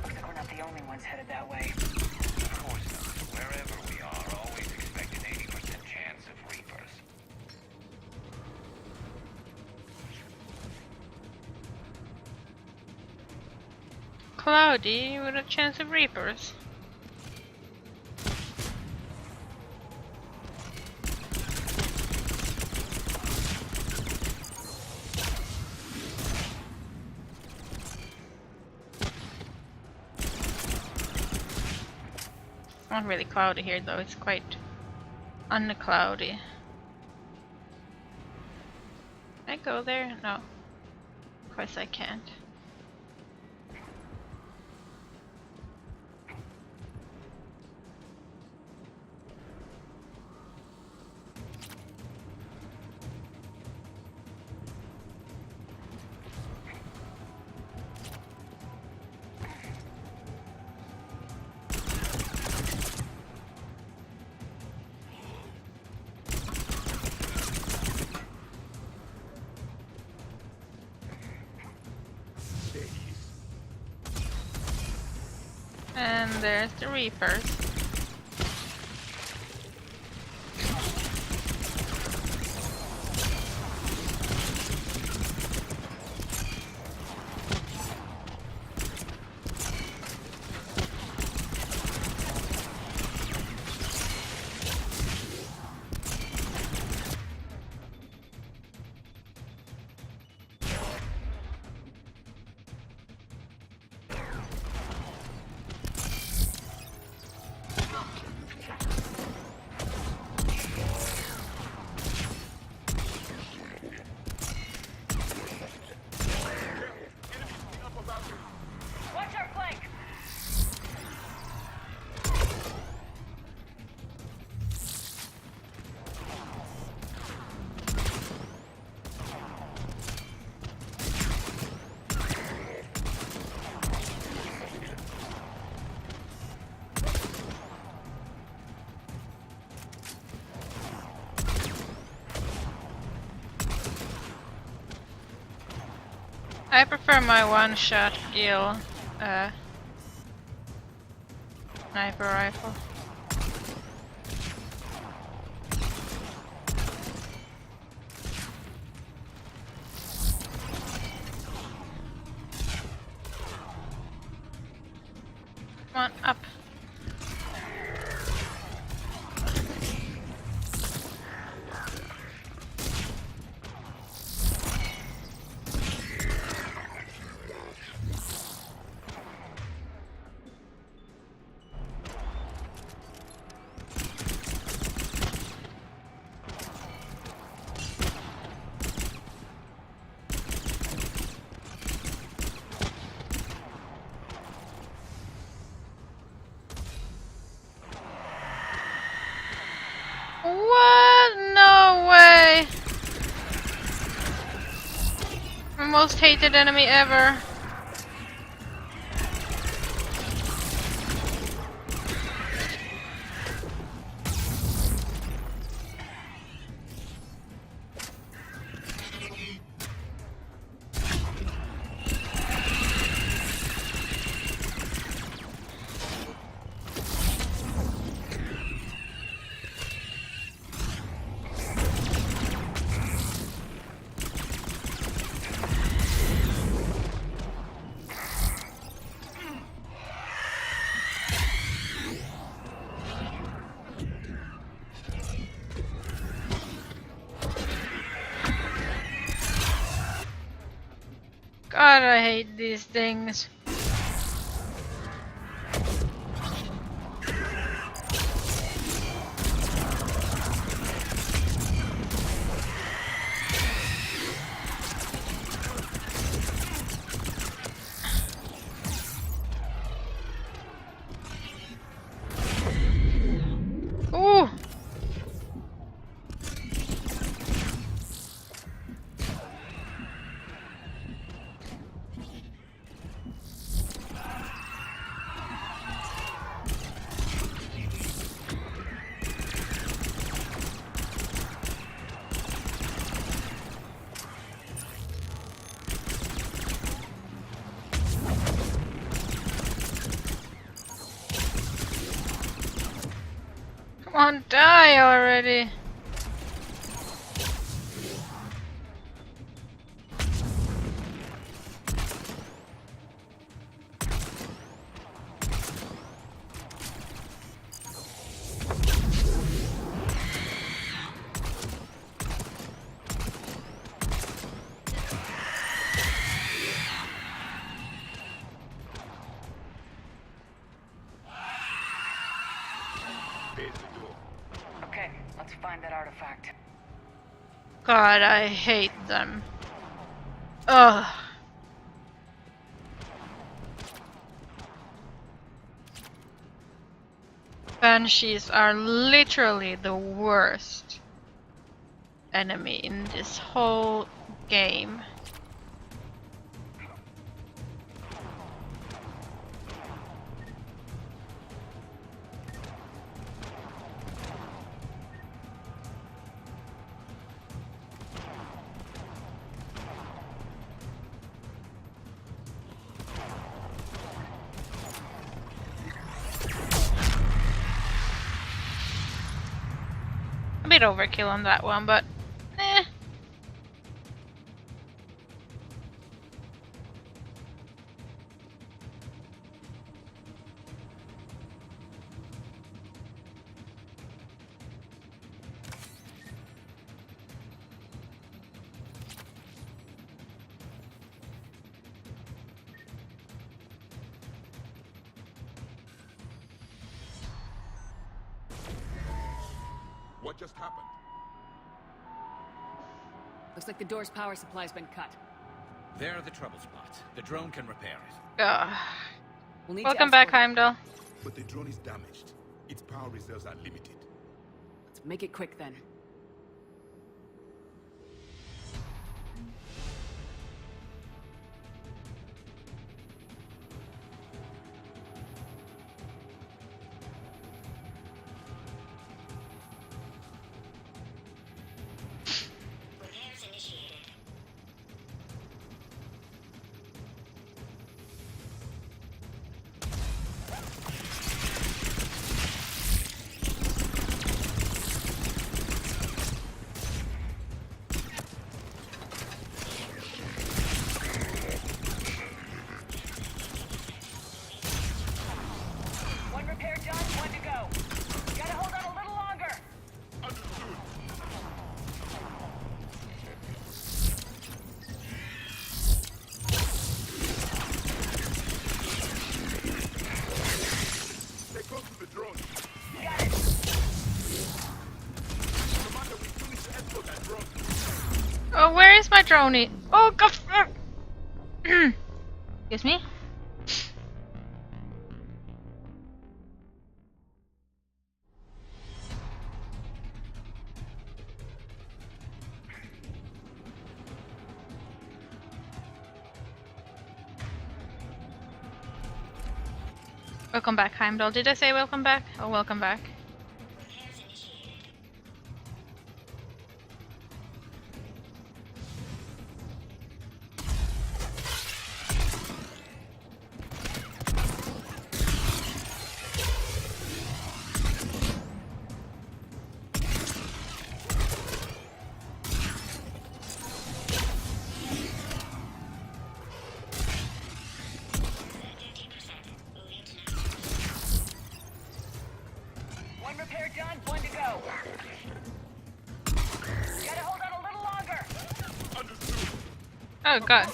Looks like we're not the only ones headed that way. Of course not. Wherever we are, always expect an 80% chance of Reapers. Cloudy with a chance of Reapers. Not really cloudy here though, it's quite uncloudy. Can I go there? No. Of course I can't. And there's the Reapers. Watch our flank! I prefer my one-shot kill sniper rifle. Come on, up. What? No way! My most hated enemy ever. God, I hate these things. Ooh. Come on, die already. Okay, let's find that artifact. God, I hate them. Ugh. Banshees are literally the worst enemy in this whole game. A bit overkill on that one, but eh. What just happened? Looks like the door's power supply's been cut. There are the trouble spots. The drone can repair it. We'll need Welcome to back, escort- Heimdall. But the drone is damaged. Its power reserves are limited. Let's make it quick then. One repair done, one to go. Gotta hold on a little longer. Stay close to the drone. Got it. Commander, we still need to escort that drone. Oh, where is my droney? Oh, God. Excuse me? Welcome back, Heimdall. Did I say welcome back? Oh, welcome back. One repair done, one to go. Gotta hold on a little longer. Oh, God.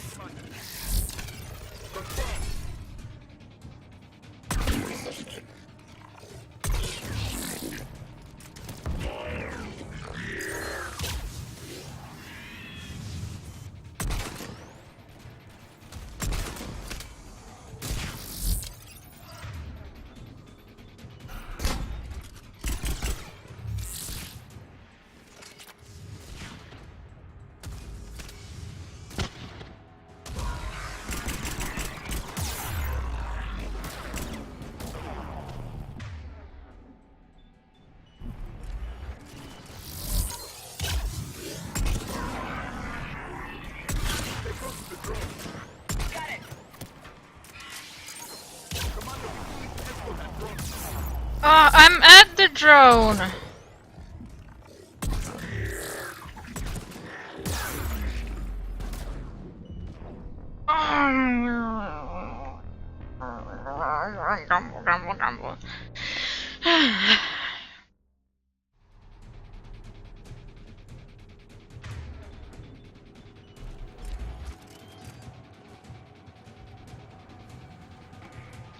Oh, I'm at the drone. Grumble.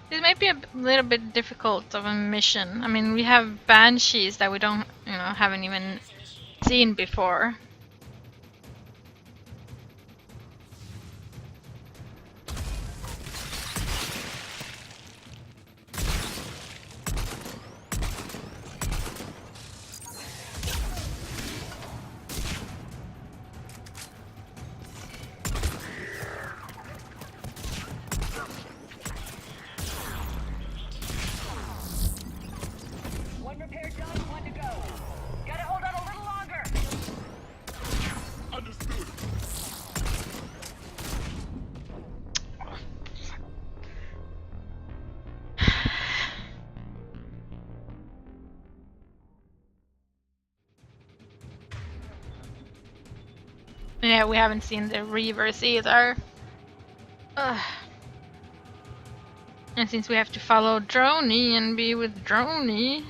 This might be a little bit difficult of a mission. I mean, we have banshees that we don't, haven't even seen before. One repair done, one to go. Gotta hold on a little longer. Understood. Yeah, we haven't seen the reverse either. Ugh. And since we have to follow Droney and be with Droney,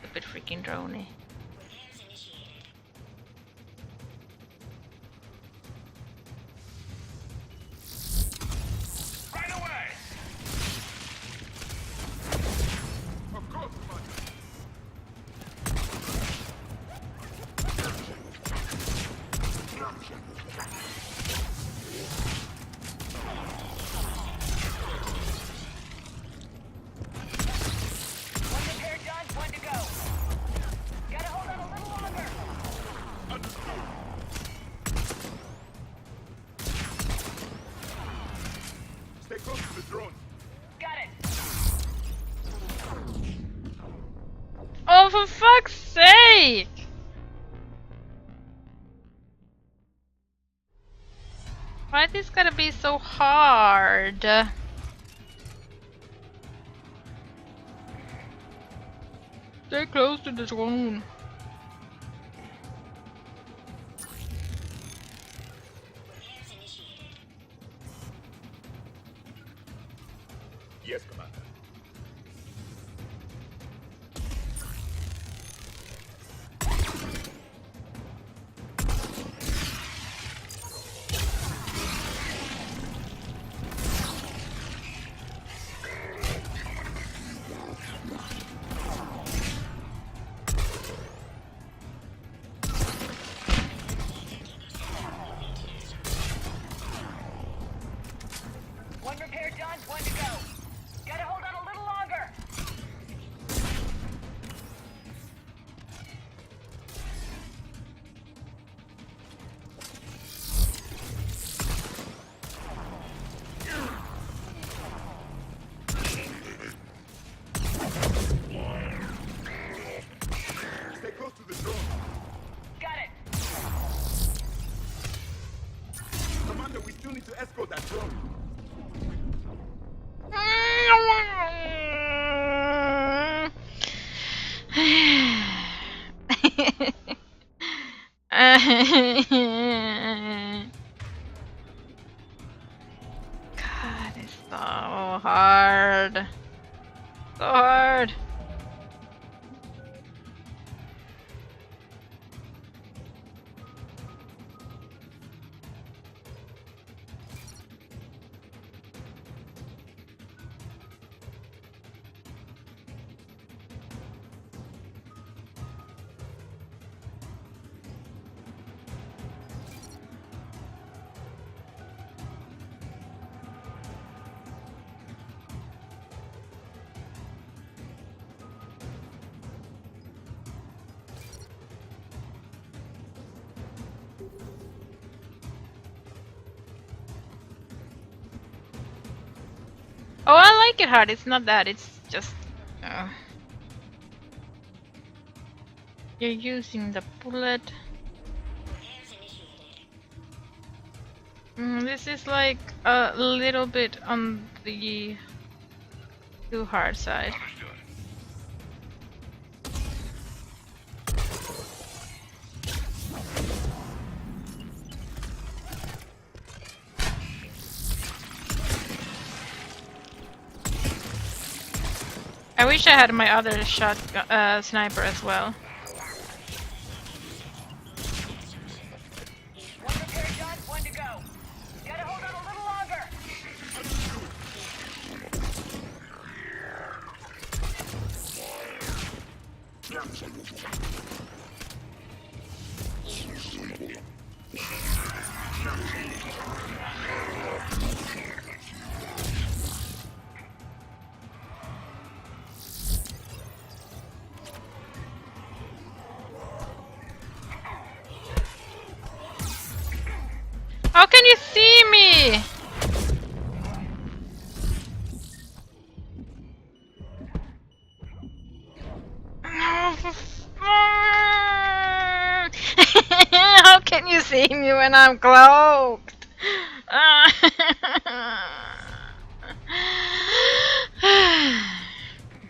a bit freaking Droney. Right away. Of course, One repair done, one to go. Gotta hold on a little longer. Understood. Stay close to the drone. Got it. Oh, for fuck's sake! Why this gotta be so hard? Stay close to the drone. Yes, Commander. One repair done, one to go. Gotta hold on a little longer. Stay close to the drone. Got it. Commander, we still need to escort that drone. God, it's so hard. So hard. Oh, I like it hard. It's not that. It's just... You're using the bullet. This is like a little bit on the Too hard side. I wish I had my other sniper as well. One repair done, one to go. Gotta hold on a little longer. How can you see me? How can you see me when I'm cloaked?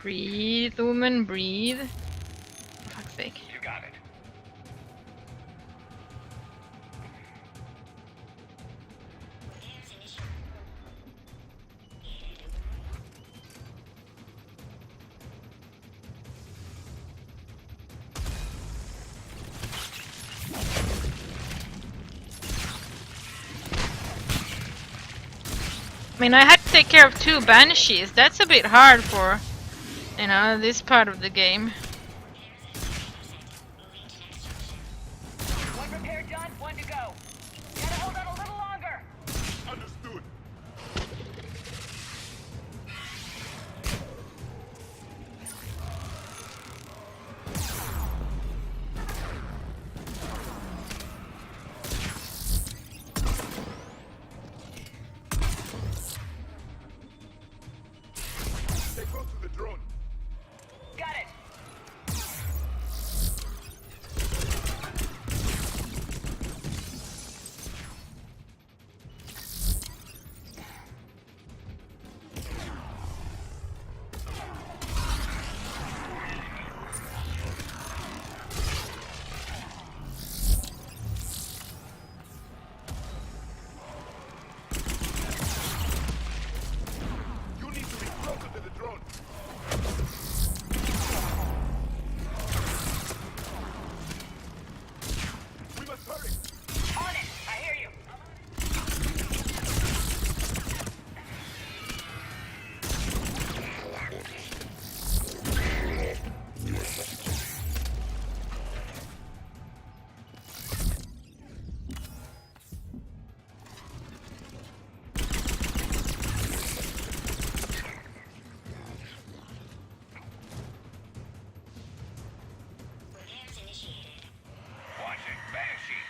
Breathe, woman, breathe. For fuck's sake. You got it. I mean, I had to take care of 2 banshees. That's a bit hard for, you know, this part of the game. One repair done, one to go. Gotta hold on a little longer. Understood. Stay close to the drone. Got it. You need to be closer to the drone. We must hurry. On it. I hear you. Watching Banshee.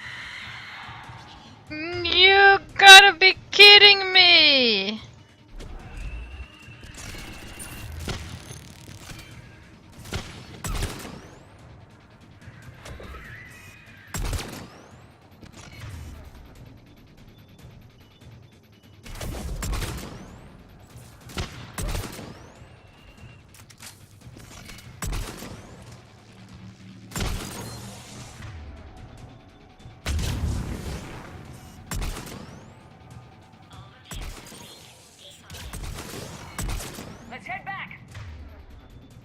You gotta be kidding me! Let's head back.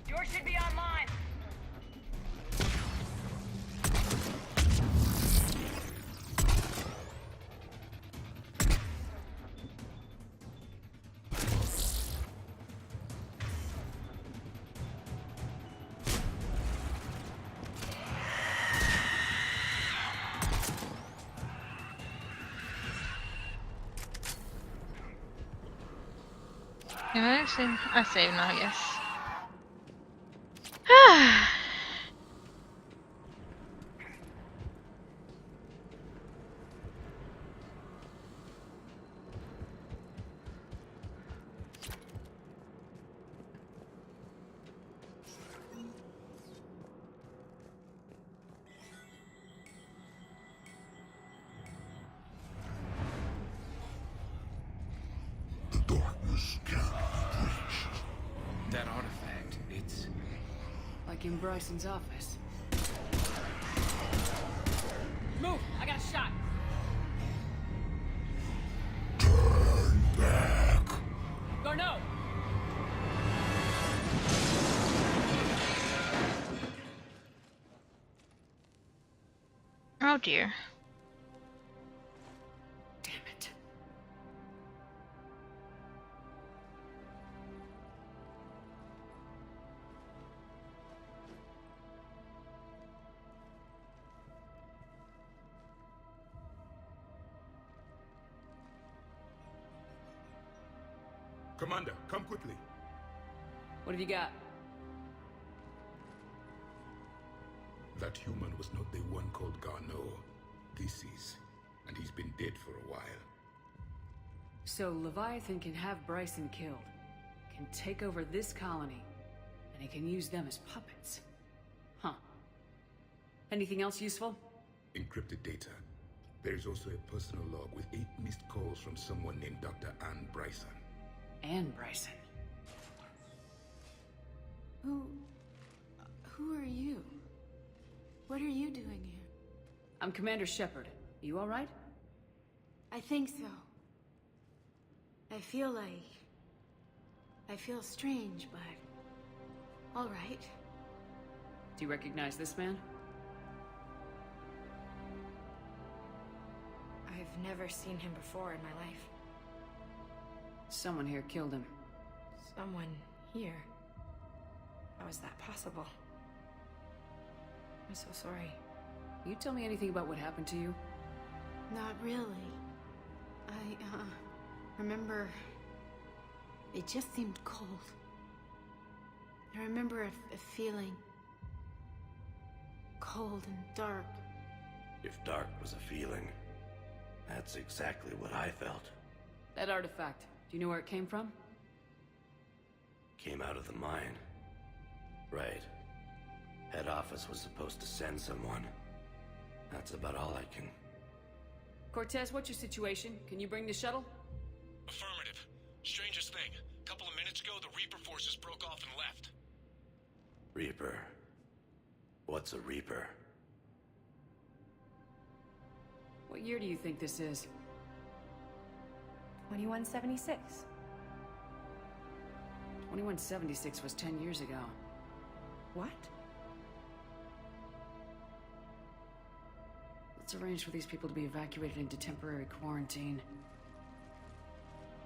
Yours should be online. Can I save? I save now, yes. The darkness can't be breached. Like in Bryson's office. Move! I got a shot! Turn back. Garneau! Oh dear. Damn it. Commander, come quickly. What have you got? That human was not the one called Garneau. This is, and he's been dead for a while. So Leviathan can have Bryson killed, can take over this colony, and he can use them as puppets. Huh. Anything else useful? Encrypted data. There is also a personal log with 8 missed calls from someone named Dr. Anne Bryson. Anne Bryson. Who are you? What are you doing here? I'm Commander Shepard. You alright? I think so. I feel strange, but alright. Do you recognize this man? I've never seen him before in my life. Someone here killed him. Someone here? How is that possible? I'm so sorry. You tell me anything about what happened to you? Not really. I, remember... It just seemed cold. I remember a feeling... cold and dark. If dark was a feeling, that's exactly what I felt. That artifact, do you know where it came from? Came out of the mine. Right. Head office was supposed to send someone. That's about all I can... Cortez, what's your situation? Can you bring the shuttle? Affirmative. Strangest thing. Couple of minutes ago, the Reaper forces broke off and left. Reaper. What's a Reaper? What year do you think this is? 2176. 2176 was 10 years ago. What? Let's arrange for these people to be evacuated into temporary quarantine.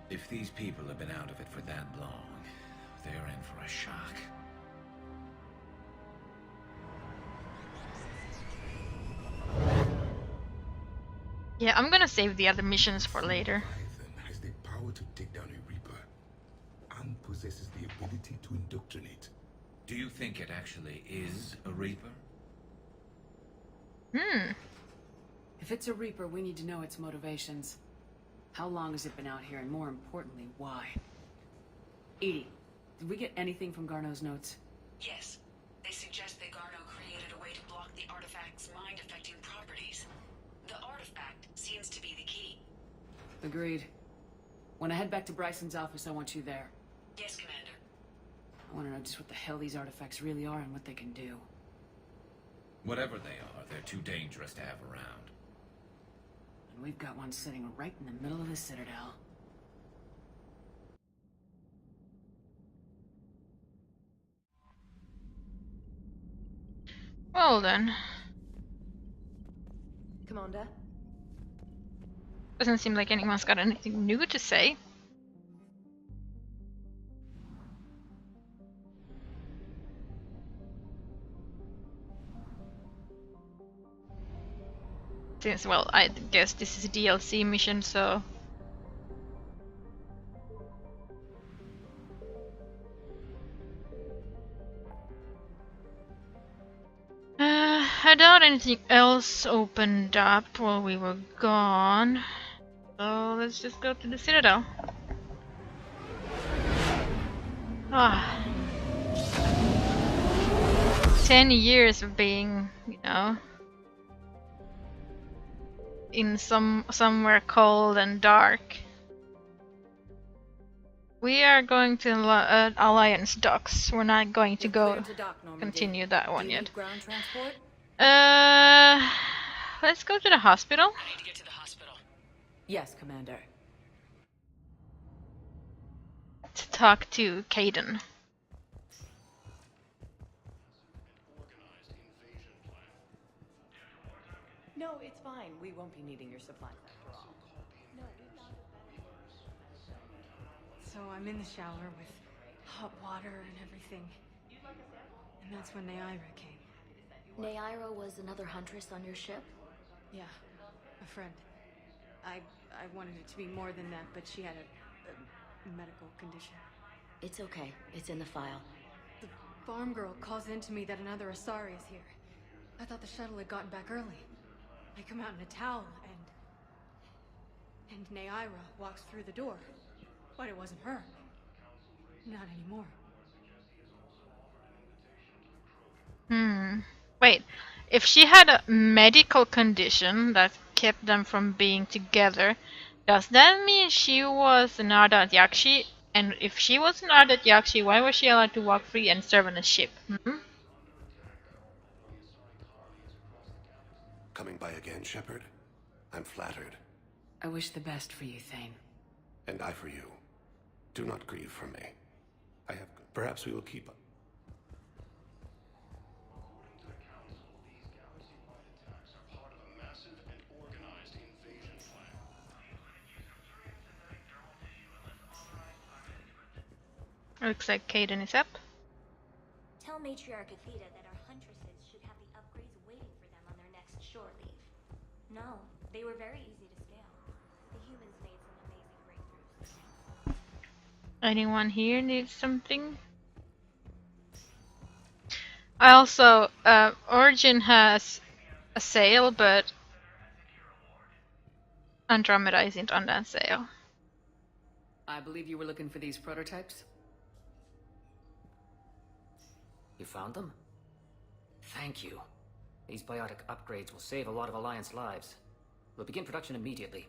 If these people have been out of it for that long, they're in for a shock. Yeah, I'm gonna save the other missions for later. Leviathan has the power to take down a Reaper, and possesses the ability to indoctrinate. Do you think it actually is a Reaper? If it's a Reaper, we need to know its motivations. How long has it been out here, and more importantly, why? Edie, did we get anything from Garneau's notes? Yes. They suggest that Garneau created a way to block the artifact's mind-affecting properties. The artifact seems to be the key. Agreed. When I head back to Bryson's office, I want you there. Yes, Commander. I want to know just what the hell these artifacts really are and what they can do. Whatever they are, they're too dangerous to have around. And we've got one sitting right in the middle of the Citadel. Well then. Commander? Doesn't seem like anyone's got anything new to say. Since, well, I guess this is a DLC mission, so... I doubt anything else opened up while we were gone. So let's just go to the Citadel. Ah. 10 years of being, you know, in somewhere cold and dark. We are going to Alliance docks. We're not going to You're go cleared to dock, Normandy. continue that Do one you yet. need ground transport? Let's go to the hospital. I need to get to the hospital. Yes, Commander. To talk to Caden. No, it's fine. We won't be needing your supplies after all. No, we found it better. So I'm in the shower with hot water and everything. And that's when Neaira came. Neaira was another huntress on your ship? Yeah, a friend. I wanted it to be more than that, but she had a medical condition. It's okay. It's in the file. The farm girl calls in to me that another Asari is here. I thought the shuttle had gotten back early. I come out in a towel and Neaira walks through the door. But it wasn't her. Not anymore. Wait. If she had a medical condition that kept them from being together, does that mean she was an Ardat Yakshi? And if she was an Ardat Yakshi, why was she allowed to walk free and serve on a ship? Coming by again, Shepard? I'm flattered. I wish the best for you, Thane. And I for you. Do not grieve for me. Perhaps we will keep up. Looks like Caden is up. Tell Matriarch Athena that our huntresses should have the upgrades waiting for them on their next shore leave. No, they were very easy to scale. The humans made some amazing breakthroughs. Anyone here needs something? I also, Origin has a sale, but Andromeda isn't on that sale. I believe you were looking for these prototypes? You found them? Thank you. These biotic upgrades will save a lot of Alliance lives. We'll begin production immediately.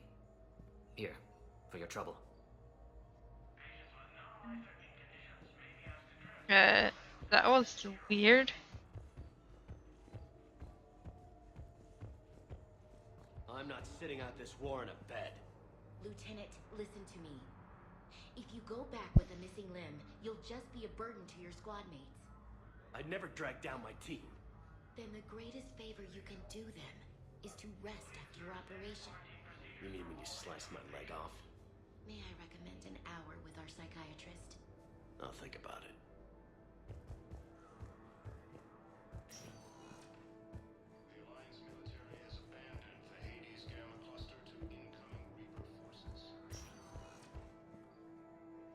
Here, for your trouble. That was weird. I'm not sitting out this war in a bed. Lieutenant, listen to me. If you go back with a missing limb, you'll just be a burden to your squad mates. I'd never drag down my team. Then the greatest favor you can do them is to rest after your operation. You need me to slice my leg off? May I recommend an hour with our psychiatrist? I'll think about it.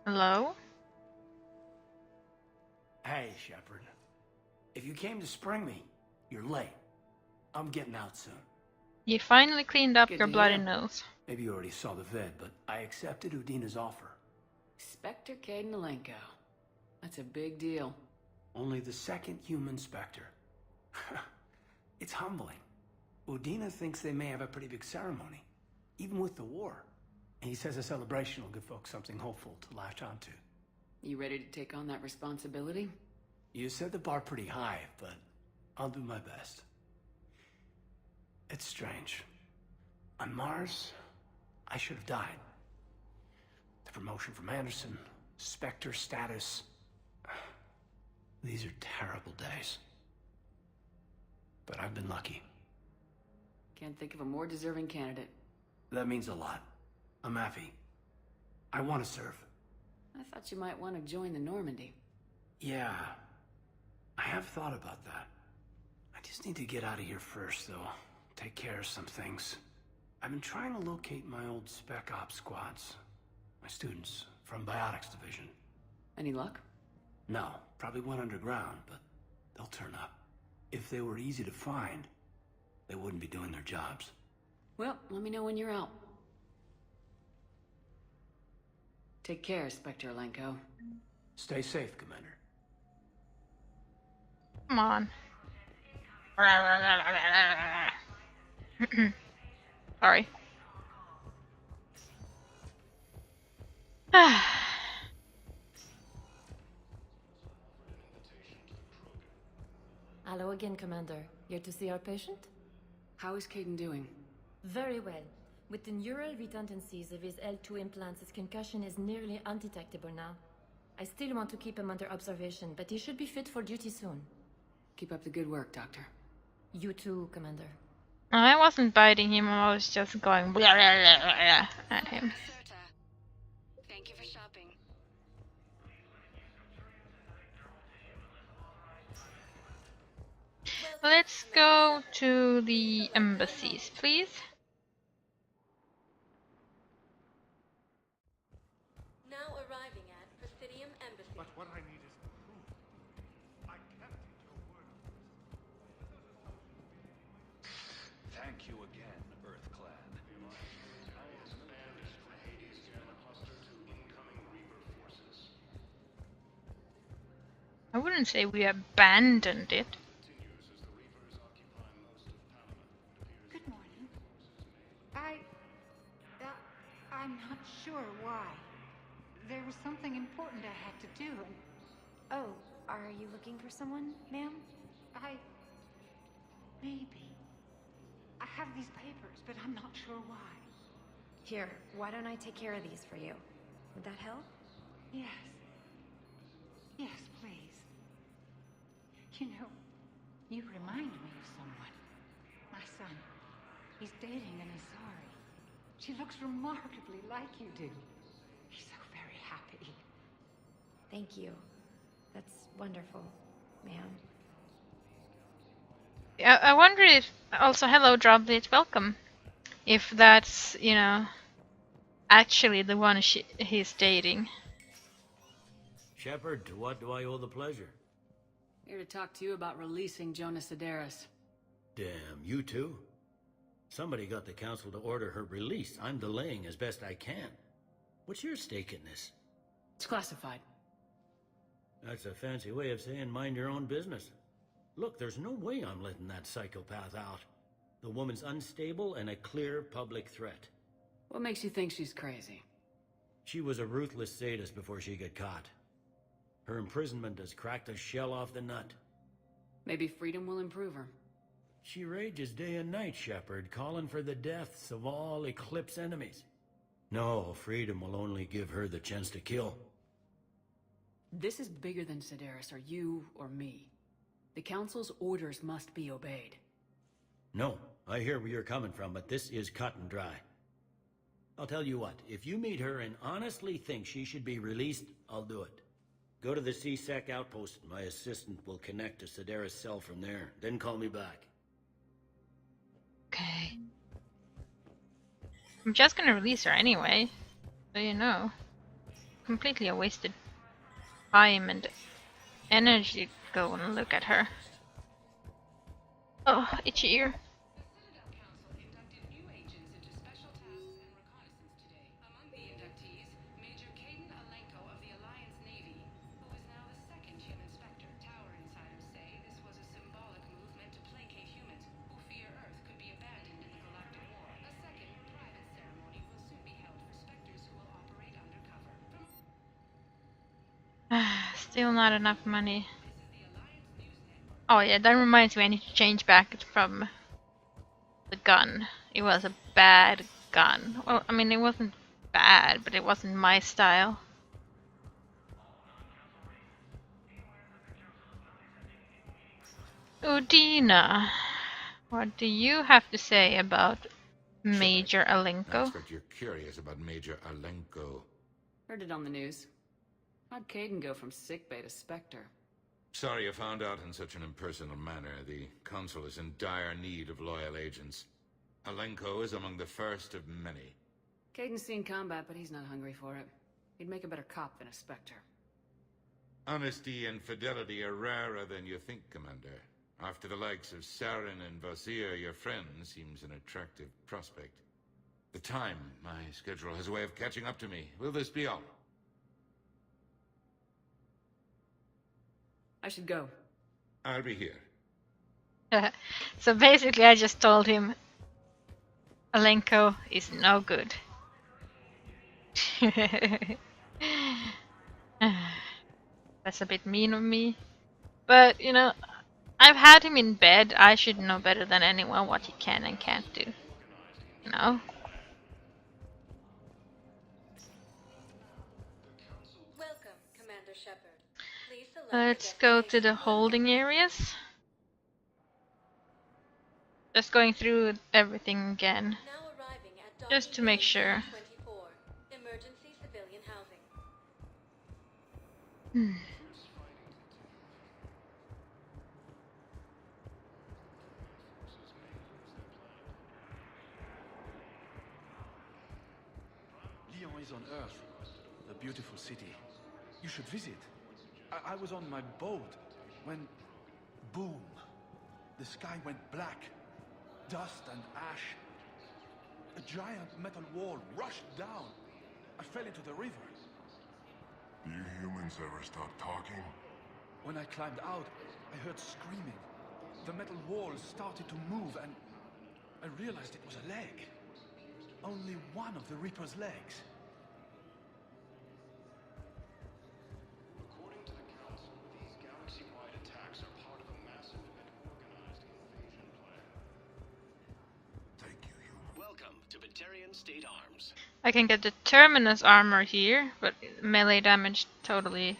Hello? Hey, Shepard. If you came to spring me, you're late. I'm getting out soon. You finally cleaned up Good your to bloody hear. nose. Maybe you already saw the vid, but I accepted Udina's offer. Spectre Caden Alenko. That's a big deal. Only the second human Spectre. It's humbling. Udina thinks they may have a pretty big ceremony, even with the war. And he says a celebration will give folks something hopeful to latch onto. You ready to take on that responsibility? You set the bar pretty high, but I'll do my best. It's strange. On Mars, I should have died. The promotion from Anderson, Spectre status. These are terrible days. But I've been lucky. Can't think of a more deserving candidate. That means a lot. I'm happy. I want to serve. I thought you might want to join the Normandy. Yeah. I have thought about that. I just need to get out of here first, though. Take care of some things. I've been trying to locate my old Spec Ops squads. My students from Biotics Division. Any luck? No, probably went underground, but they'll turn up. If they were easy to find, they wouldn't be doing their jobs. Well, let me know when you're out. Take care, Spectre Alenko. Stay safe, Commander. Come on. Sorry. again, Commander. Here to see our patient? How is Caden doing? Very well. With the neural redundancies of his L2 implants, his concussion is nearly undetectable now. I still want to keep him under observation, but he should be fit for duty soon. Keep up the good work, Doctor. You too, Commander. I wasn't biting him, I was just going blah, blah, blah, blah, at him. Thank you for shopping. Let's go to the embassies, please. Now arriving at Presidium Embassy. But what I need is proof. I can't take your word on this. Thank you again, Earth Clan. I wouldn't say we abandoned it. Good morning. I'm not sure why. There was something important I had to do, and... Oh, are you looking for someone, ma'am? Maybe. I have these papers, but I'm not sure why. Here, why don't I take care of these for you? Would that help? Yes. Yes, please. You know, you remind me of someone. My son. He's dating an Asari. She looks remarkably like you do. He's so very happy. Thank you. That's wonderful, ma'am. I wonder if also hello Droplet, welcome. If that's, you know, actually the one he's dating. Shepard, to what do I owe the pleasure? Here to talk to you about releasing Jonas Sedaris. Damn, you too? Somebody got the council to order her release. I'm delaying as best I can. What's your stake in this? It's classified. That's a fancy way of saying mind your own business. Look, there's no way I'm letting that psychopath out. The woman's unstable and a clear public threat. What makes you think she's crazy? She was a ruthless sadist before she got caught. Her imprisonment has cracked a shell off the nut. Maybe freedom will improve her. She rages day and night, Shepard, calling for the deaths of all Eclipse enemies. No, freedom will only give her the chance to kill. This is bigger than Sedaris or you or me. The Council's orders must be obeyed. No, I hear where you're coming from, but this is cut and dry. I'll tell you what, if you meet her and honestly think she should be released, I'll do it. Go to the C-Sec outpost. My assistant will connect to Sedaris' cell from there. Then call me back. Okay. I'm just gonna release her anyway, so you know. Completely a wasted time and energy to go and look at her. Oh, itchy ear. Still not enough money. Oh yeah, that reminds me, I need to change back from the gun. It was a bad gun. Well, I mean, it wasn't bad, but it wasn't my style. Udina, what do you have to say about Major Alenko? That's what you're curious about Major Alenko. Heard it on the news. How'd Caden go from sickbay to Spectre? Sorry you found out in such an impersonal manner. The Council is in dire need of loyal agents. Alenko is among the first of many. Caden's seen combat, but he's not hungry for it. He'd make a better cop than a Spectre. Honesty and fidelity are rarer than you think, Commander. After the likes of Saren and Vasir, your friend seems an attractive prospect. The time, my schedule has a way of catching up to me. Will this be all? I should go. I'll be here. So basically I just told him Alenko is no good. That's a bit mean of me. But, you know, I've had him in bed. I should know better than anyone what he can and can't do. You know? Welcome, Commander Shepard. Please select Let's go to the holding areas. Just going through everything again. Now arriving at Just to make sure. 24. Emergency civilian housing. Lyon is on Earth, a beautiful city. You should visit. I was on my boat when, boom, the sky went black. Dust and ash. A giant metal wall rushed down. I fell into the river. Do you humans ever stop talking? When I climbed out, I heard screaming. The metal wall started to move and I realized it was a leg. Only one of the Reaper's legs. According to the Council, these galaxy-wide attacks are part of a massive and organized invasion plan. Thank you, human. Welcome to Batarian State Arms. I can get the Terminus armor here, but melee damage totally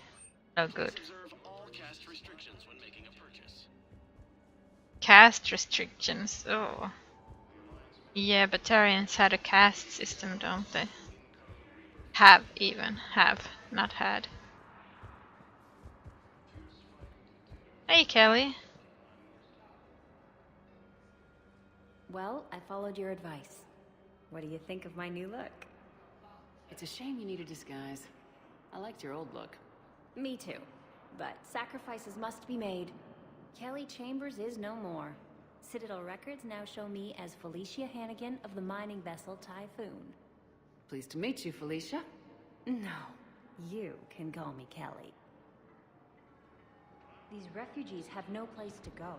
no good. Observe all cast restrictions when making a purchase. Cast restrictions. Oh. Yeah, Batarians had a caste system, don't they? Have even. Have. Not had. Hey, Kelly. Well, I followed your advice. What do you think of my new look? It's a shame you need a disguise. I liked your old look. Me too. But sacrifices must be made. Kelly Chambers is no more. Citadel records now show me as Felicia Hannigan of the mining vessel Typhoon. Pleased to meet you, Felicia. No, you can call me Kelly. These refugees have no place to go.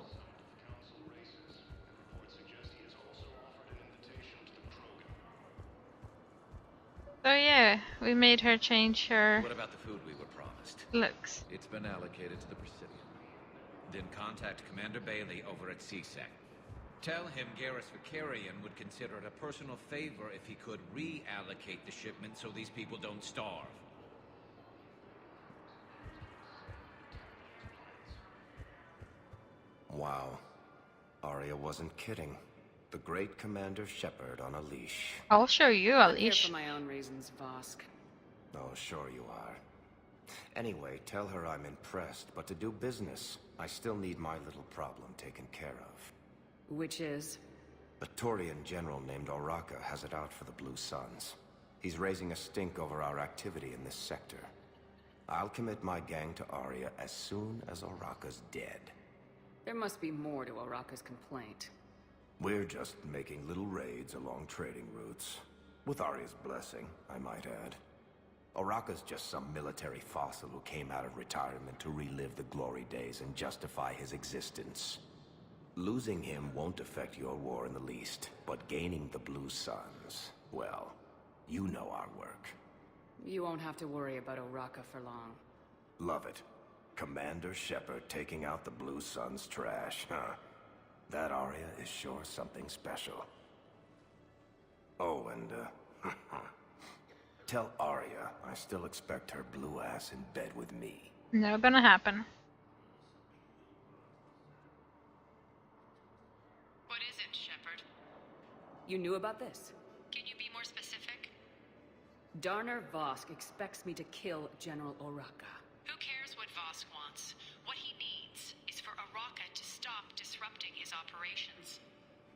So yeah, we made her change her What about the food we were promised? looks. It's been allocated to the Presidium. Then contact Commander Bailey over at CSEC. Tell him Garrus Vicarian would consider it a personal favor if he could reallocate the shipment so these people don't starve. Wow. Arya wasn't kidding. The great Commander Shepard on a leash. I'll show you a I'm here leash. for my own reasons, Vosk. Oh, sure you are. Anyway, tell her I'm impressed, but to do business, I still need my little problem taken care of. Which is? A Taurian general named Oraka has it out for the Blue Suns. He's raising a stink over our activity in this sector. I'll commit my gang to Arya as soon as Oraka's dead. There must be more to Oraka's complaint. We're just making little raids along trading routes. With Arya's blessing, I might add. Oraka's just some military fossil who came out of retirement to relive the glory days and justify his existence. Losing him won't affect your war in the least, but gaining the Blue Suns, well, you know our work. You won't have to worry about Oraka for long. Love it. Commander Shepard taking out the Blue Suns trash, huh? That Arya is sure something special. Oh, and, tell Arya I still expect her blue ass in bed with me. Not gonna happen. What is it, Shepard? You knew about this? Can you be more specific? Darner Vosk expects me to kill General Oraka. Who cares what Vosk wants? What he needs is for Oraka to stop disrupting his operations.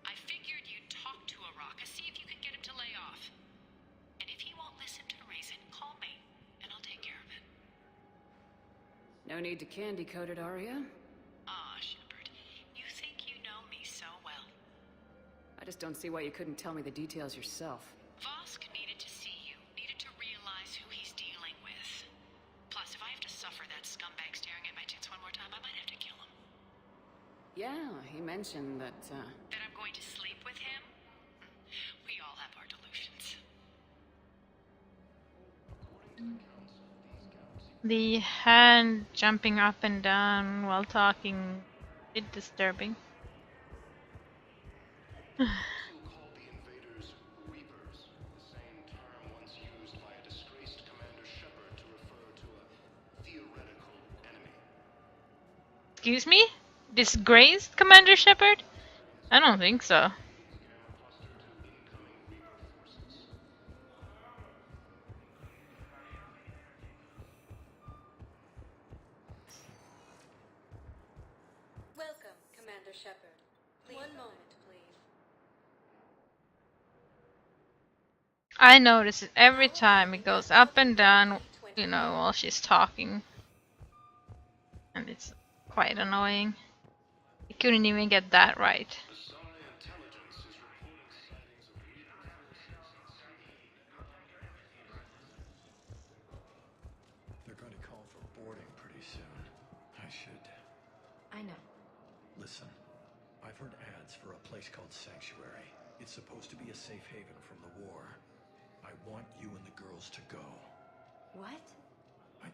I figured you'd talk to Oraka, see if you can get him to lay off. And if he won't listen to reason, call me, and I'll take care of it. No need to candy coat it, Arya. Ah, Shepard, you think you know me so well. I just don't see why you couldn't tell me the details yourself. Vosk needed to see you, needed to realize who he's dealing with. Plus, if I have to suffer that scumbag staring at my tits one more time, I might have to kill him. Yeah, he mentioned that, That I'm going to sleep with him? We all have our delusions. The hand jumping up and down while talking Bit disturbing. Excuse me? Disgraced, Commander Shepard? I don't think so. Welcome, Commander Shepard. One moment, please. I notice it every time. It goes up and down, you know, while she's talking. And it's quite annoying. I couldn't even get that right. They're going to call for boarding pretty soon. I should... I know. Listen, I've heard ads for a place called Sanctuary. It's supposed to be a safe haven from the war. I want you and the girls to go. What? I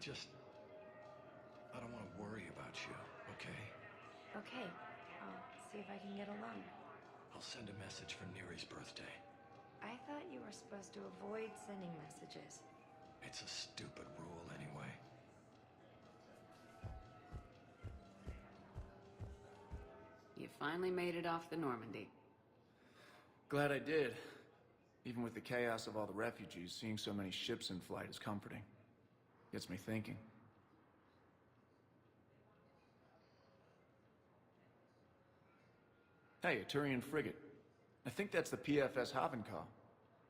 don't want to worry about you, okay? Okay. I'll see if I can get along. I'll send a message for Neri's birthday. I thought you were supposed to avoid sending messages. It's a stupid rule anyway. You finally made it off the Normandy. Glad I did. Even with the chaos of all the refugees, seeing so many ships in flight is comforting. Gets me thinking. Hey, a Turian frigate. I think that's the PFS Havenkaw.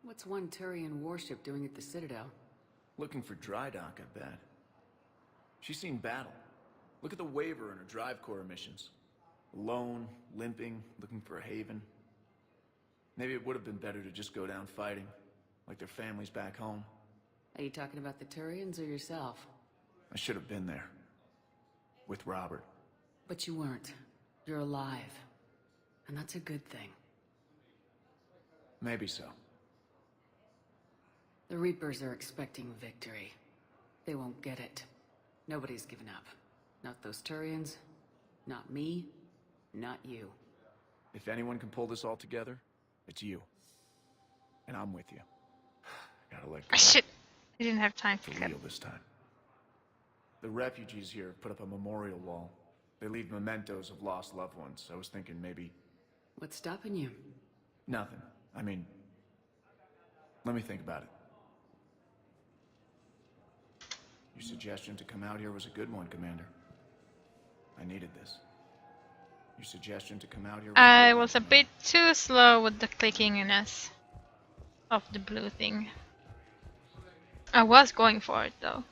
What's one Turian warship doing at the Citadel? Looking for dry dock, I bet. She's seen battle. Look at the waiver in her drive core emissions. Alone, limping, looking for a haven. Maybe it would have been better to just go down fighting, like their families back home. Are you talking about the Turians or yourself? I should have been there. With Robert. But you weren't. You're alive. And that's a good thing. Maybe so. The Reapers are expecting victory. They won't get it. Nobody's given up. Not those Turians, not me, not you. If anyone can pull this all together, it's you. And I'm with you. Gotta let go. Shit! I didn't have time for For that. real this time. The refugees here put up a memorial wall. They leave mementos of lost loved ones. I was thinking maybe... What's stopping you? Nothing. I mean... Let me think about it. Your suggestion to come out here was a good one, Commander. I needed this. Your suggestion to come out here I was a bit too slow with the clickiness of the blue thing. I was going for it though.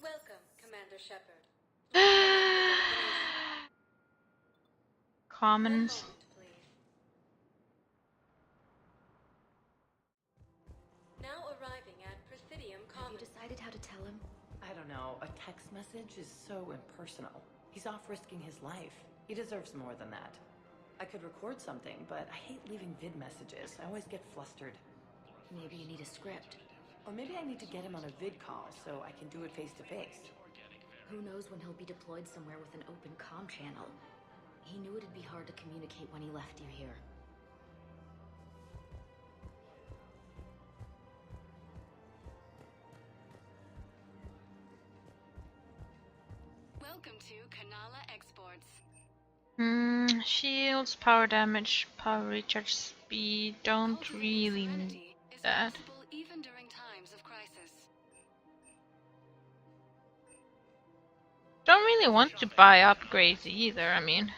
Welcome, Commander Shepard. Commons. Now arriving at Presidium Have you Commons. decided how to tell him? I don't know. A text message is so impersonal. He's off risking his life. He deserves more than that. I could record something, but I hate leaving vid messages. I always get flustered. Maybe you need a script. Or maybe I need to get him on a vid call so I can do it face to face. Who knows when he'll be deployed somewhere with an open comm channel. He knew it'd be hard to communicate when he left you here. Welcome to Kanala Exports. Shields, power damage, power recharge speed. Don't really need that. Possible even during times of crisis. Don't really want to buy upgrades either, I mean.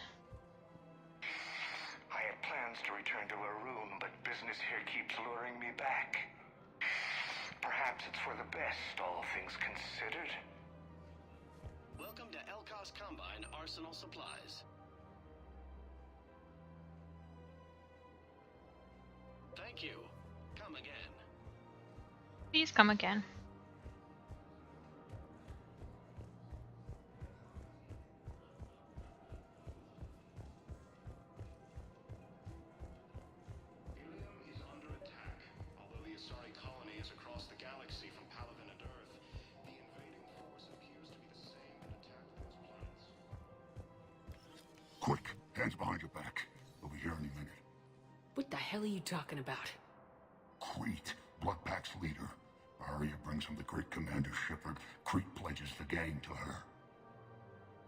I had plans to return to a room, but business here keeps luring me back. Perhaps it's for the best, all things considered. Welcome to Elkos Combine Arsenal Supplies. Thank you. Come again. Please come again. Helium is under attack. Although the Asari colony is across the galaxy from Palace hands behind your back. We'll be here any minute. What the hell are you talking about? Crete, Bloodpack's leader. Arya brings him the great Commander Shepard. Crete pledges the gang to her.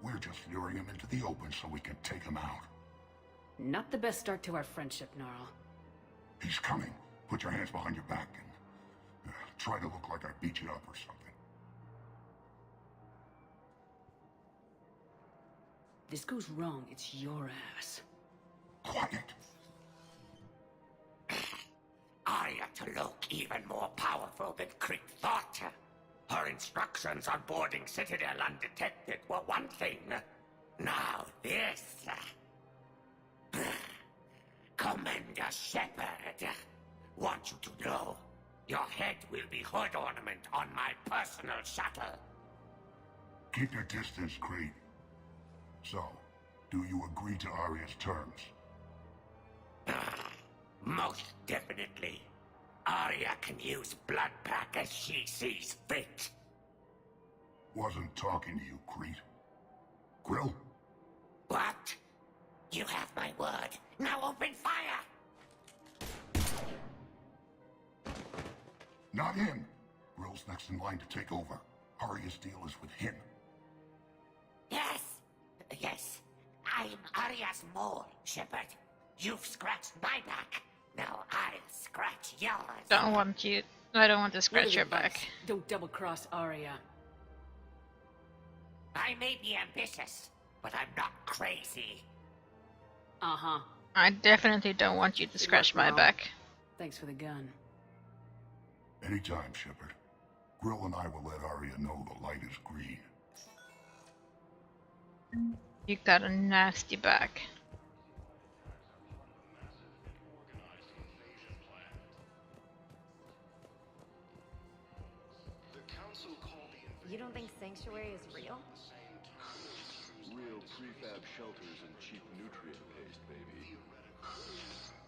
We're just luring him into the open so we can take him out. Not the best start to our friendship, Gnarl. He's coming. Put your hands behind your back and try to look like I beat you up or something. This goes wrong, it's your ass. Quiet. Arya to look even more powerful than Crete thought. Her instructions on boarding Citadel undetected were one thing. Now this. Commander Shepard, want you to know, your head will be hood ornament on my personal shuttle. Keep your distance, Crete. So, do you agree to Arya's terms? Most definitely. Arya can use Bloodpack as she sees fit. Wasn't talking to you, Crete. Grill? What? You have my word. Now open fire! Not him. Grill's next in line to take over. Arya's deal is with him. Yes. I'm Arya's mole, Shepard. You've scratched my back. Now I'll scratch yours. I don't want to scratch your back. Don't double-cross Arya. I may be ambitious, but I'm not crazy. Uh-huh. I definitely don't want you to scratch my back. Thanks for the gun. Anytime, Shepard. Grill and I will let Arya know the light is green. You got a nasty back. You don't think Sanctuary is real? Real prefab shelters and cheap nutrient paste, baby.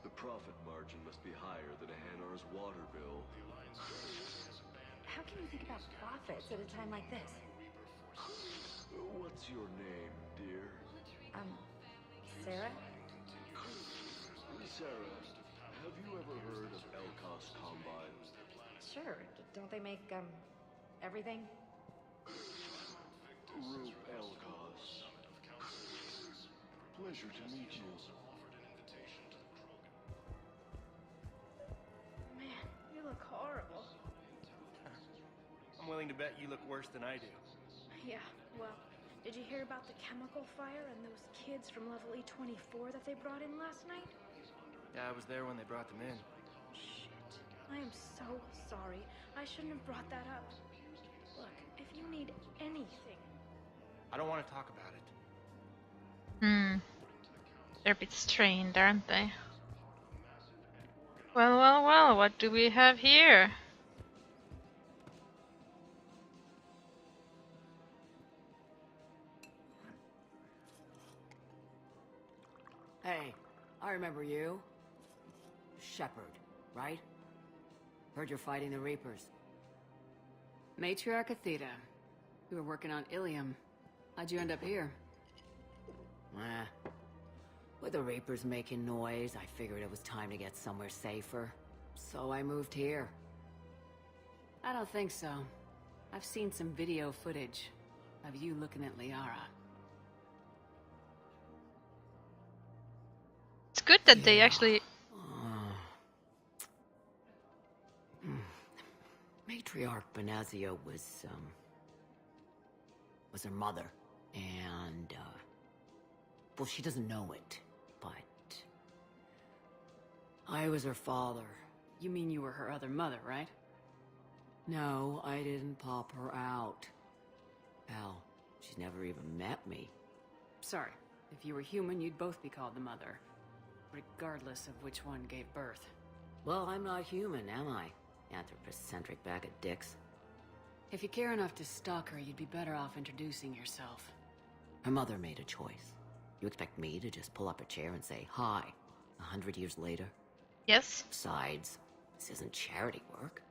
The profit margin must be higher than a Hanar's water bill. How can you think about profits at a time like this? What's your name, dear? Sarah? Sarah, have you ever heard of Elkos Combine? Sure. Don't they make, everything? Roop Elkos. Pleasure to meet you. Man, you look horrible. I'm willing to bet you look worse than I do. Yeah, well, did you hear about the chemical fire and those kids from level E24 that they brought in last night? Yeah, I was there when they brought them in. Shit. I am so sorry. I shouldn't have brought that up. Look, if you need anything... I don't want to talk about it. They're a bit strained, aren't they? Well, what do we have here? Hey, I remember you. Shepard, right? Heard you're fighting the Reapers. Matriarch Athena. We were working on Ilium. How'd you end up here? With the Reapers making noise, I figured it was time to get somewhere safer. So I moved here. I don't think so. I've seen some video footage of you looking at Liara. It's good that they actually... Matriarch Benazia was her mother. And, well, she doesn't know it, but... I was her father. You mean you were her other mother, right? No, I didn't pop her out. Hell, she's never even met me. Sorry. If you were human, you'd both be called the mother. Regardless of which one gave birth. Well, I'm not human, am I? Anthropocentric bag of dicks. If you care enough to stalk her, you'd be better off introducing yourself. Her mother made a choice. You expect me to just pull up a chair and say hi 100 years later? Yes. Besides, this isn't charity work.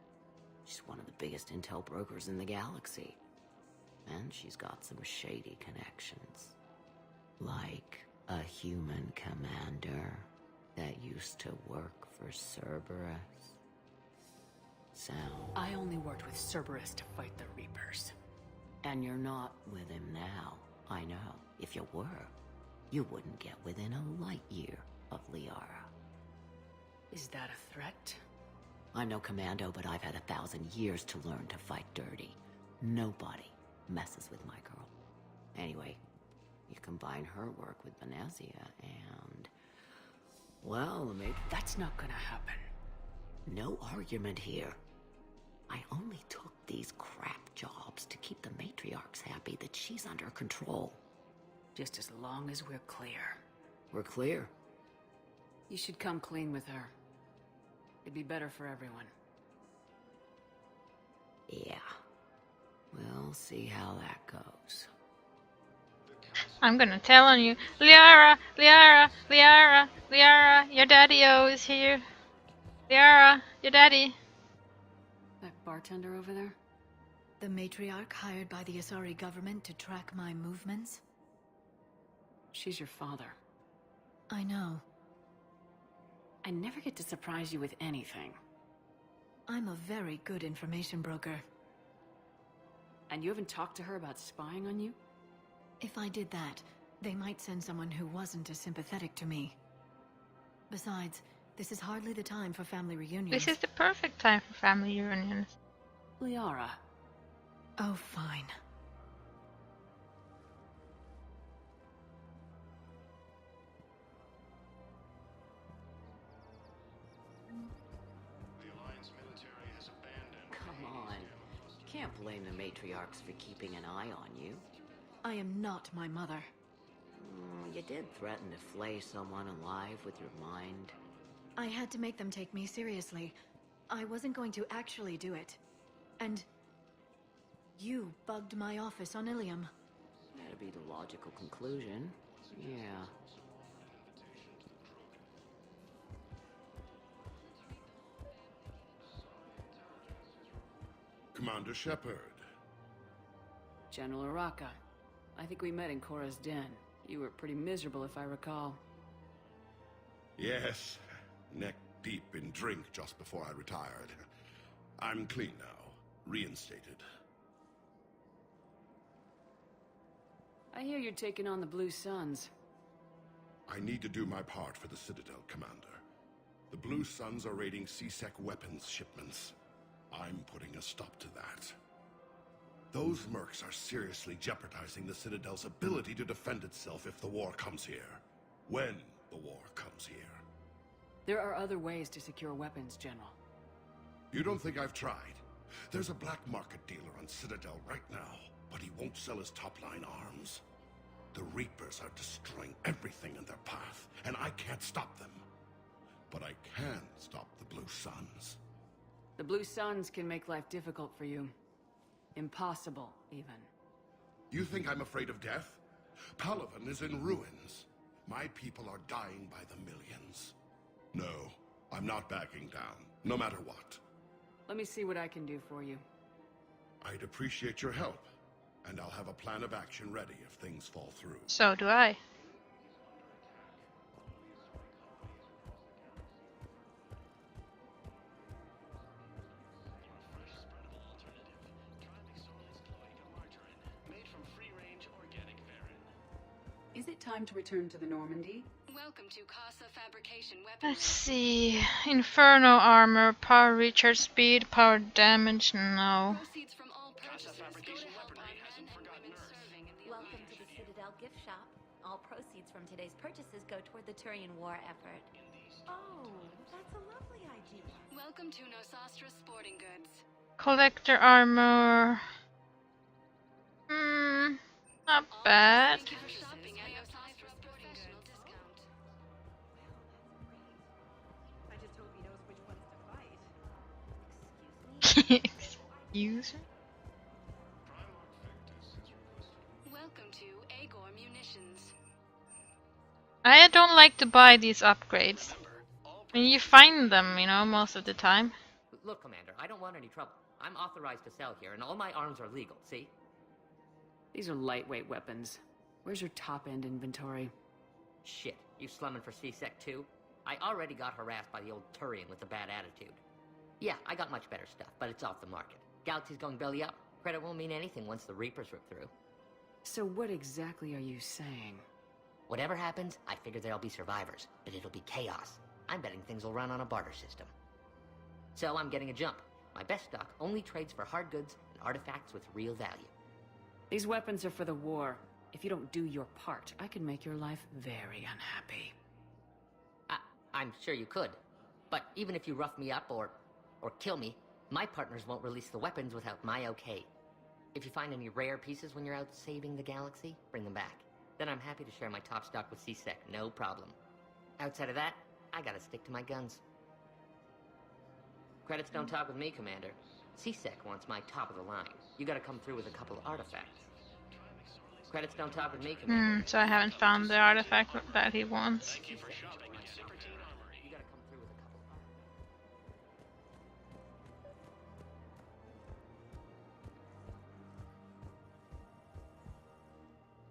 She's one of the biggest intel brokers in the galaxy. And she's got some shady connections. Like A human commander that used to work for Cerberus. Sound. I only worked with Cerberus to fight the Reapers. And you're not with him now. I know. If you were, you wouldn't get within a light year of Liara. Is that a threat? I'm no commando, but I've had 1,000 years to learn to fight dirty. Nobody messes with my girl. Anyway, you combine her work with Benezia and... well, mate... That's not gonna happen. No argument here. I only took these crap jobs to keep the matriarchs happy that she's under control. Just as long as we're clear. We're clear. You should come clean with her. It'd be better for everyone. Yeah. We'll see how that goes. I'm gonna tell on you. Liara, Liara, Liara, Liara, your daddy-o is here. Liara, your daddy. That bartender over there? The matriarch hired by the Asari government to track my movements? She's your father. I know. I never get to surprise you with anything. I'm a very good information broker. And you haven't talked to her about spying on you? If I did that, they might send someone who wasn't as sympathetic to me. Besides, this is hardly the time for family reunions. This is the perfect time for family reunions. Liara. Oh, fine. Come on. You can't blame the matriarchs for keeping an eye on you. I am not my mother. You did threaten to flay someone alive with your mind. I had to make them take me seriously. I wasn't going to actually do it. And... you bugged my office on Ilium. That'd be the logical conclusion. Yeah. Commander Shepard. General Araka. I think we met in Korra's den. You were pretty miserable, if I recall. Yes, neck deep in drink just before I retired. I'm clean now, reinstated. I hear you're taking on the Blue Suns. I need to do my part for the Citadel, Commander. The Blue Suns are raiding C-Sec weapons shipments. I'm putting a stop to that. Those mercs are seriously jeopardizing the Citadel's ability to defend itself if the war comes here. When the war comes here. There are other ways to secure weapons, General. You don't think I've tried? There's a black market dealer on Citadel right now, but he won't sell his top-line arms. The Reapers are destroying everything in their path, and I can't stop them. But I can stop the Blue Suns. The Blue Suns can make life difficult for you. Impossible, even. You think I'm afraid of death? Palaven is in ruins. My people are dying by the millions. No, I'm not backing down, no matter what. Let me see what I can do for you. I'd appreciate your help, and I'll have a plan of action ready if things fall through. So do I. Is it time to return to the Normandy? Welcome to Casa Fabrication Weapons. Let's see. Inferno armor, power recharge speed, power damage, no. Proceeds from all purchases go to help our men and women serving in the Welcome to the Citadel gift shop. All proceeds from today's purchases go toward the Turian war effort. Oh, that's a lovely idea. Welcome to Nosastra Sporting Goods. Collector armor. Not bad. Thank you for shopping at Nosastra Sporting Goods. I just hope he knows which ones to fight. Excuse me? Welcome to Agor Munitions. I don't like to buy these upgrades. I mean, you find them, most of the time. Look, Commander, I don't want any trouble. I'm authorized to sell here, and all my arms are legal, see? These are lightweight weapons. Where's your top-end inventory? Shit, you slumming for C-Sec too? I already got harassed by the old Turian with a bad attitude. Yeah, I got much better stuff, but it's off the market. Galaxy's going belly up. Credit won't mean anything once the Reapers rip through. So what exactly are you saying? Whatever happens, I figure there'll be survivors, but it'll be chaos. I'm betting things will run on a barter system. So I'm getting a jump. My best stock only trades for hard goods and artifacts with real value. These weapons are for the war. If you don't do your part, I could make your life very unhappy. I'm sure you could. But even if you rough me up or kill me, my partners won't release the weapons without my okay. If you find any rare pieces when you're out saving the galaxy, bring them back. Then I'm happy to share my top stock with C-Sec, no problem. Outside of that, I gotta stick to my guns. Credits don't talk with me, Commander. C-Sec wants my top of the line. You gotta come through with a couple of artifacts. Credits don't talk with me, Commander. So I haven't found the artifact that he wants. Thank you for shopping at Serpentine Armory. You gotta come through with a couple of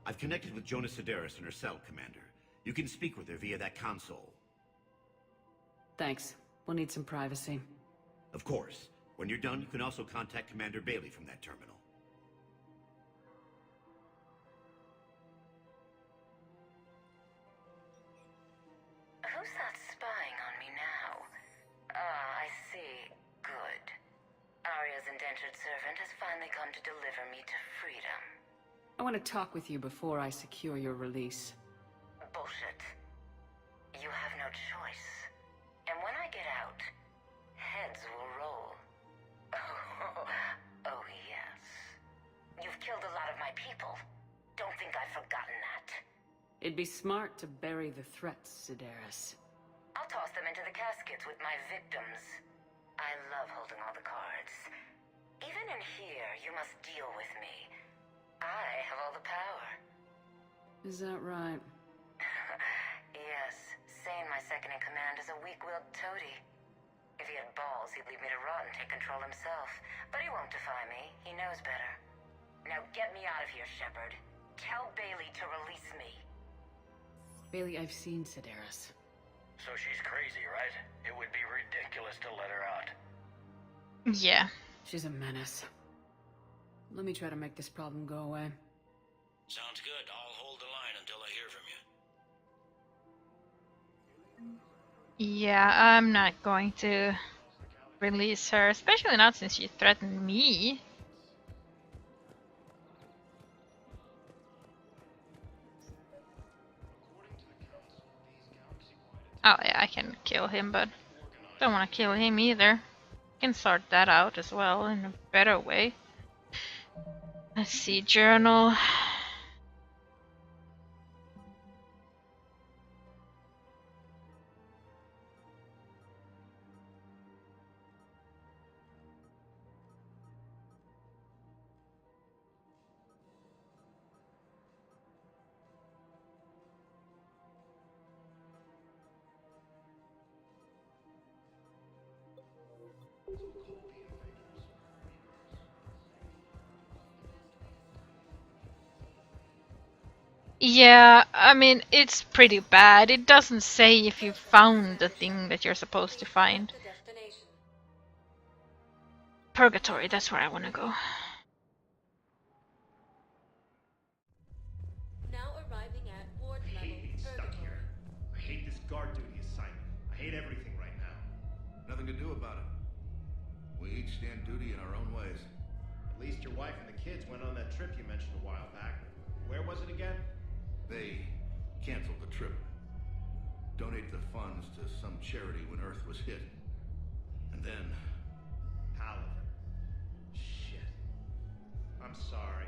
I've connected with Jonas Sedaris in her cell, Commander. You can speak with her via that console. Thanks. We'll need some privacy. Of course. When you're done, you can also contact Commander Bailey from that terminal. Who's that spying on me now? Ah, I see. Good. Arya's indentured servant has finally come to deliver me to freedom. I want to talk with you before I secure your release. Bullshit. You have no choice. And when I get out, heads will roll. Oh, yes. You've killed a lot of my people. Don't think I've forgotten that. It'd be smart to bury the threats, Sedaris. I'll toss them into the caskets with my victims. I love holding all the cards. Even in here, you must deal with me. I have all the power. Is that right? Yes. Sane, my second-in-command, is a weak-willed toady. If he had balls, he'd leave me to rot and take control himself. But he won't defy me. He knows better. Now get me out of here, Shepard. Tell Bailey to release me. Bailey, I've seen Sedaris. So she's crazy, right? It would be ridiculous to let her out. Yeah. She's a menace. Let me try to make this problem go away. Sounds good. I'll hold the line until I hear from you. Yeah, I'm not going to release her, especially not since she threatened me. Oh yeah, I can kill him, but don't want to kill him either. Can sort that out as well in a better way. Let's see, journal. Yeah, I mean, it's pretty bad. It doesn't say if you found the thing that you're supposed to find. Purgatory, that's where I want to go. Now arriving at ward level. Stuck here. I hate this guard duty assignment. I hate everything right now. Nothing to do about it. We each stand duty in our own ways. At least your wife and the kids went on that trip you mentioned a while back. Where was it again? They canceled the trip. Donated the funds to some charity when Earth was hit. And then... Paladin. Shit. I'm sorry.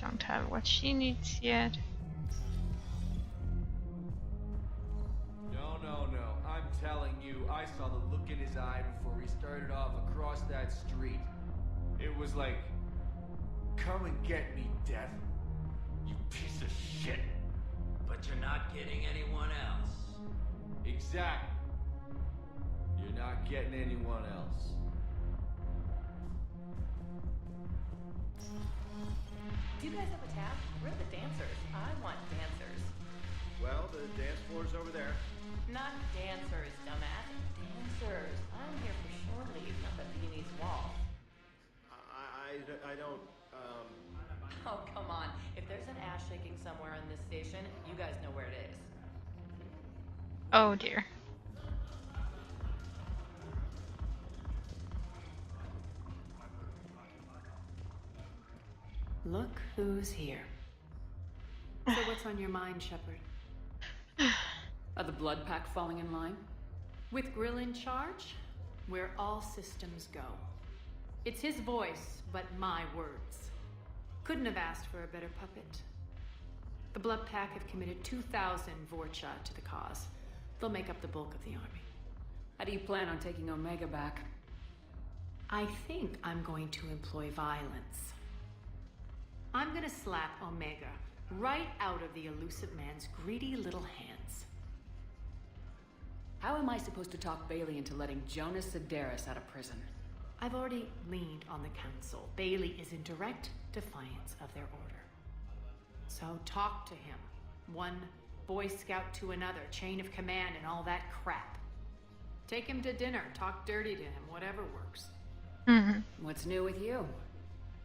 Don't have what she needs yet. No. I'm telling you, I saw the look in his eye before we started off across that street. It was like, come and get me, Death. You piece of shit. But you're not getting anyone else. Exactly. You're not getting anyone else. Do you guys have a tab? We're the dancers. I want dancers. Well, the dance floor's over there. Not dancers, dumbass. Dancers. I'm here for shore leave, not the Viennese waltz. I don't, Oh, come on. If there's an ass shaking somewhere in this station, you guys know where it is. Oh dear. Look who's here. So what's on your mind, Shepard? Are the blood pack falling in line? With Grill in charge, where all systems go. It's his voice, but my words. Couldn't have asked for a better puppet. The blood pack have committed 2,000 Vorcha to the cause. They'll make up the bulk of the army. How do you plan on taking Omega back? I think I'm going to employ violence. I'm gonna slap Omega right out of the elusive man's greedy little hands. How am I supposed to talk Bailey into letting Jonas Sedaris out of prison? I've already leaned on the council. Bailey is in direct defiance of their order. So talk to him. One Boy Scout to another, chain of command and all that crap. Take him to dinner, talk dirty to him, whatever works. What's new with you?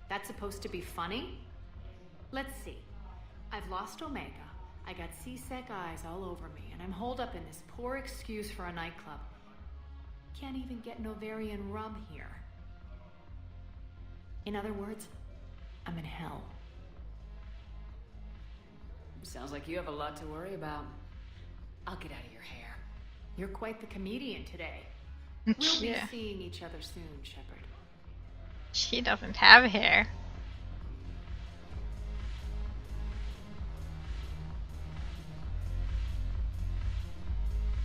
That's supposed to be funny? Let's see. I've lost Omega. I got C-Sec eyes all over me, and I'm holed up in this poor excuse for a nightclub. Can't even get Novarian rum here. In other words, I'm in hell. Sounds like you have a lot to worry about. I'll get out of your hair. You're quite the comedian today. We'll be Yeah. seeing each other soon, Shepard. She doesn't have hair.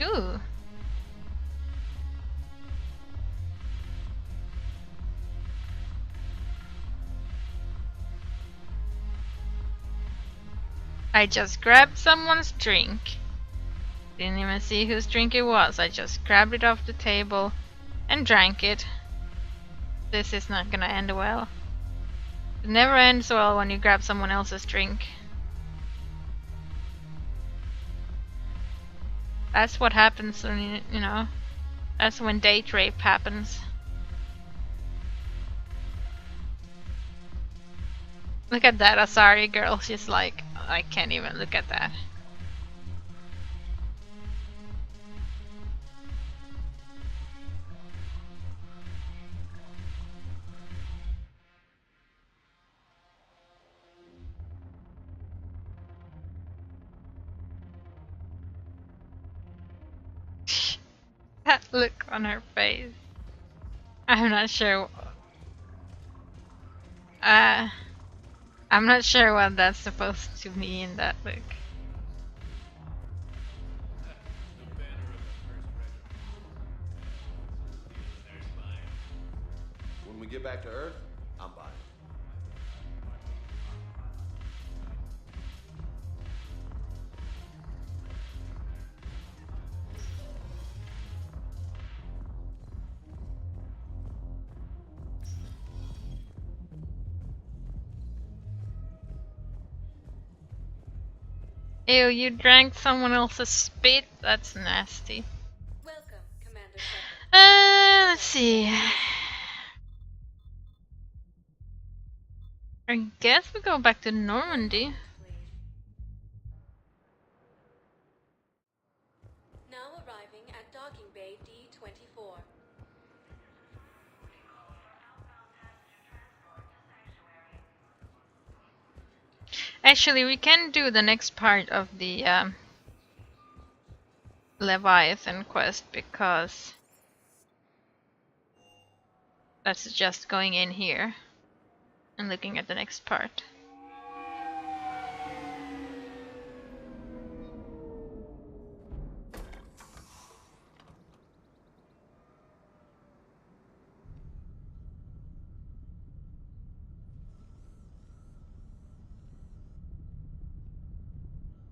Ooh. I just grabbed someone's drink. Didn't even see whose drink it was. I just grabbed it off the table and drank it. This is not gonna end well. It never ends well when you grab someone else's drink. That's what happens when you know, that's when date rape happens. Look at that Asari girl, she's like, I can't even look at that. That look on her face. I'm not sure. I'm not sure what that's supposed to mean, that look. When we get back to Earth, I'm buying. Ew, you drank someone else's spit? That's nasty. Welcome, Commander Shepard. Let's see. I guess we go back to Normandy. Now arriving at Docking Bay D-24. Actually, we can do the next part of the Leviathan quest because that's just going in here and looking at the next part.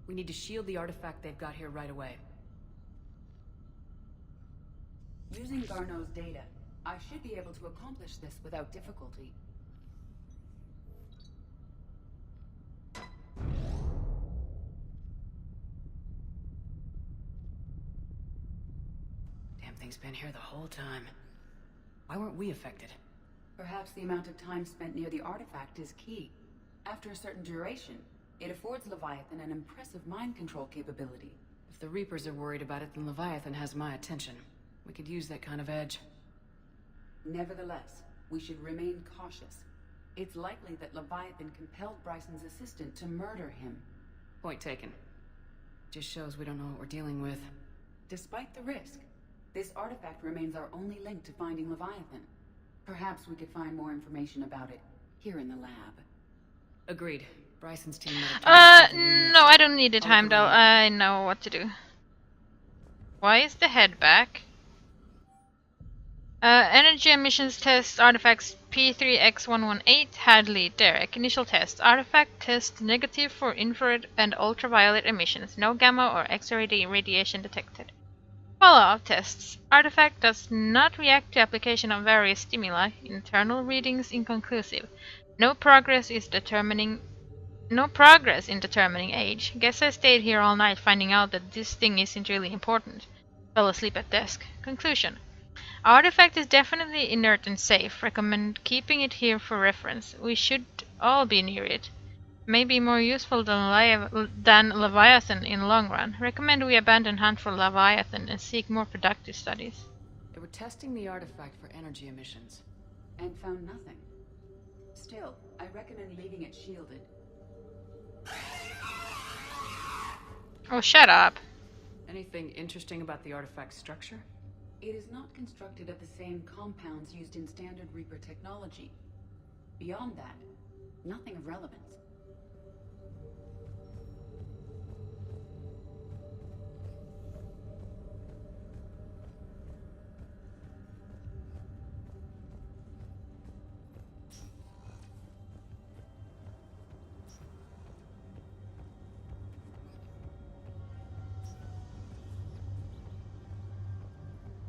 We need to shield the artifact they've got here right away. Using Garneau's data, I should be able to accomplish this without difficulty. Damn thing's been here the whole time. Why weren't we affected? Perhaps the amount of time spent near the artifact is key. After a certain duration, it affords Leviathan an impressive mind control capability. If the Reapers are worried about it, then Leviathan has my attention. We could use that kind of edge. Nevertheless, we should remain cautious. It's likely that Leviathan compelled Bryson's assistant to murder him. Point taken. Just shows we don't know what we're dealing with. Despite the risk, this artifact remains our only link to finding Leviathan. Perhaps we could find more information about it here in the lab. Agreed. Bryson's team No, I don't need the time though. I know what to do. Why is the head back? Energy emissions test artifacts P3X118 Hadley Derek. Initial test. Artifact test negative for infrared and ultraviolet emissions. No gamma or X-ray radiation detected. Follow-up tests. Artifact does not react to application of various stimuli. Internal readings inconclusive. No progress in determining age. Guess I stayed here all night finding out that this thing isn't really important. Fell asleep at desk. Conclusion. Artifact is definitely inert and safe. Recommend keeping it here for reference. We should all be near it. May be more useful than Leviathan in long run. Recommend we abandon hunt for Leviathan and seek more productive studies. They were testing the artifact for energy emissions. And found nothing. Still, I recommend leaving it shielded. Oh, shut up. Anything interesting about the artifact's structure? It is not constructed of the same compounds used in standard Reaper technology. Beyond that, nothing of relevance.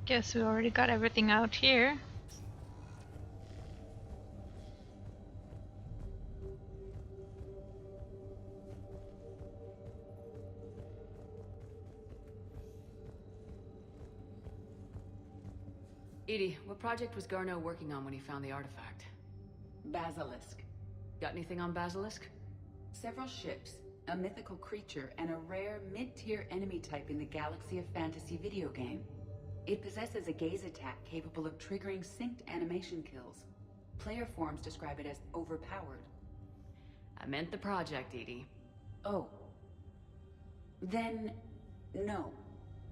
Guess we already got everything out here. Edie, what project was Garneau working on when he found the artifact? Basilisk. Got anything on Basilisk? Several ships, a mythical creature, and a rare mid-tier enemy type in the Galaxy of Fantasy video game. It possesses a gaze attack capable of triggering synced animation kills. Player forums describe it as overpowered. I meant the project, Edie. Oh. Then, no.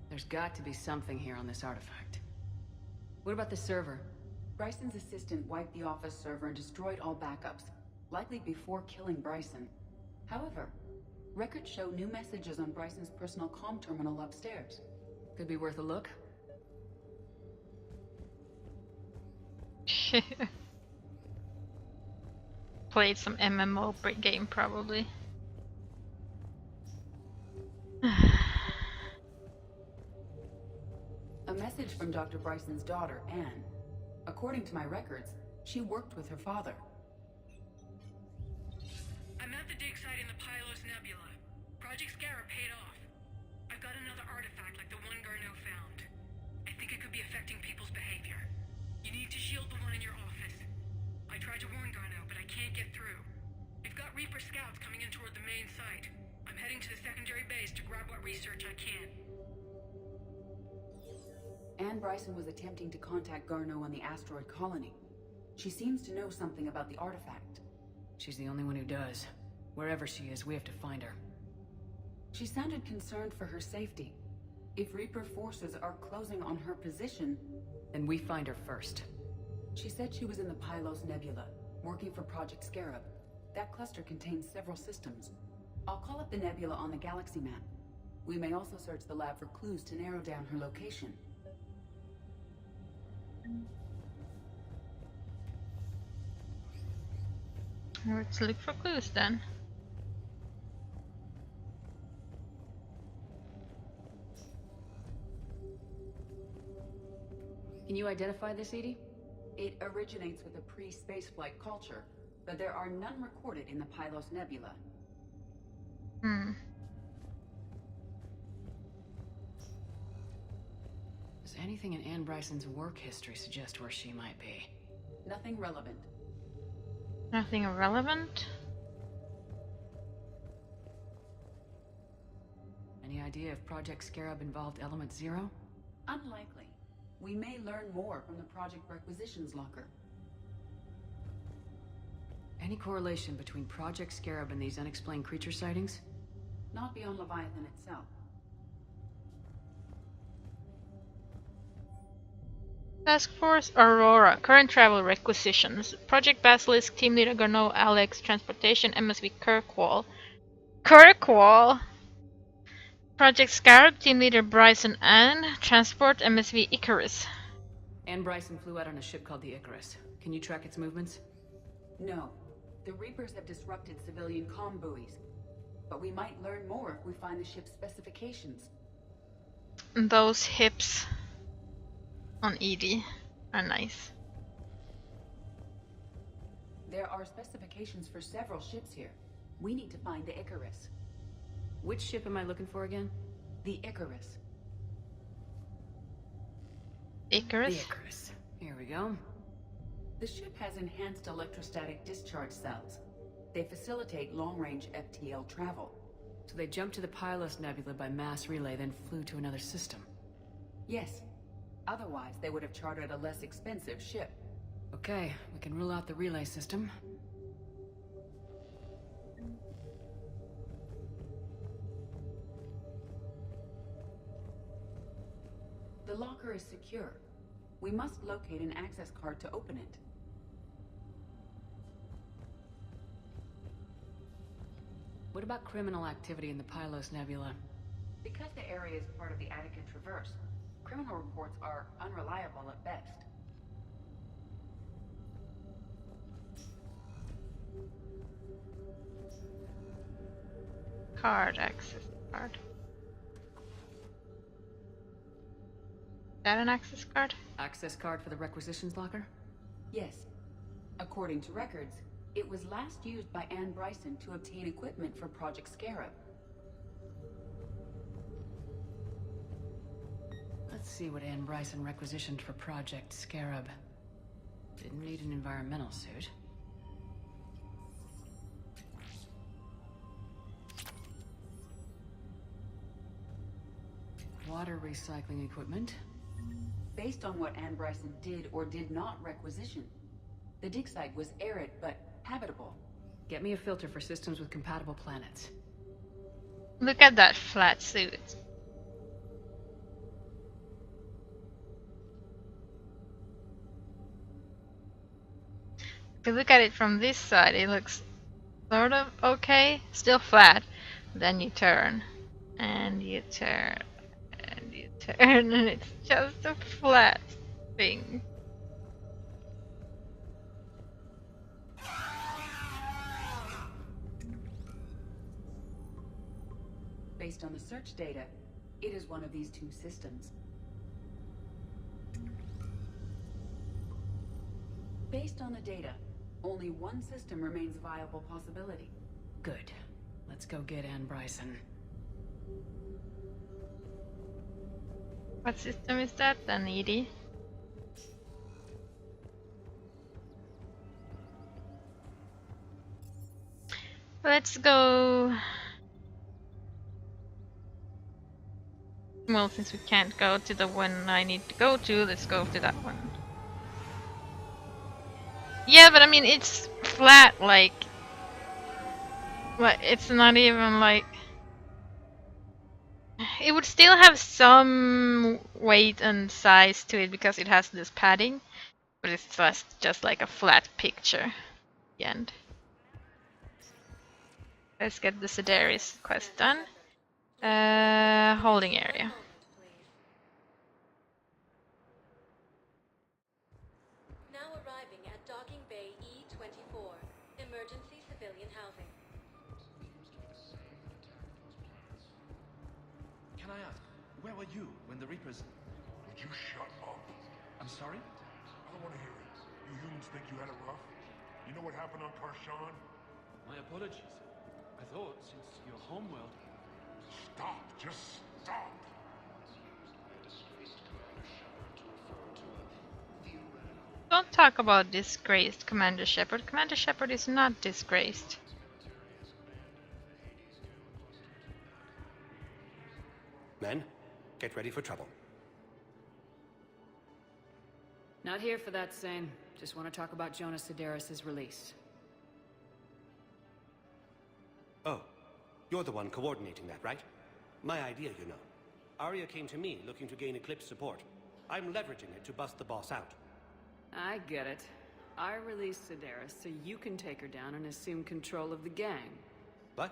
There's got to be something here on this artifact. What about the server? Bryson's assistant wiped the office server and destroyed all backups, likely before killing Bryson. However, records show new messages on Bryson's personal comm terminal upstairs. Could be worth a look. Played some MMO game probably. A message from Dr. Bryson's daughter, Anne. According to my records, she worked with her father. I'm at the dig site in the Pylos Nebula. Project Scarab paid off. I've got another artifact like the one Garneau found. I think it could be affecting people's behavior. You need to shield the one in your office. I tried to warn Garneau, but I can't get through. They've got Reaper scouts coming in toward the main site. I'm heading to the secondary base to grab what research I can. Anne Bryson was attempting to contact Garneau on the asteroid colony. She seems to know something about the artifact. She's the only one who does. Wherever she is, we have to find her. She sounded concerned for her safety. If Reaper forces are closing on her position... Then we find her first. She said she was in the Pylos Nebula, working for Project Scarab. That cluster contains several systems. I'll call up the nebula on the galaxy map. We may also search the lab for clues to narrow down her location. Let's look for clues then. Can you identify this, Edie? It originates with a pre-spaceflight culture, but there are none recorded in the Pylos Nebula. Does anything in Anne Bryson's work history suggest where she might be? Nothing relevant. Nothing irrelevant? Any idea if Project Scarab involved Element Zero? Unlikely. We may learn more from the project requisitions locker. Any correlation between Project Scarab and these unexplained creature sightings? Not beyond Leviathan itself. Task Force Aurora. Current travel requisitions. Project Basilisk Team Leader Garneau Alex. Transportation MSV Kirkwall. Kirkwall? Project Scarab Team Leader Bryson Ann. Transport MSV Icarus. Anne Bryson flew out on a ship called the Icarus. Can you track its movements? No. The Reapers have disrupted civilian comm buoys. But we might learn more if we find the ship's specifications. Those hips on Edie are nice. There are specifications for several ships here. We need to find the Icarus. Which ship am I looking for again? The Icarus. Icarus? The Icarus. Here we go. The ship has enhanced electrostatic discharge cells. They facilitate long-range FTL travel. So they jumped to the Pylos Nebula by mass relay, then flew to another system. Yes. Otherwise, they would have chartered a less expensive ship. Okay, we can rule out the relay system. The locker is secure. We must locate an access card to open it. What about criminal activity in the Pylos Nebula? Because the area is part of the Attica Traverse, criminal reports are unreliable at best. Access card. Is that an access card? Access card for the requisitions locker? Yes. According to records, it was last used by Anne Bryson to obtain equipment for Project Scarab. Let's see what Anne Bryson requisitioned for Project Scarab. Didn't need an environmental suit. Water recycling equipment. Based on what Anne Bryson did or did not requisition, the dig site was arid but habitable. Get me a filter for systems with compatible planets. Look at that flat suit. If you look at it from this side, it looks sort of okay, still flat. Then you turn, and you turn, and you turn, and it's just a flat thing. Based on the search data, it is one of these two systems. Based on the data, only one system remains a viable possibility. Good. Let's go get Anne Bryson. What system is that then, Edie? Let's go. Well, since we can't go to the one I need to go to, let's go to that one. Yeah, but I mean, it's flat, like it's not even like... It would still have some weight and size to it because it has this padding, but it's just like a flat picture at the end. Let's get the Sedaris quest done. Holding area. Now arriving at Docking Bay E24, emergency civilian housing. Can I ask, where were you when the Reapers... Would you shut up? I'm sorry? I don't want to hear it. You humans think you had it rough? You know what happened on Karshan? My apologies. I thought, since your homeworld... Stop! Just stop! don't talk about disgraced Commander Shepard. Commander Shepard is not disgraced. Men, get ready for trouble. Not here for that, Sane. Just want to talk about Jonas Sedaris' release. Oh, you're the one coordinating that, right? My idea, you know. Arya came to me looking to gain Eclipse support. I'm leveraging it to bust the boss out. I get it. I released Sedaris so you can take her down and assume control of the gang. What?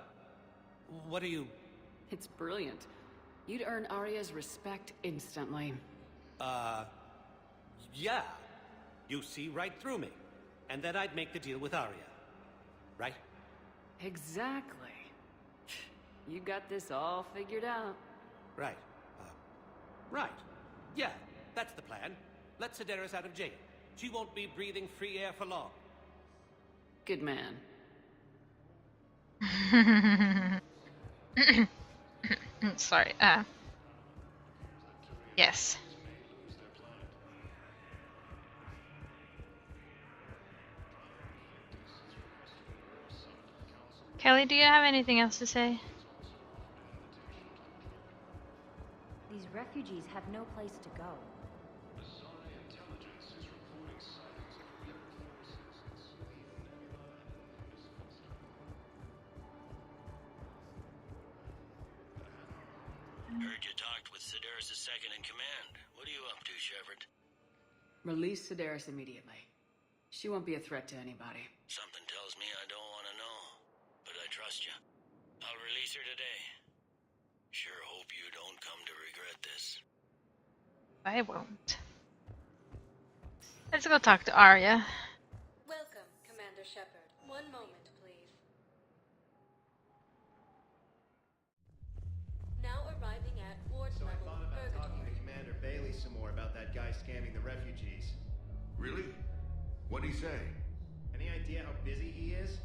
What are you... It's brilliant. You'd earn Arya's respect instantly. Yeah. You see right through me. And then I'd make the deal with Arya. Right? Exactly. You got this all figured out. Right. Right. Yeah, that's the plan. Let Sedaris out of jail. She won't be breathing free air for long. Good man. Sorry, yes. Kelly, do you have anything else to say? These refugees have no place to go. Heard you talked with Sedaris' second in command. What are you up to, Shepard? Release Sedaris immediately. She won't be a threat to anybody. Something tells me I don't want to know, but I trust you. I'll release her today. Sure hope you don't come to regret this. I won't. Let's go talk to Arya. Welcome, Commander Shepard. One moment, please. Now arriving at ward So I level, thought about talking to Purgatory. Commander Bailey some more about that guy scamming the refugees. Really? What'd he say? Any idea how busy he is?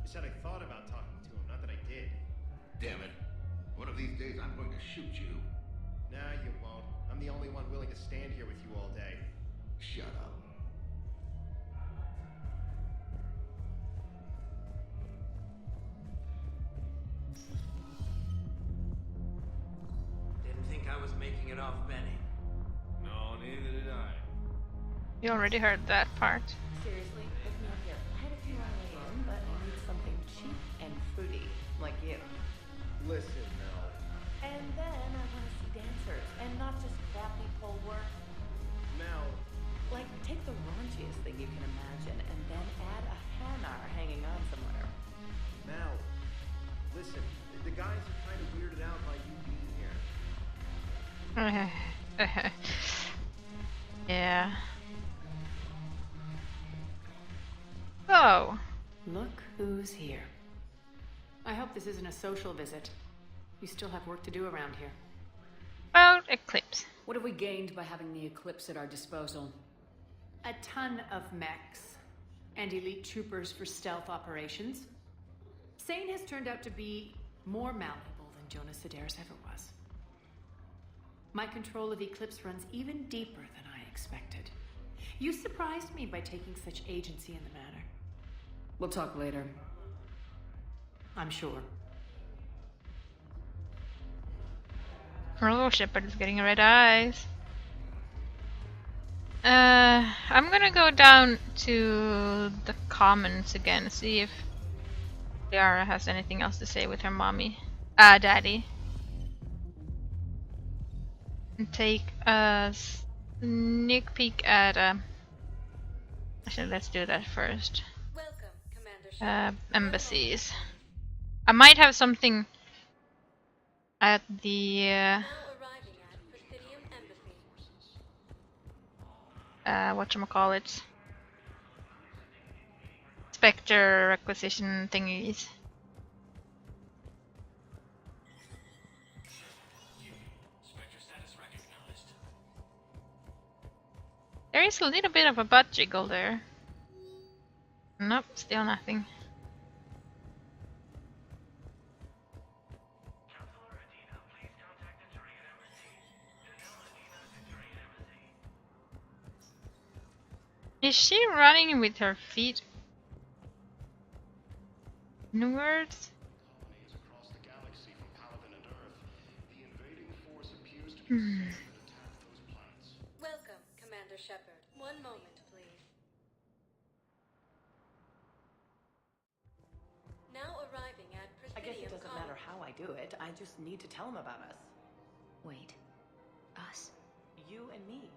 I said I thought about talking to him, not that I did. Damn it. One of these days I'm going to shoot you. Nah, you won't. I'm the only one willing to stand here with you all day. Shut up. Didn't think I was making it off Benny. No, neither did I. You already heard that part. Seriously, look me up here. I had a few on the way in, but I need something cheap and fruity, like you. Listen, Mel. And then I want to see dancers, and not just crappy pole work. Mel. Like, take the raunchiest thing you can imagine, and then add a hanar hanging on somewhere. Mel. Listen, the guys are kind of weirded out by you being here. Yeah. Oh. Look who's here. I hope this isn't a social visit. You still have work to do around here. Well, Eclipse. What have we gained by having the Eclipse at our disposal? A ton of mechs and elite troopers for stealth operations. Sane has turned out to be more malleable than Jonas Sedaris ever was. My control of Eclipse runs even deeper than I expected. You surprised me by taking such agency in the matter. We'll talk later. I'm sure. Oh, Shepard is getting red eyes. I'm gonna go down to the commons again, see if Liara has anything else to say with her mommy. Daddy. And take a sneak peek at, actually, let's do that first. Welcome, Commander Shepard. Embassies. I might have something at the, Now arriving at Presidium Embassy. whatchamacallit, Spectre requisition thingies. Spectre status recognized. There is a little bit of a butt jiggle there. Nope, still nothing. Is she running with her feet inwards? Welcome, Commander Shepard. One moment, please. Now arriving at Presidium. I guess it doesn't matter how I do it. I just need to tell him about us. Wait. Us? You and me.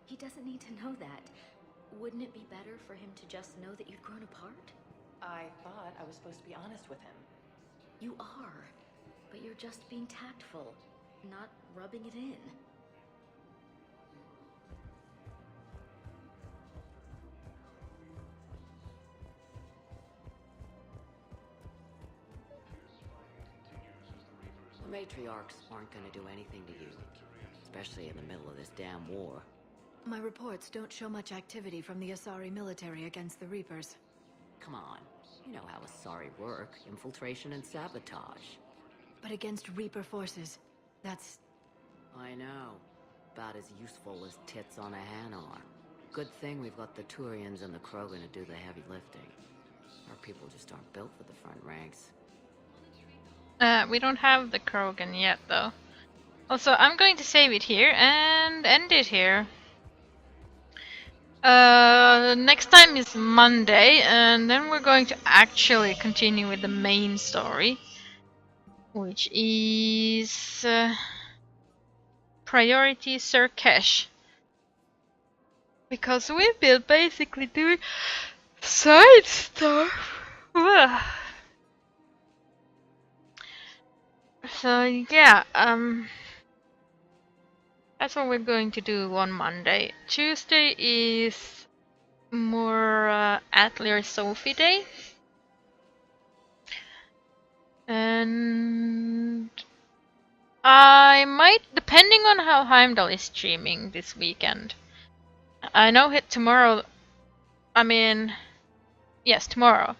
He doesn't need to know that. Wouldn't it be better for him to just know that you'd grown apart? I thought I was supposed to be honest with him. You are. But you're just being tactful, not rubbing it in. The matriarchs aren't gonna do anything to you, especially in the middle of this damn war. My reports don't show much activity from the Asari military against the Reapers. Come on, you know how Asari work, infiltration and sabotage. But against Reaper forces, that's... I know. About as useful as tits on a Hanar. Good thing we've got the Turians and the Krogan to do the heavy lifting. Our people just aren't built for the front ranks. We don't have the Krogan yet, though. Also, I'm going to save it here and end it here. Next time is Monday, and then we're going to actually continue with the main story, which is Priority Surkesh. Because we've been basically doing side stuff. Ugh. So yeah, that's what we're going to do on Monday. Tuesday is more Atelier Sophie Day. And I might, depending on how Heimdall is streaming this weekend. I know tomorrow, yes, tomorrow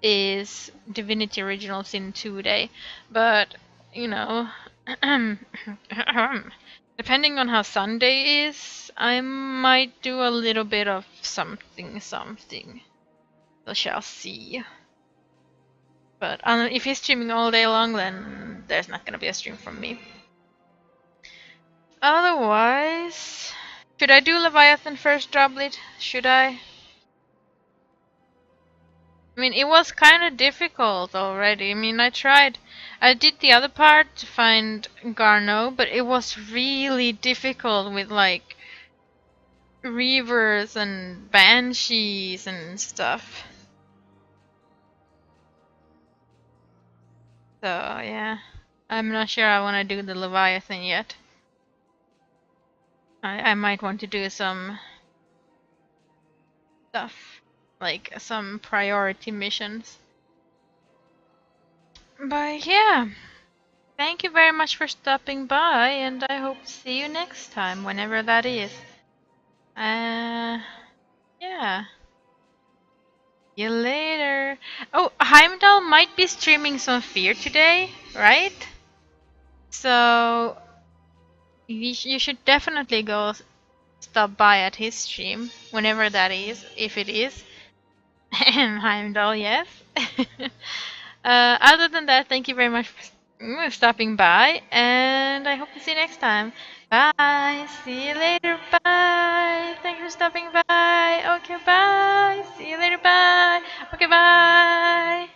is Divinity Original Sin 2 Day, but, you know, depending on how Sunday is, I might do a little bit of something. We shall see. But if he's streaming all day long, then there's not gonna be a stream from me. Otherwise, should I do Leviathan first, Droplet? Should I? I mean, it was kind of difficult already. I mean, I did the other part to find Garneau, but it was really difficult with like Reavers and Banshees and stuff. So, yeah. I'm not sure I want to do the Leviathan yet. I might want to do some stuff, like some priority missions. But yeah, thank you very much for stopping by, and I hope to see you next time, whenever that is. Yeah. See you later. Oh, Heimdall might be streaming some Fear today, right? So you should definitely go stop by at his stream, whenever that is, if it is. Heimdall, yes. Other than that, thank you very much for stopping by, and I hope to see you next time. Bye. See you later. Bye. Thank you for stopping by. Okay, bye. See you later. Bye. Okay, bye.